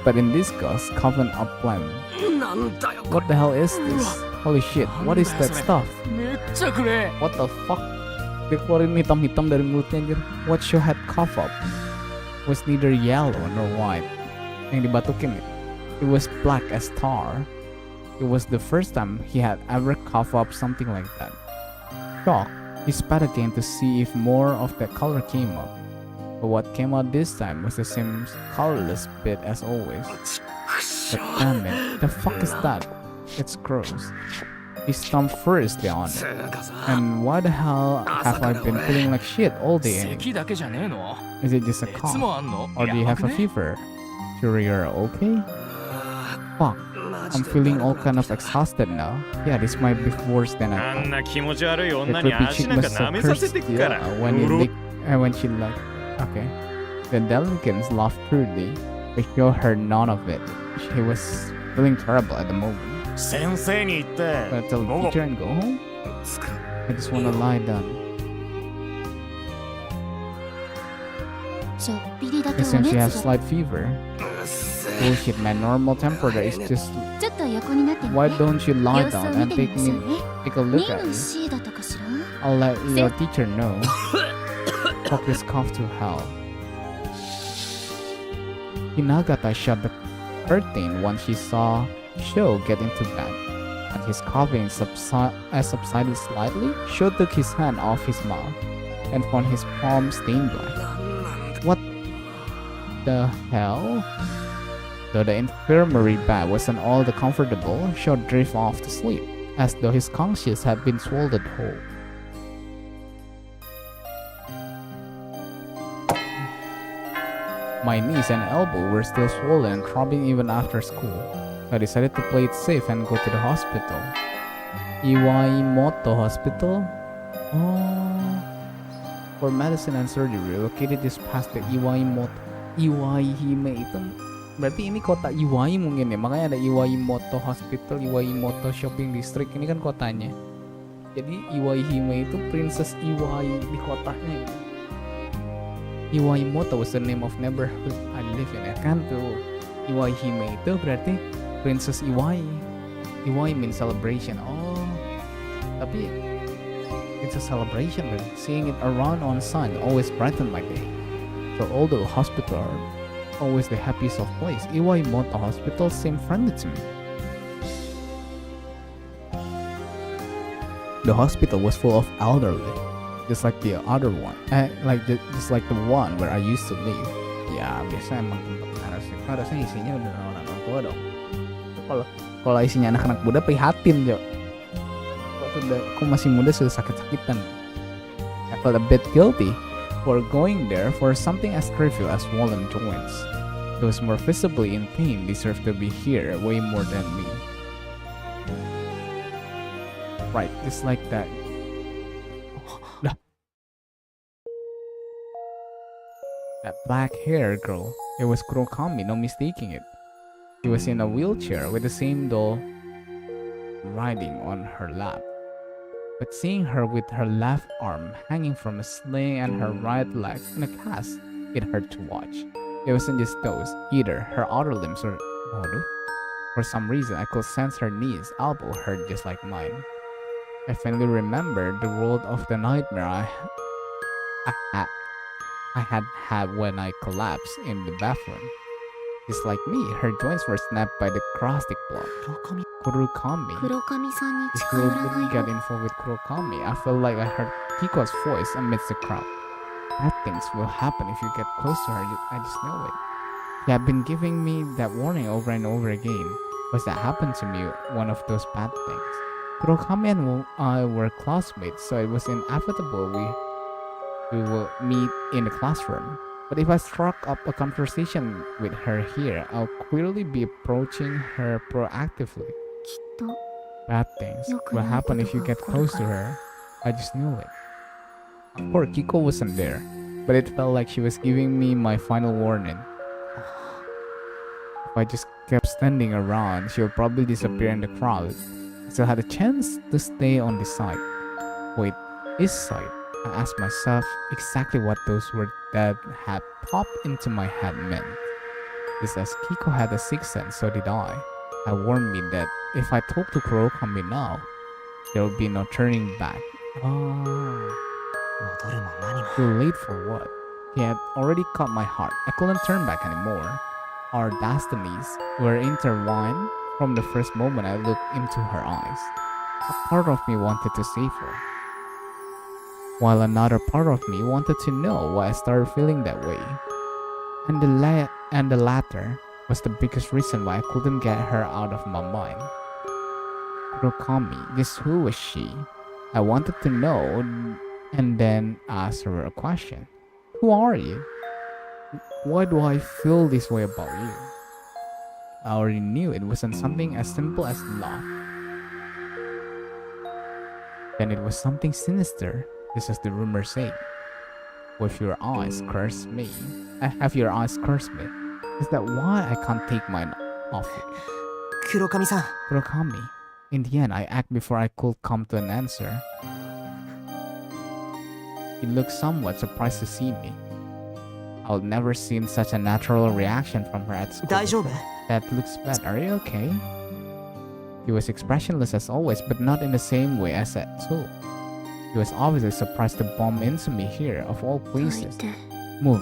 But in this case, coven up plan. What the hell is this? Holy shit, what is that stuff? What the fuck? Dia keluarin hitam-hitam dari mulutnya anjir. What Sho had cough up was neither yellow nor white. Yang dibatukin ya. It was black as tar. It was the first time he had ever coughed up something like that. Shocked, he spat again to see if more of that color came up. But what came out this time was the same colorless bit as always. But damn it, the fuck is that? It's gross. He stomped furiously on it. And why the hell have I been feeling like shit all day anyway? Is it just a cough? Or do you have a fever? Sure you're okay? Fuck, I'm feeling all kind of exhausted now. Yeah, this might be worse than I thought. The creepy chick must have cursed when she left. Okay. The delicans laughed crudely, but Sho heard none of it. She was feeling terrible at the moment. But tell the teacher and go home? I just wanna lie down. ちょっぴりだけ It お seems she 熱 has が slight fever. Bullshit, man. Normal temperature is just. ちょっと横になってみて Why don't you lie 様子を down 見 and てみ take ましょ me うね take a look 2 at の you? C だったかしら I'll let your teacher know. Fuck this cough to hell. Hinagata shut the curtain once she saw Sho get into bed. And his coughing subsided slightly. Sho took his hand off his mouth and found his palm stained black. What the hell? Though the infirmary bed wasn't all that comfortable, Sho drifted off to sleep, as though his conscience had been swallowed whole. My knees and elbow were still swollen and throbbing even after school. I decided to play it safe and go to the hospital. Iwaihime Hospital? Oh, for medicine and surgery, located just past the Iwaihime itu. Berarti ini kota Iwai mungkin ya, makanya ada Iwaihime Hospital, Iwaihime Shopping District, ini kan kotanya. Jadi Iwaihime itu Princess Iwai di kotanya gitu. Iwaimoto was the name of neighborhood I live in. Ya kan tuh. Iwaihime itu berarti Princess Iwai. Iwai means celebration. Oh, tapi it's a celebration, really. Seeing it around on sun always brighten my day. So although hospital are always the happiest of place, Iwaimoto Hospital seemed friendly to me. The hospital was full of elderly, just like the other one, just like the one where I used to live. Ya biasa emang tempat harusnya isinya udah orang tua dong. Kalau isinya anak-anak muda prihatin Jo. Kok masih muda sudah sakit-sakitan. I felt a bit guilty for going there for something as trivial as swollen joints. Those more visibly in pain deserve to be here way more than me. Right, it's like that. That black hair girl. It was Kurokami, no mistaking it. She was in a wheelchair with the same doll riding on her lap. But seeing her with her left arm hanging from a sling and her right leg in a cast, it hurt to watch. It wasn't just those, either. Her other limbs were... For some reason, I could sense her knees, elbow hurt just like mine. I finally remembered the world of the nightmare I had when I collapsed in the bathroom. Just like me, her joints were snapped by the caustic block. Kurokami. 黒髪さんに This 近 girl 寄ら really ない got で info with Kurokami. I felt like I heard Kiko's voice amidst the crowd. Bad things will happen if you get close to her, I just know it. She had been giving me that warning over and over again. Was that happened to me one of those bad things? Kurokami and I were classmates, so it was inevitable we will meet in the classroom. But if I struck up a conversation with her here, I'll clearly be approaching her proactively. きっと Bad things will happen if you get close to her. I just knew it. Poor Kiko wasn't there, but it felt like she was giving me my final warning. If I just kept standing around, she would probably disappear in the crowd. I still had a chance to stay on this side. Wait, this side? I asked myself exactly what those words that had popped into my head meant. Just as Kiko had a sixth sense, so did I. I warned me that if I talked to Kurokami now, there would be no turning back. Too late for what? He had already cut my heart. I couldn't turn back anymore. Our destinies were intertwined from the first moment I looked into her eyes. A part of me wanted to save her, while another part of me wanted to know why I started feeling that way. And the latter was the biggest reason why I couldn't get her out of my mind. Kurokami, just who was she? I wanted to know and then asked her a question. Who are you? Why do I feel this way about you? I already knew it wasn't something as simple as love. Then it was something sinister, just as the rumors say. With your eyes curse me. Have your eyes curse me. Is that why I can't take mine off you? Kurokami-san. Kurokami. In the end, I acted before I could come to an answer. He looked somewhat surprised to see me. I've never seen such a natural reaction from her at school. 大丈夫? That looks bad. Are you okay? He was expressionless as always, but not in the same way as at school. He was obviously surprised to bump into me here, of all どい places. て Move.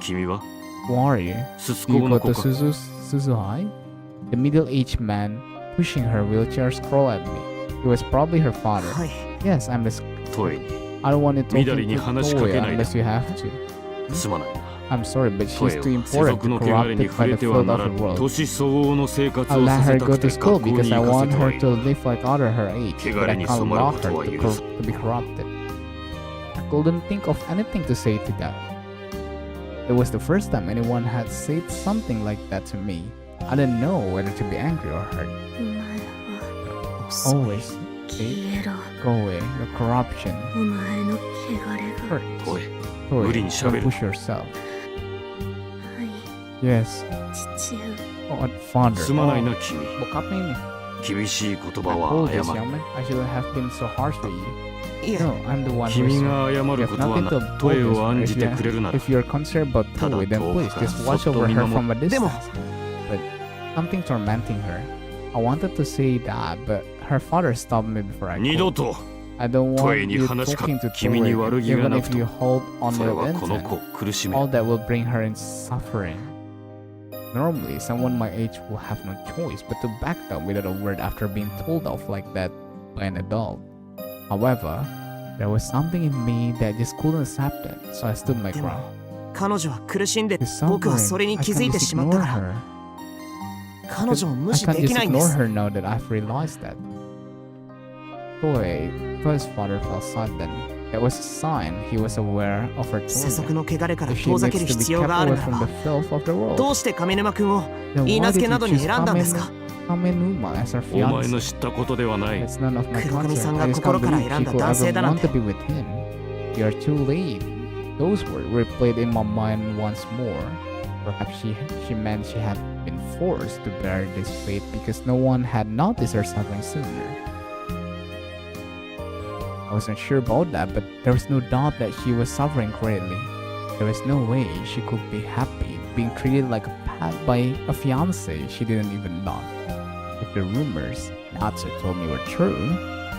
君は Who are you? すす Do こ you の go 子 to か Suzuhai? The middle-aged man pushing her wheelchair scrolled at me. He was probably her father. はい。 Yes, I'm the... トイに I don't want to talk to Midori に話しかけないで。 unless you have to. すまないな I'm sorry, but ト she's イ too は世 important 俗 to の be 汚れに corrupted 触 by れ the ては field な of ら the ぬ world. 年相応の生活 I'll を let さ her せた go くて to school 学校 because に I 行か want せては her い to る live like other her age, but I 汚れに can't 染まる allow こと her は to, 許す to be corrupted. I couldn't think of anything to say to that. It was the first time anyone had said something like that to me. I didn't know whether to be angry or hurt. お前は Always 消えろ go away. Your corruption お前の汚れが hurts. おい Toy, 無理に喋 don't る push yourself. はい Yes. 父上 Oh, father. すまない Oh, な君 bokap niya yun eh. 厳しい言 I 葉は told this 謝 young る。 man I shouldn't have been so harsh with you. いえ No, I'm the one 君 who's が謝 You る have ことは nothing to な、声を apologize 案 for. じてくれるなら、 If you're concerned about ただ Toei, then 遠く please から just そ watch っと over 見 her 守 from a でも distance. But something tormenting her. I wanted to say that, but her father stopped me before I 二度 could. と I don't 声 want に you 話しか talking to 君に Toei, 悪気が even な if くと you hold on それ with はこの intent. 子を苦しめる。 All that will bring her in suffering. Normally, someone my age will have no choice but to back down without a word after being told off like that by an adult. However, there was something in me that just couldn't accept it, so I stood my でも ground. 彼女は苦しんで She's 僕はそれ suffering. に I 気づ can't いて just しまった ignore から her. 彼女を無 I 視 can't でき just ないんで ignore す her now that I've realized that. Toei's father felt sudden. That was a sign he was aware of her 世俗 torment. の汚れから If she 遠ざ needs ける to be 必要 kept がある away なら from the ば filth of the world, どうして上沼君を then 言い why 名付 did け you などに choose 選んだんですか Kamenuma as her お前 fiancé? の知ったことではない。 It's none of my 黒髪さん concern. が I just 心 can't から believe 選ん she だ could 男性 ever だなん want て to be with him. You're too late. Those words replayed in my mind once more. Perhaps she meant she had been forced to bear this fate because no one had noticed her suffering sooner. I wasn't sure about that, but there was no doubt that she was suffering greatly. There was no way she could be happy being treated like a pet by a fiancé she didn't even love. If the rumors Natsu told me were true,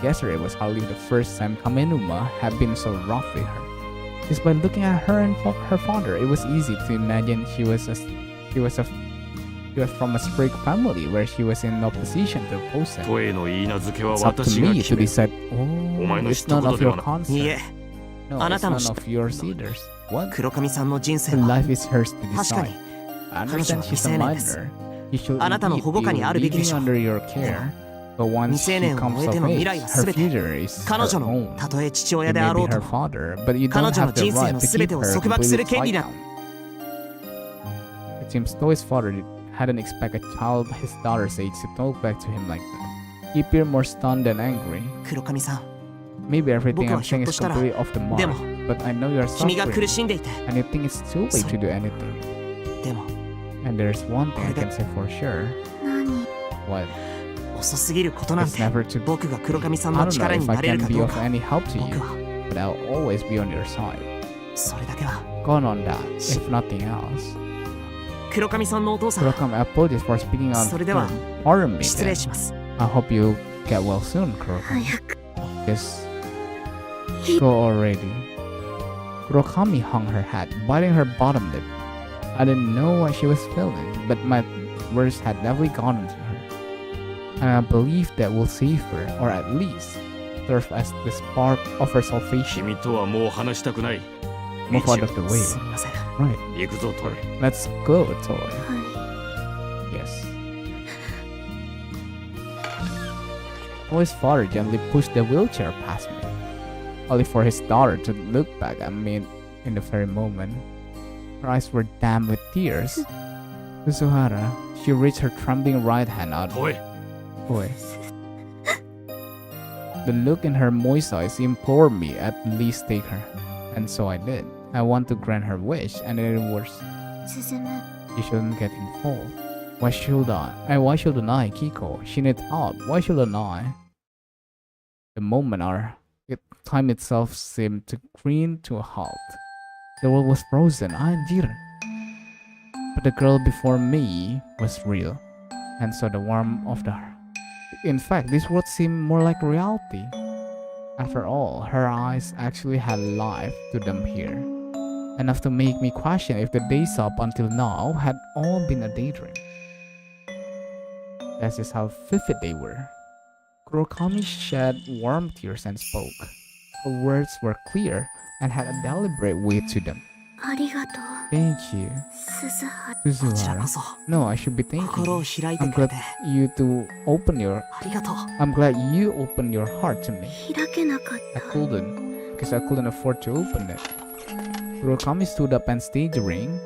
yesterday was hardly the first time Kamenuma had been so rough with her. Just by looking at her and her father, it was easy to imagine she was from a strict family where she was in no position to oppose him. 声の言い名付けは It's up to 私が me 決 to める。 decide. Oh, お前の it's 知った none こと of で your はない。い concern. え No, あな it's たの none of yours either. What? 黒髪さんの人生 Her は life is hers to 確かに decide. I understand she's a 彼女は未成年です minor. You should あなたの indeed 保護下にあるべきで be しょう。 living under your care. But once 未成 she 年を comes 終えて of の age, 未来は her 全て future is 彼 her 女の own. たとえ父 You 親で may あろ be うと her father, but you 彼 don't 女の have the 人生 right の to 全 keep てを her 束縛す completely る権利 tied だ down. It seems Toei's father hadn't expected a child his daughter's age to talk back to him like that. He appeared more stunned than angry. 黒髪さん Maybe everything 僕 I'm はひょ saying っと is したら completely off the でも mark, but I know you're 君が苦 suffering, しんでいて and you think it's too late to do anything. でも And there's one thing I can say for sure. 何 What? 遅すぎることなん It's て never too. 僕が黒髪さん I の don't know 力に if I なれる can か be どう of か any help to 僕 you, は but I'll always be on your side. それだけは Gone on that, if nothing else. 黒髪さんのお父さん Kurokami, I apologize for speaking on それでは Pardon me 失礼 then. します I hope you get well soon, Kurokami. 早く Just go already. Kurokami hung her head, biting her bottom lip. I didn't know what she was feeling, but my words had definitely gone into her. And I believe that will save her, or at least serve as the spark of her salvation. 君とはもう話したくない。 Move out of the way. すみません Right. 行くぞ、トイ。 Let's go, Toy. は Yes. Toy's father gently pushed the wheelchair past me, only for his daughter to look back at me in the very moment. Her eyes were damp with tears. Suzuhara, she reached her trembling right hand out. トイ。 Toy. The look in her moist eyes implored me at least take her, and so I did. I want to grant her wish, and it was い進む you shouldn't get involved. Why should I? Why shouldn't I, Kiko? She needs help. Why shouldn't I? The moment time itself seemed to green to a halt. The world was frozen. I didn't. But the girl before me was real, and so the warmth of the. In fact, this world seemed more like reality. After all, her eyes actually had life to them here, enough to make me question if the days up until now had all been a daydream. That's just how vivid they were. Kurokami shed warm tears and spoke. Her words were clear and had a deliberate weight to them. ありがとう Thank you, 鈴葉こちらこ Suzuhara. そ No, I should be thanking 心を you. 開いて I'm くれ glad て you to open your. ありがとう I'm glad you opened your heart to me. 開けなかっ I た couldn't, because I couldn't afford to open it. Kurokami stood up and stayed the ring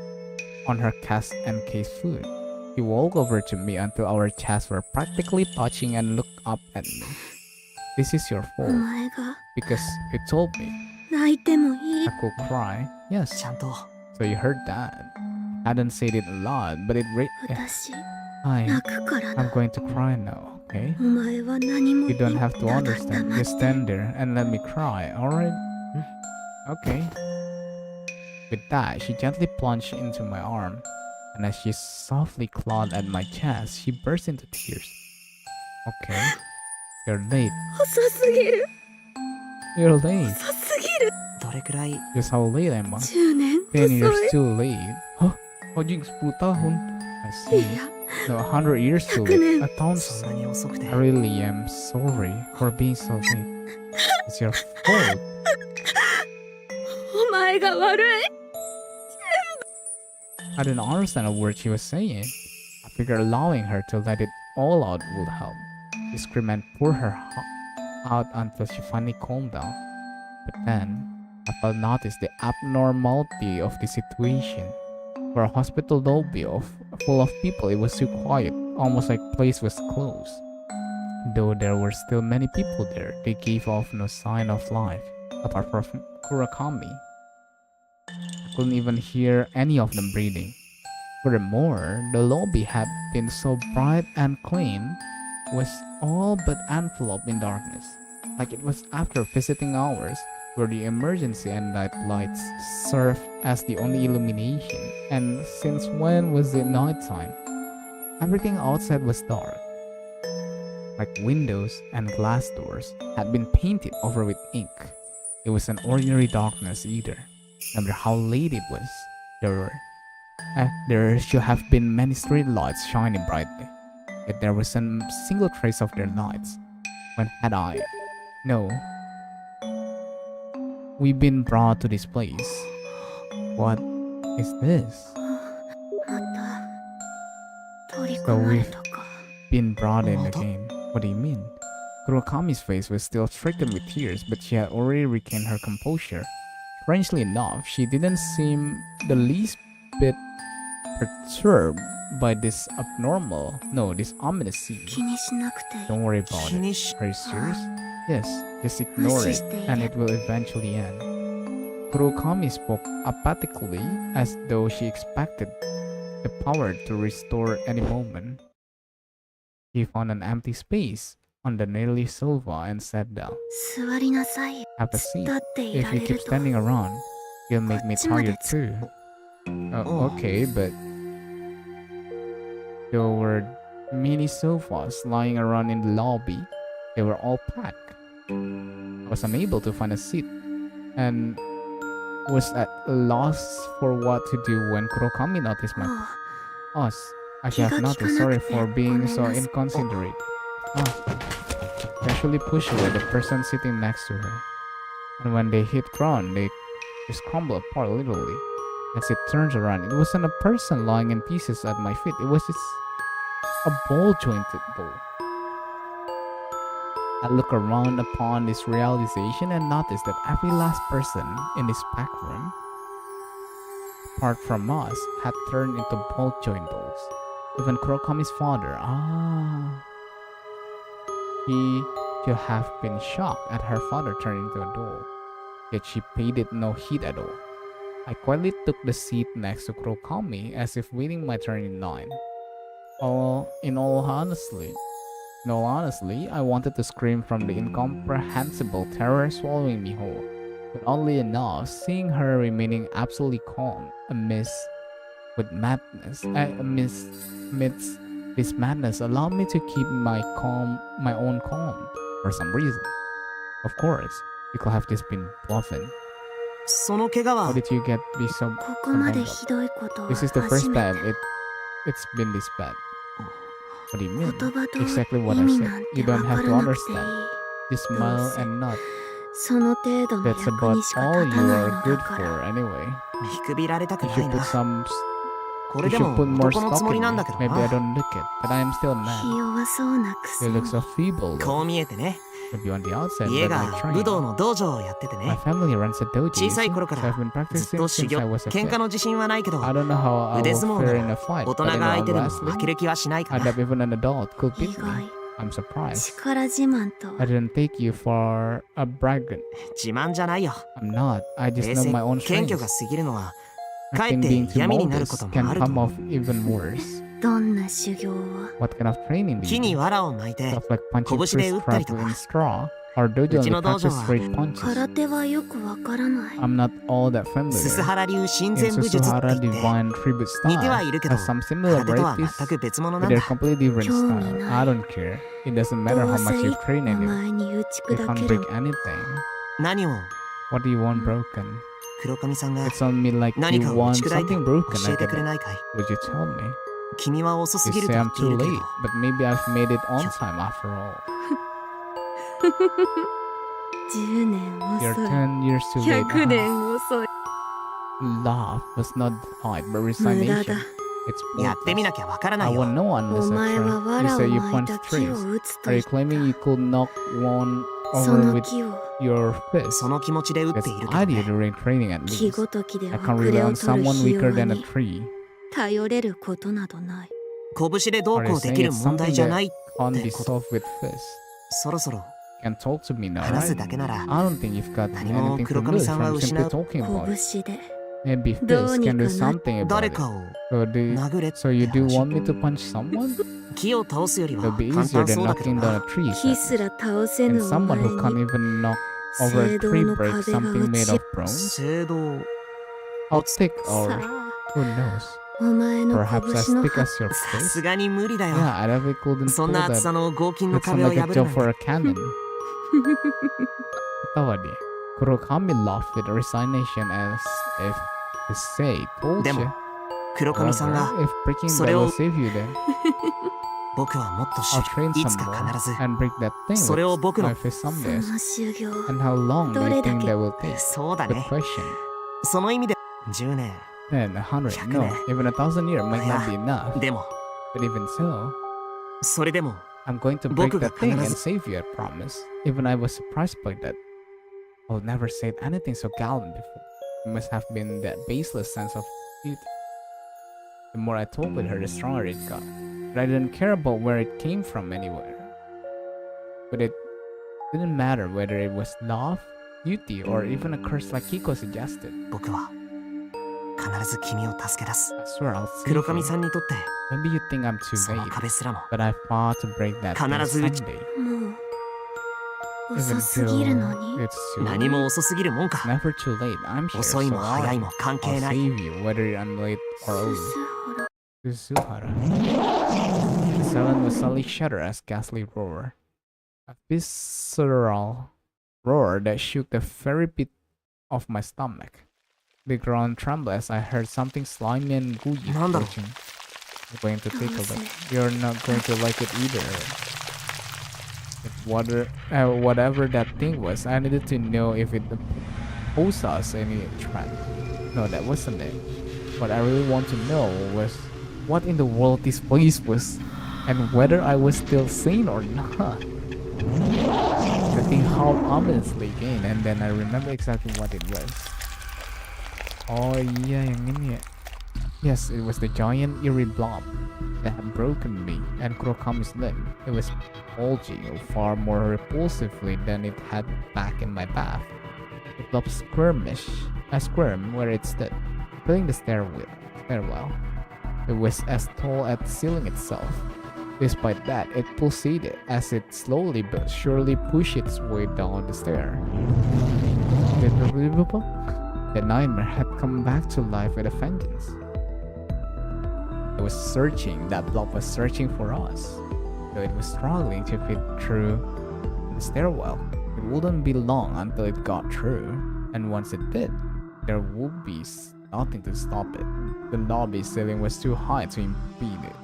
on her cast and case food. He walked over to me until our chests were practically touching and looked up at me. This is your お fault, 前が because you told me 泣いてもいい I could cry. Yes, ちゃんと so you heard that. I didn't say it a lot, but it. 私 Hi, 泣くからな I'm going to cry now. Okay. お前は何も You don't have to ただ understand. 黙っ Just て stand there and let me cry, alright? Okay. With that, she gently plunged into my arm, and as she softly clawed at my chest, she burst into tears. Okay. You're late. 遅すぎる You're late. 遅すぎるどれくらい Just how late am I? 10年 10 years 遅い too late. Huh? Oh, jing 10 tahun. I い see. や No, 100 years too 100 late. 年 A そん thousand. なに遅くて I really am sorry for being so late. It's your fault. お前が悪い I didn't understand a word she was saying. I figured allowing her to let it all out would help. She screamed and poured her out until she finally calmed down. But then, I felt notice the abnormality of the situation. For a hospital lobby full of people, it was too quiet, almost like the place was closed. Though there were still many people there, they gave off no sign of life, apart from Kurakami. I couldn't even hear any of them breathing. Furthermore, the lobby had been so bright and clean, was all but enveloped in darkness, like it was after visiting hours, where the emergency and night lights served as the only illumination. And since when was it nighttime? Everything outside was dark, like windows and glass doors had been painted over with ink. It was an ordinary darkness either. No matter how late it was, there should have been many street lights shining brightly, yet there wasn't a single trace of their lights. When had I? No. We've been brought to this place. What is this? また取り So 込まれ we've たか been brought in again. What do you mean? Kurokami's face was still stricken with tears, but she had already regained her composure. Strangely enough, she didn't seem the least bit perturbed by this ominous scene. 気にしなくていい Don't worry about 気 it. にし Are you serious? Yes, just ignore it, and it will eventually end. Kurokami spoke apathetically, as though she expected the power to restore any moment. He found an empty space on the nearly sofa and sat down. 座りなさい Have a 立 seat. ってい If ら you れ keep ると standing around, you'll make me tired too. Oh. Okay, but there were many sofas lying around in the lobby. They were all packed. I was unable to find a seat and was at a loss for what to do when Kurokami noticed も my う us. I should have noticed. Sorry for being so inconsiderate. Casually pushed away the person sitting next to her. And when they hit ground, they just crumbled apart literally. As it turns around, it wasn't a person lying in pieces at my feet. It was just a ball-jointed bowl. I look around upon this realization and notice that every last person in this packed room, apart from us, had turned into ball-joint dolls. Even Kurokami's father. He should have been shocked at her father turning into a doll, yet she paid it no heed at all. I quietly took the seat next to Kurokami as if waiting my turn in line. In all honesty, I wanted to scream from the incomprehensible terror swallowing me whole, but oddly enough, seeing her remaining absolutely calm amidst this madness allowed me to keep my own calm for some reason. Of course, you could have just been bluffing. その怪我 How は did you get be so ここまで banged ひ up? どいことは This is the 初 first め time て it's been this bad. What do you mean? 言葉と Exactly what 意 I 味 said. なん You て don't わか have ら to なくていい understand. Just smile and nod. その程度の That's 役 about にしか all 立 you たない are の good だか for ら anyway. 見くびられたく You ない should put な some こ you れで should も put more 男の stock つもり in なん me. だけど Maybe I な don't look it, but I am still a 気 man. 弱そうなくせ You に look so feeble こ though. う見えてね Maybe on the outside, 家 but I が train. 武道の道場をやってて My ね family runs a dojo, 小 you さい see, 頃か so ら I've been ずっ practicing と修 since 行 I was a 喧 kid. 嘩の自信はないけど I don't know how I 腕 will 相撲 fare な in a ら fight, 大人 but I が know 相手でも wrestling. 負ける気はしないか I な doubt even an adult could 意 beat 外 me. I'm surprised. 力自慢と I didn't take you for a braggart. 自慢じゃないよ I'm not. I just 冷 know 静 my own 謙 strengths. 虚が過ぎるのは I かえっ think て being too 闇になるこ modest とも can あると come 思う off even worse. どんな修行を What kind of training do 木 you に do? 藁を巻いて Stuff like punching 拳で trees 打ったりと trapped か in straw? Or do you うち only の道場 practice は straight punches? 空手はよくわからない I'm not all that スス familiar. ハラ流親 In 善武術って Susuhara 言って divine tribute 似てはいる style けど has some 空手とは similarities, 全く別物な but ん they're だ completely different Kyomi style. nai. I don't care. It doesn't matter ど how うせ much 一 you 歩 train in 前 it. に打ち You 砕 can't ける break anything. 何を What do you want broken? 黒髪さんが It's on me like 何 you かを打 want ち砕いて something broken. 教 I えて get くれ it. ないかい Would you tell me? 君は遅す You ぎる say と言 I'm ってい too るけ late, ど but maybe I've made it on time after all. 10年 You're 遅い 10 years too late. 100年遅い Love was not fight, but 無駄 resignation. だ It's やってみな pointless. きゃわからな I いよ won't know お unless 前 I は try. You 藁 say を you 巻い punch た木を trees. 打つと Are 言 you った claiming you could knock one そ over の with 木を your fist? その気持ちで打っ That's ているけど idea ね during training at 木 least. ごときで I 遅 can't れ rely を on 取る someone ひ weaker 弱 than a に tree. 頼れることなどない拳でどう Are こ you うで saying きる it's 問題 something じゃ that ない can't be ってこと solved with fists? そろそろ Can talk to me now, 話す right? だけなら I don't think you've got 何も anything to 黒髪 lose さんは from 失 simply う talking about it. 拳で Maybe どう fists に can か do な something 誰 about か it. を So 殴れって so you do 話 want me to punch someone? 木を倒すより It'll は be 簡 easier 単 than そうだけど knocking down な a tree. 木すら倒せ And ぬお someone 前 who can't に even knock over a 聖堂 tree の break 壁が something 打 made ち of bronze? 聖堂 How thick さ or あ who knows? お前の Perhaps as 拳の thick as your さ fist? すがに無理だよ Yeah, I don't think couldn't そ pull んな厚 that. さの合金の That sounds 壁を like a 破る job なん for て a cannon. Tawadi. Kurokami laughed with resignation as if to say, told で you. も黒髪さん However, が if breaking そ that れ will を save you then, 僕はもっと I'll train い some つか more 必ず and break that thing それを with 僕の my fist そ someday. の修行 And how long do ど you れだ think け that will take? そうだ Good ね question. その意味で10年 Then 100, 100 no, 年 even 1,000 years might not Yeah. be enough. でも But even so, それでも I'm going to break 僕が that thing 必 and ず save you, I promise. Even I was surprised by that. I've never said anything so gallant before. It must have been that baseless sense of duty. The more I talked with her, the stronger it got. But I didn't care about where it came from anywhere. But it didn't matter whether it was love, duty, or even a curse like Kiko suggested. 僕は必ず君を助け出す I swear I'll save 黒髪 you. さんにとって Maybe you think I'm too その late, 壁すらも but I fought to break that thing 必ず打ち someday. もう Even 遅すぎるの though に it's too 何 late. も遅すぎるもん It's か never too late. I'm here, 遅い so も早いも I'll 関係 I'll ない save you, whether I'm late or す old. すほら Susuhara. The silence was suddenly shudder as ghastly roar. A visceral roar that shook the very pit of my stomach. The ground trembled as I heard something slimy and gooey Nanda. approaching. I'm going to take a look. You're not going to like it either. Whatever that thing was, I needed to know if it posed us any threat. No, that wasn't it. What I really want to know was what in the world this place was, and whether I was still sane or not. The thing howled ominously again, and then I remember exactly what it was. Oh yeah, yang ini ya. Yes, it was the giant eerie blob that had broken me and Kurokami's limb. It was bulgy, far more repulsively than it had back in my bath. The blob squirmed where it stood, filling the stairwell. It was as tall as the ceiling itself. Despite that, it pulsated as it slowly but surely pushed its way down the stair. The nightmare had come back to life with a vengeance. That blob was searching for us. Though it was struggling to fit through the stairwell, it wouldn't be long until it got through, and once it did, there would be nothing to stop it. The lobby ceiling was too high to impede it.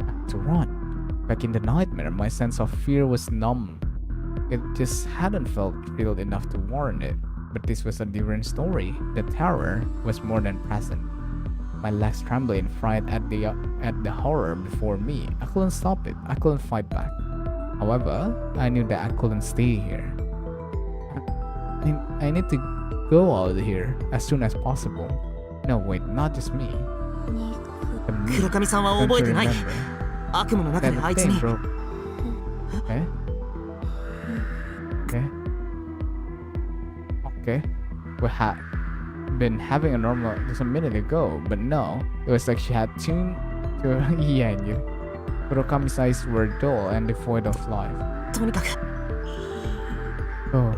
I had to run. Back in the nightmare, my sense of fear was numb. It just hadn't felt real enough to warrant it. But this was a different story. The terror was more than present. My legs trembled in fright at the horror before me. I couldn't stop it. I couldn't fight back. However, I knew that I couldn't stay here. I need to go out of here as soon as possible. No, wait, not just me. 肉 The me. 黒髪さんは Don't 覚え you てない remember 悪夢の中 that であ the いつ thing に broke? Okay. Okay. We had been having a normal just a minute ago, but no, it was like she had tuned Yeah, anjir. Kurokami's eyes were dull and devoid of life. とにかく Oh,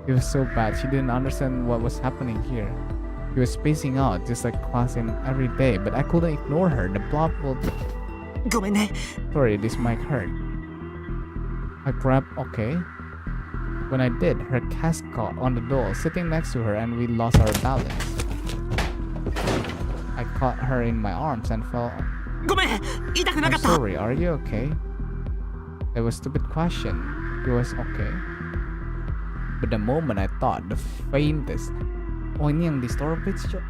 it was so bad. She didn't understand what was happening here. She was spacing out just like class in every day, but I couldn't ignore her. The blob would... ごめんね Sorry, this might hurt. I grabbed... Okay. When I did, her cast caught on the door, sitting next to her, and we lost our balance. I caught her in my arms and fell... ごめん痛くな I'm かった sorry, are you okay? That was a stupid question. He was okay. But the moment I thought, the faintest... Oh, ini yang distorted picture.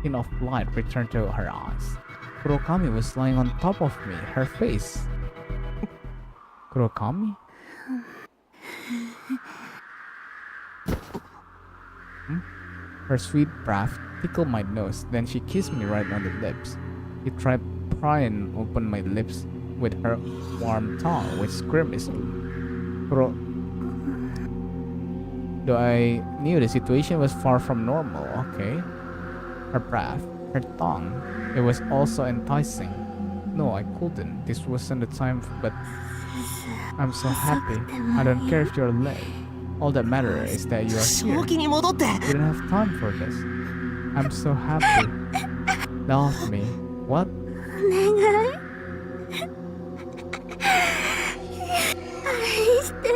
Hint of light returned to her eyes. Kurokami was lying on top of me, her face. Kurokami? Her sweet breath tickled my nose, then she kissed me right on the lips. She tried prying open my lips with her warm tongue, which grimaced. Though I knew the situation was far from normal, okay? Her breath, her tongue, it was also enticing. No, I couldn't. This wasn't the time, but I'm so happy. I don't care if you're late. All that matters is that you are 正 here. 気に戻って We don't have time for this. I'm so happy. Love me. What? お願い愛して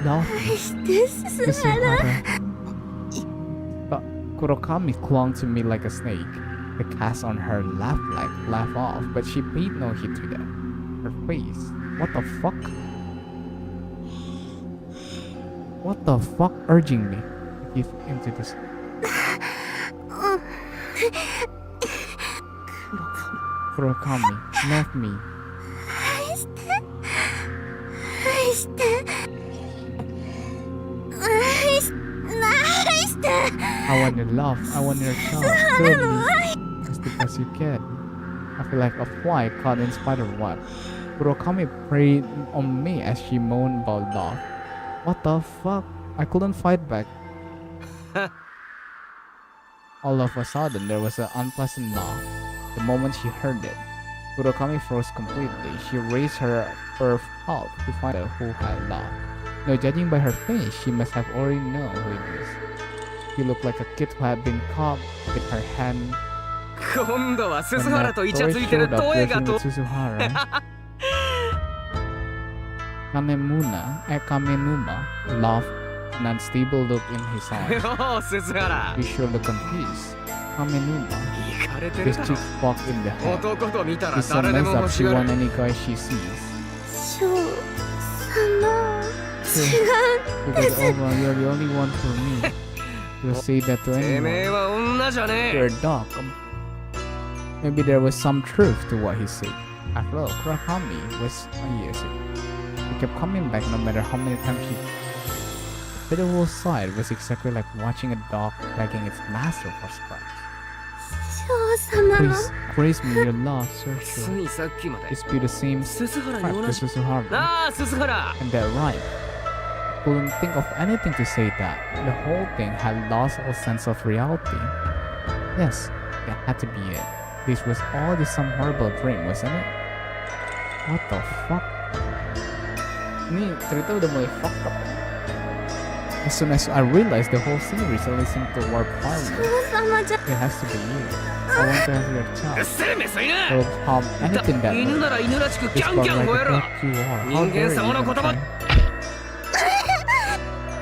Love 愛 me. してすがら But Kurokami clung to me like a snake. The cast on her laughed off, but she paid no heed to that. Her face. What the fuck? What the fuck urging me to give into this? Kurokami, love me. 愛して愛して愛して I want your love. I want your child. Kill me. Just because you can. I feel like a fly caught in spider web. Kurokami preyed on me as she moaned about love. What the fuck? I couldn't fight back. All of a sudden, there was an unpleasant laugh. The moment she heard it, Kurokami froze completely. She raised her earth up to find out who had laughed. No, judging by her face, she must have already known who it was. She looked like a kid who had been caught with her hand 今度は when 鈴原 that とイチャ boy ついてる showed up トエが dressing と with Suzuhara. Kamenuma laughed, an unstable look in his eyes. よう鈴原 He sure looked confused. Kamenuma, イカれてる his だろ cheeks popped in the head. 男と見たら He's so 誰で messed も up 欲し she が won る any guy she sees. 翔様 Because overall, you're the only one for me. You'll say that to てめえ anyone. は女じゃね You're え a dog. Maybe there was some truth to what he said. After all, Kurokami was a year sick. She kept coming back no matter how many times she... The pitiful sight was exactly like watching a dog begging its master for scraps. 翔様の Please, praise me your love, sir. ついさっきまで Dispute the same 鈴原 fact に同 to じ Suzuhara. なあ鈴原 And that right. Couldn't think of anything to say that. The whole thing had lost all sense of reality. Yes, that had to be it. This was all just some horrible dream, wasn't it? What the fuck? Ini cerita udah mulai fucked up. As soon as I realized the whole series only seemed to warp harmony, 翔様じゃ it has to be you. I want to have your うっ child. せえめそいな I will harm anything that 犬なら犬らしく This キャン part キャン like 吠え the ろ fuck you are. How 人間 dare you 様の even 言葉 try?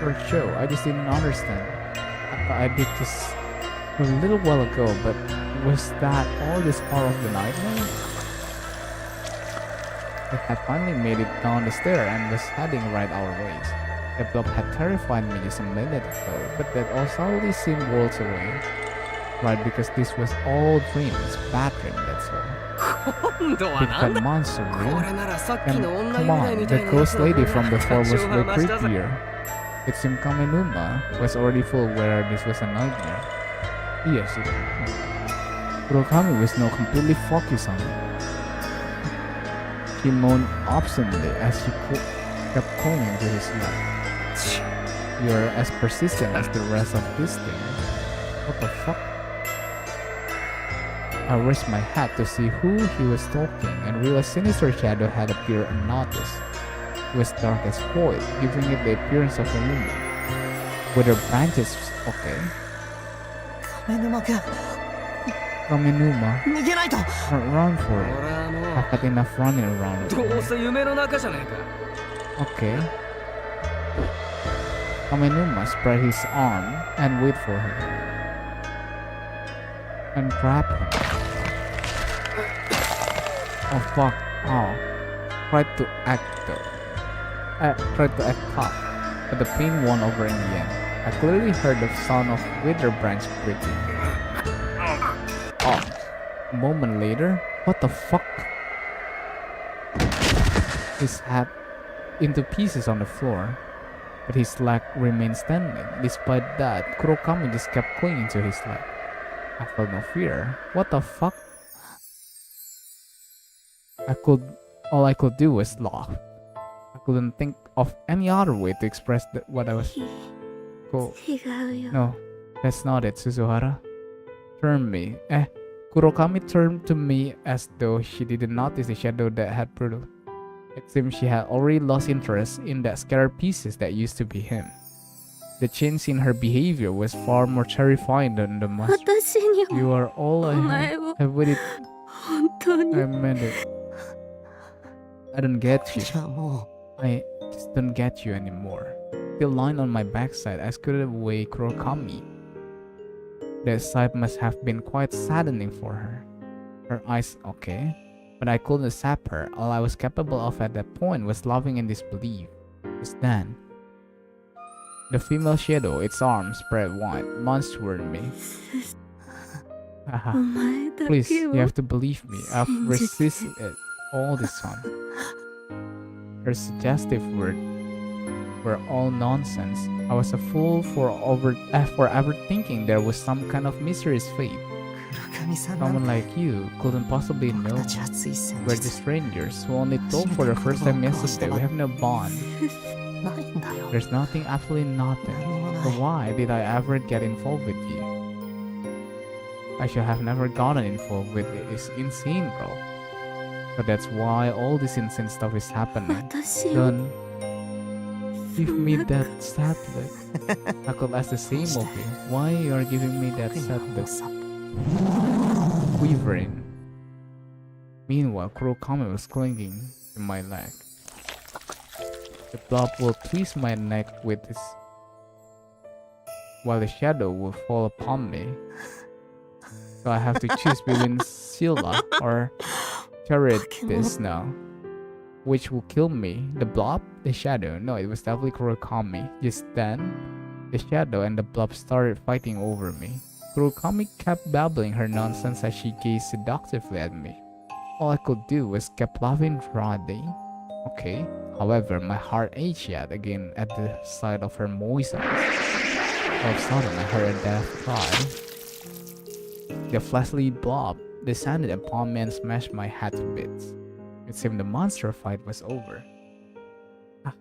For sure, I just didn't understand. I did this a little while ago, but was that all just part of the nightmare? I had finally made it down the stair and was heading right our ways. The blob had terrified me just a minute ago, but that all suddenly seemed worlds away. Right, because this was all dreams, bad dream, that's all. 今度は Did なん that だ monster こ real? れならさっき And の女 come 幽霊 on, みた the いな ghost lady from やつ before の was 方が way マシだぜ creepier. It seemed Kamenuma was already full where this was a nightmare. Yes, Kurokami was now completely focused on it. She moaned obstinately as she kept clinging to his lap. You're as persistent as the rest of this thing. What the fuck? I raised my head to see who he was talking and realized sinister shadow had appeared unnoticed. It was dark as void, giving it the appearance of a woman. With her branches, okay. 亀沼君 Kamenuma, 逃げないと run for it. 俺はも I've had enough running around. うどうせ夢の中じゃねえか Okay. Kamenuma spread his arm and wait for her. And grab him. Oh fuck. Oh. Tried to act tough, but the pain won over in the end. I clearly heard the sound of wither branch breaking. Oh. A moment later, what the fuck? His head into pieces on the floor, but his leg remained standing. Despite that, Kurokami just kept clinging to his leg. I felt no fear. What the fuck? All I could do was laugh. I couldn't think of any other way to express what I was. Cool. 違うよ No, that's not it, Suzuhara. Turn me. Kurokami turned to me as though she didn't notice the shadow that had produced. It seemed she had already lost interest in the scattered pieces that used to be him. The change in her behavior was far more terrifying than the monster. 私に You are all お I 前を have waited. 本当に I meant it. I don't get you. じゃあも I just don't get you anymore. Still lying on my backside, I scooted away Kurokami. That sight must have been quite saddening for her. Her eyes, okay, but I couldn't accept her. All I was capable of at that point was laughing in disbelief. Just then, the female shadow, its arms spread wide, launched toward me. お Haha. 前だ Please, け you を have to believe me. I've resisted it all this time. Her suggestive words were all nonsense. I was a fool for ever thinking there was some kind of mysterious fate. 黒髪さんなん Someone て like you couldn't possibly 僕 know. たちはつい先 We're 日 just strangers who only talked for the first time yesterday. We have no bond. ないんだよ There's nothing, absolutely nothing. 何もな So い why did I ever get involved with you? I should have never gotten involved with this insane girl. But that's why all this insane stuff is happening. 私を Don't give me that sad look. I could ask the same of you. Why you are giving me that 今 sad もう look? さ Quivering. Meanwhile, Kurokami was clinging to my leg. The blob will twist my neck with his, while the shadow will fall upon me. So I have to choose between Scylla or Charybdis now. Which will kill me? The blob? The shadow? No, it was definitely Kurokami. Just then, the shadow and the blob started fighting over me. Kurokami kept babbling her nonsense as she gazed seductively at me. All I could do was keep laughing dryly. Okay. However, my heart ached yet again at the sight of her moist eyes. All of a sudden, I heard a death cry. The fleshly blob descended upon me and smashed my head to bits. It seemed the monster fight was over.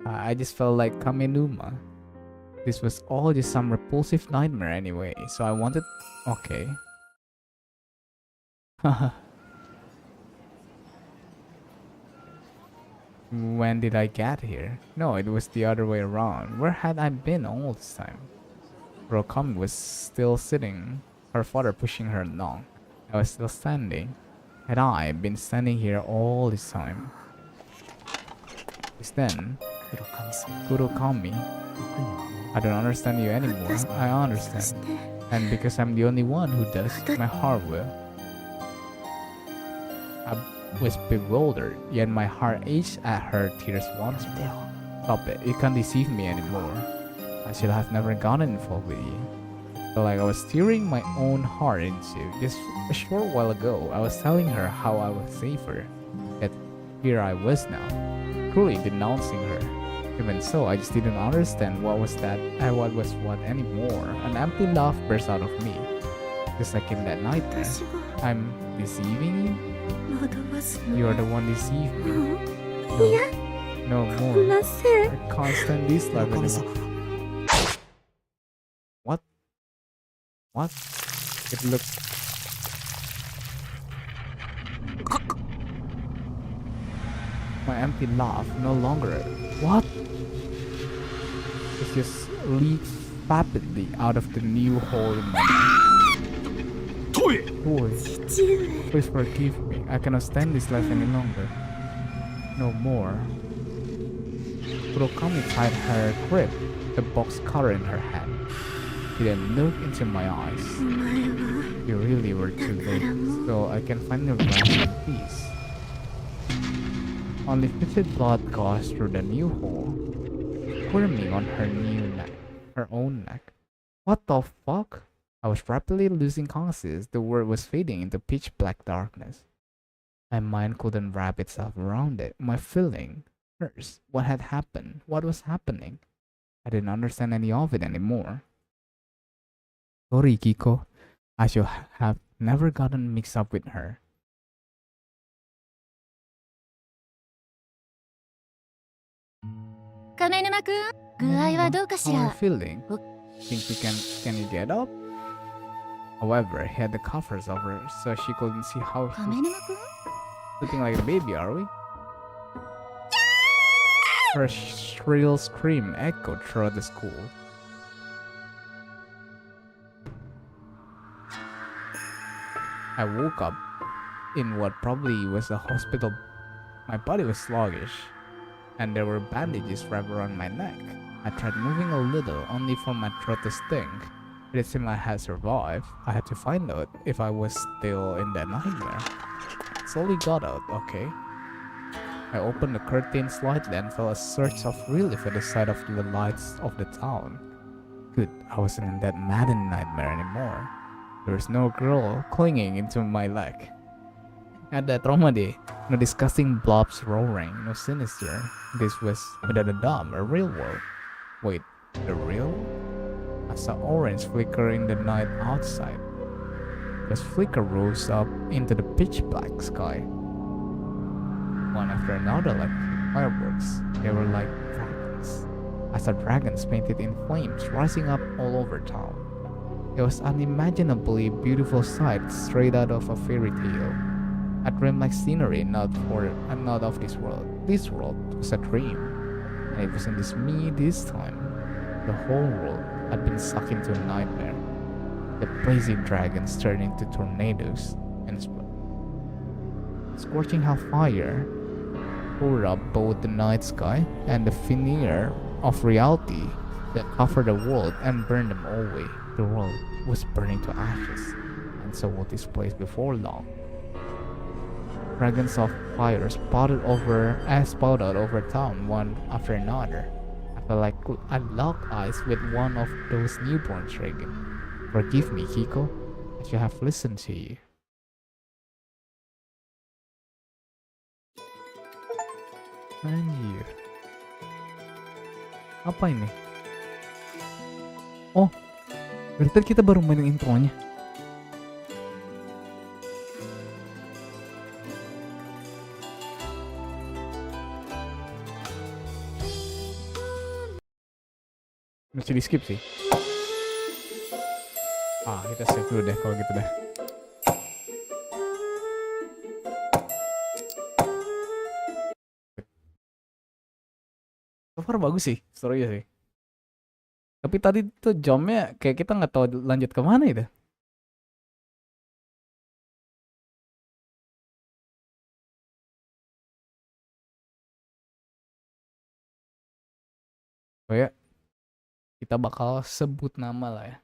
I just felt like Kamenuma. This was all just some repulsive nightmare anyway, so I wanted... Okay. When did I get here? No, it was the other way around. Where had I been all this time? Kurokami was still sitting, her father pushing her along. I was still standing. Had I been standing here all this time? Just then, 黒髪さん Kurokami, 僕には I don't understand you anymore. I understand. And because I'm the only one who does, my heart will. I was bewildered, yet my heart ached at her tears once もうよ more. Stop it, you can't deceive me anymore. I should have never gotten involved with you. Felt like I was steering my own heart into. Just a short while ago, I was telling her how I would save her. Yet here I was now, cruelly denouncing her. Even so, I just didn't understand what was that and what was what anymore. An empty laugh burst out of me, just like in that nightmare. 私が I'm deceiving 惑わす you? の You're the one deceiving me. もういや No こん more. なせい I can't stand this 黒 life 髪さ anymore. ん What? It looks... my empty laugh no longer. What? It just leaked rapidly out of the new hole in my neck. Boy, please forgive me. I cannot stand this life any longer. No more. Kurokami tied her grip, the box cutter in her hand. She then looked into my eyes. You really were too late, so I can finally rest in peace. Only vivid blood gushed through the new hole, squirming on her own neck. What the fuck? I was rapidly losing consciousness. The world was fading into pitch black darkness. My mind couldn't wrap itself around it. My feeling, hers, what had happened, what was happening. I didn't understand any of it anymore. Sorry, Kiko. I should have never gotten mixed up with her. How are you feeling? Think you can you get up? However, he had the covers over, so she couldn't see how she was sleeping like a baby, are we? Her shrill scream echoed throughout the school. I woke up in what probably was a hospital. My body was sluggish, and there were bandages wrapped around my neck. I tried moving a little, only for my throat to sting. It seemed I had survived. I had to find out if I was still in that nightmare. Slowly got out, okay. I opened the curtain slightly and felt a surge of relief at the sight of the lights of the town. Good, I wasn't in that maddening nightmare anymore. There was no girl clinging into my leg. Ada trauma deh. No disgusting blobs roaring, no sinister. This was, without a doubt, a real world. Wait, the real? I saw orange flicker in the night outside. This flicker rose up into the pitch black sky. One after another, like fireworks. They were like dragons. I saw dragons painted in flames rising up all over town. It was an unimaginably beautiful sight straight out of a fairy tale. A dreamlike scenery, not of this world. This world was a dream, and it wasn't just me this time. The whole world had been sucked into a nightmare. The blazing dragons turned into tornadoes and scorching hellfire poured up both the night sky and the veneer of reality that covered the world and burned them all away. The world was burning to ashes, and so would this place before long. Dragons of fire spouted over town one after another. I felt like I locked eyes with one of those newborn dragons. Forgive me, Kiko. I should have listened to you. Anjir. Apa ini? Oh, berarti kita baru mainin intronya. Mesti di skip sih. Kita save dulu deh kalau gitu dah. So far bagus sih, story-nya sih. Tapi tadi tuh jomnya kayak kita nggak tahu lanjut kemana itu. Oh ya, kita bakal sebut nama lah ya.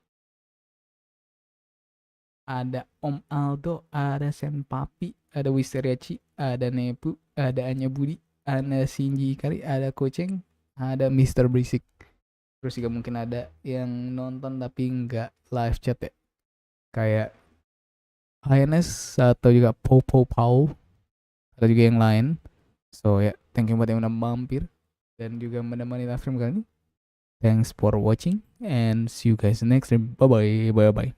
Ada Om Aldo, ada Sen Papi, ada Wisteriaci, ada Nepu, ada Anya Budi, ada Shinji Kari, ada Koceng, ada Mr. Berisik. Terus juga mungkin ada yang nonton tapi nggak live chat ya. Kayak HNS atau juga Pau. Ada juga yang lain. So ya, thank you buat yang udah mampir dan juga menemani live stream kali ini. Thanks for watching and see you guys next time. Bye bye.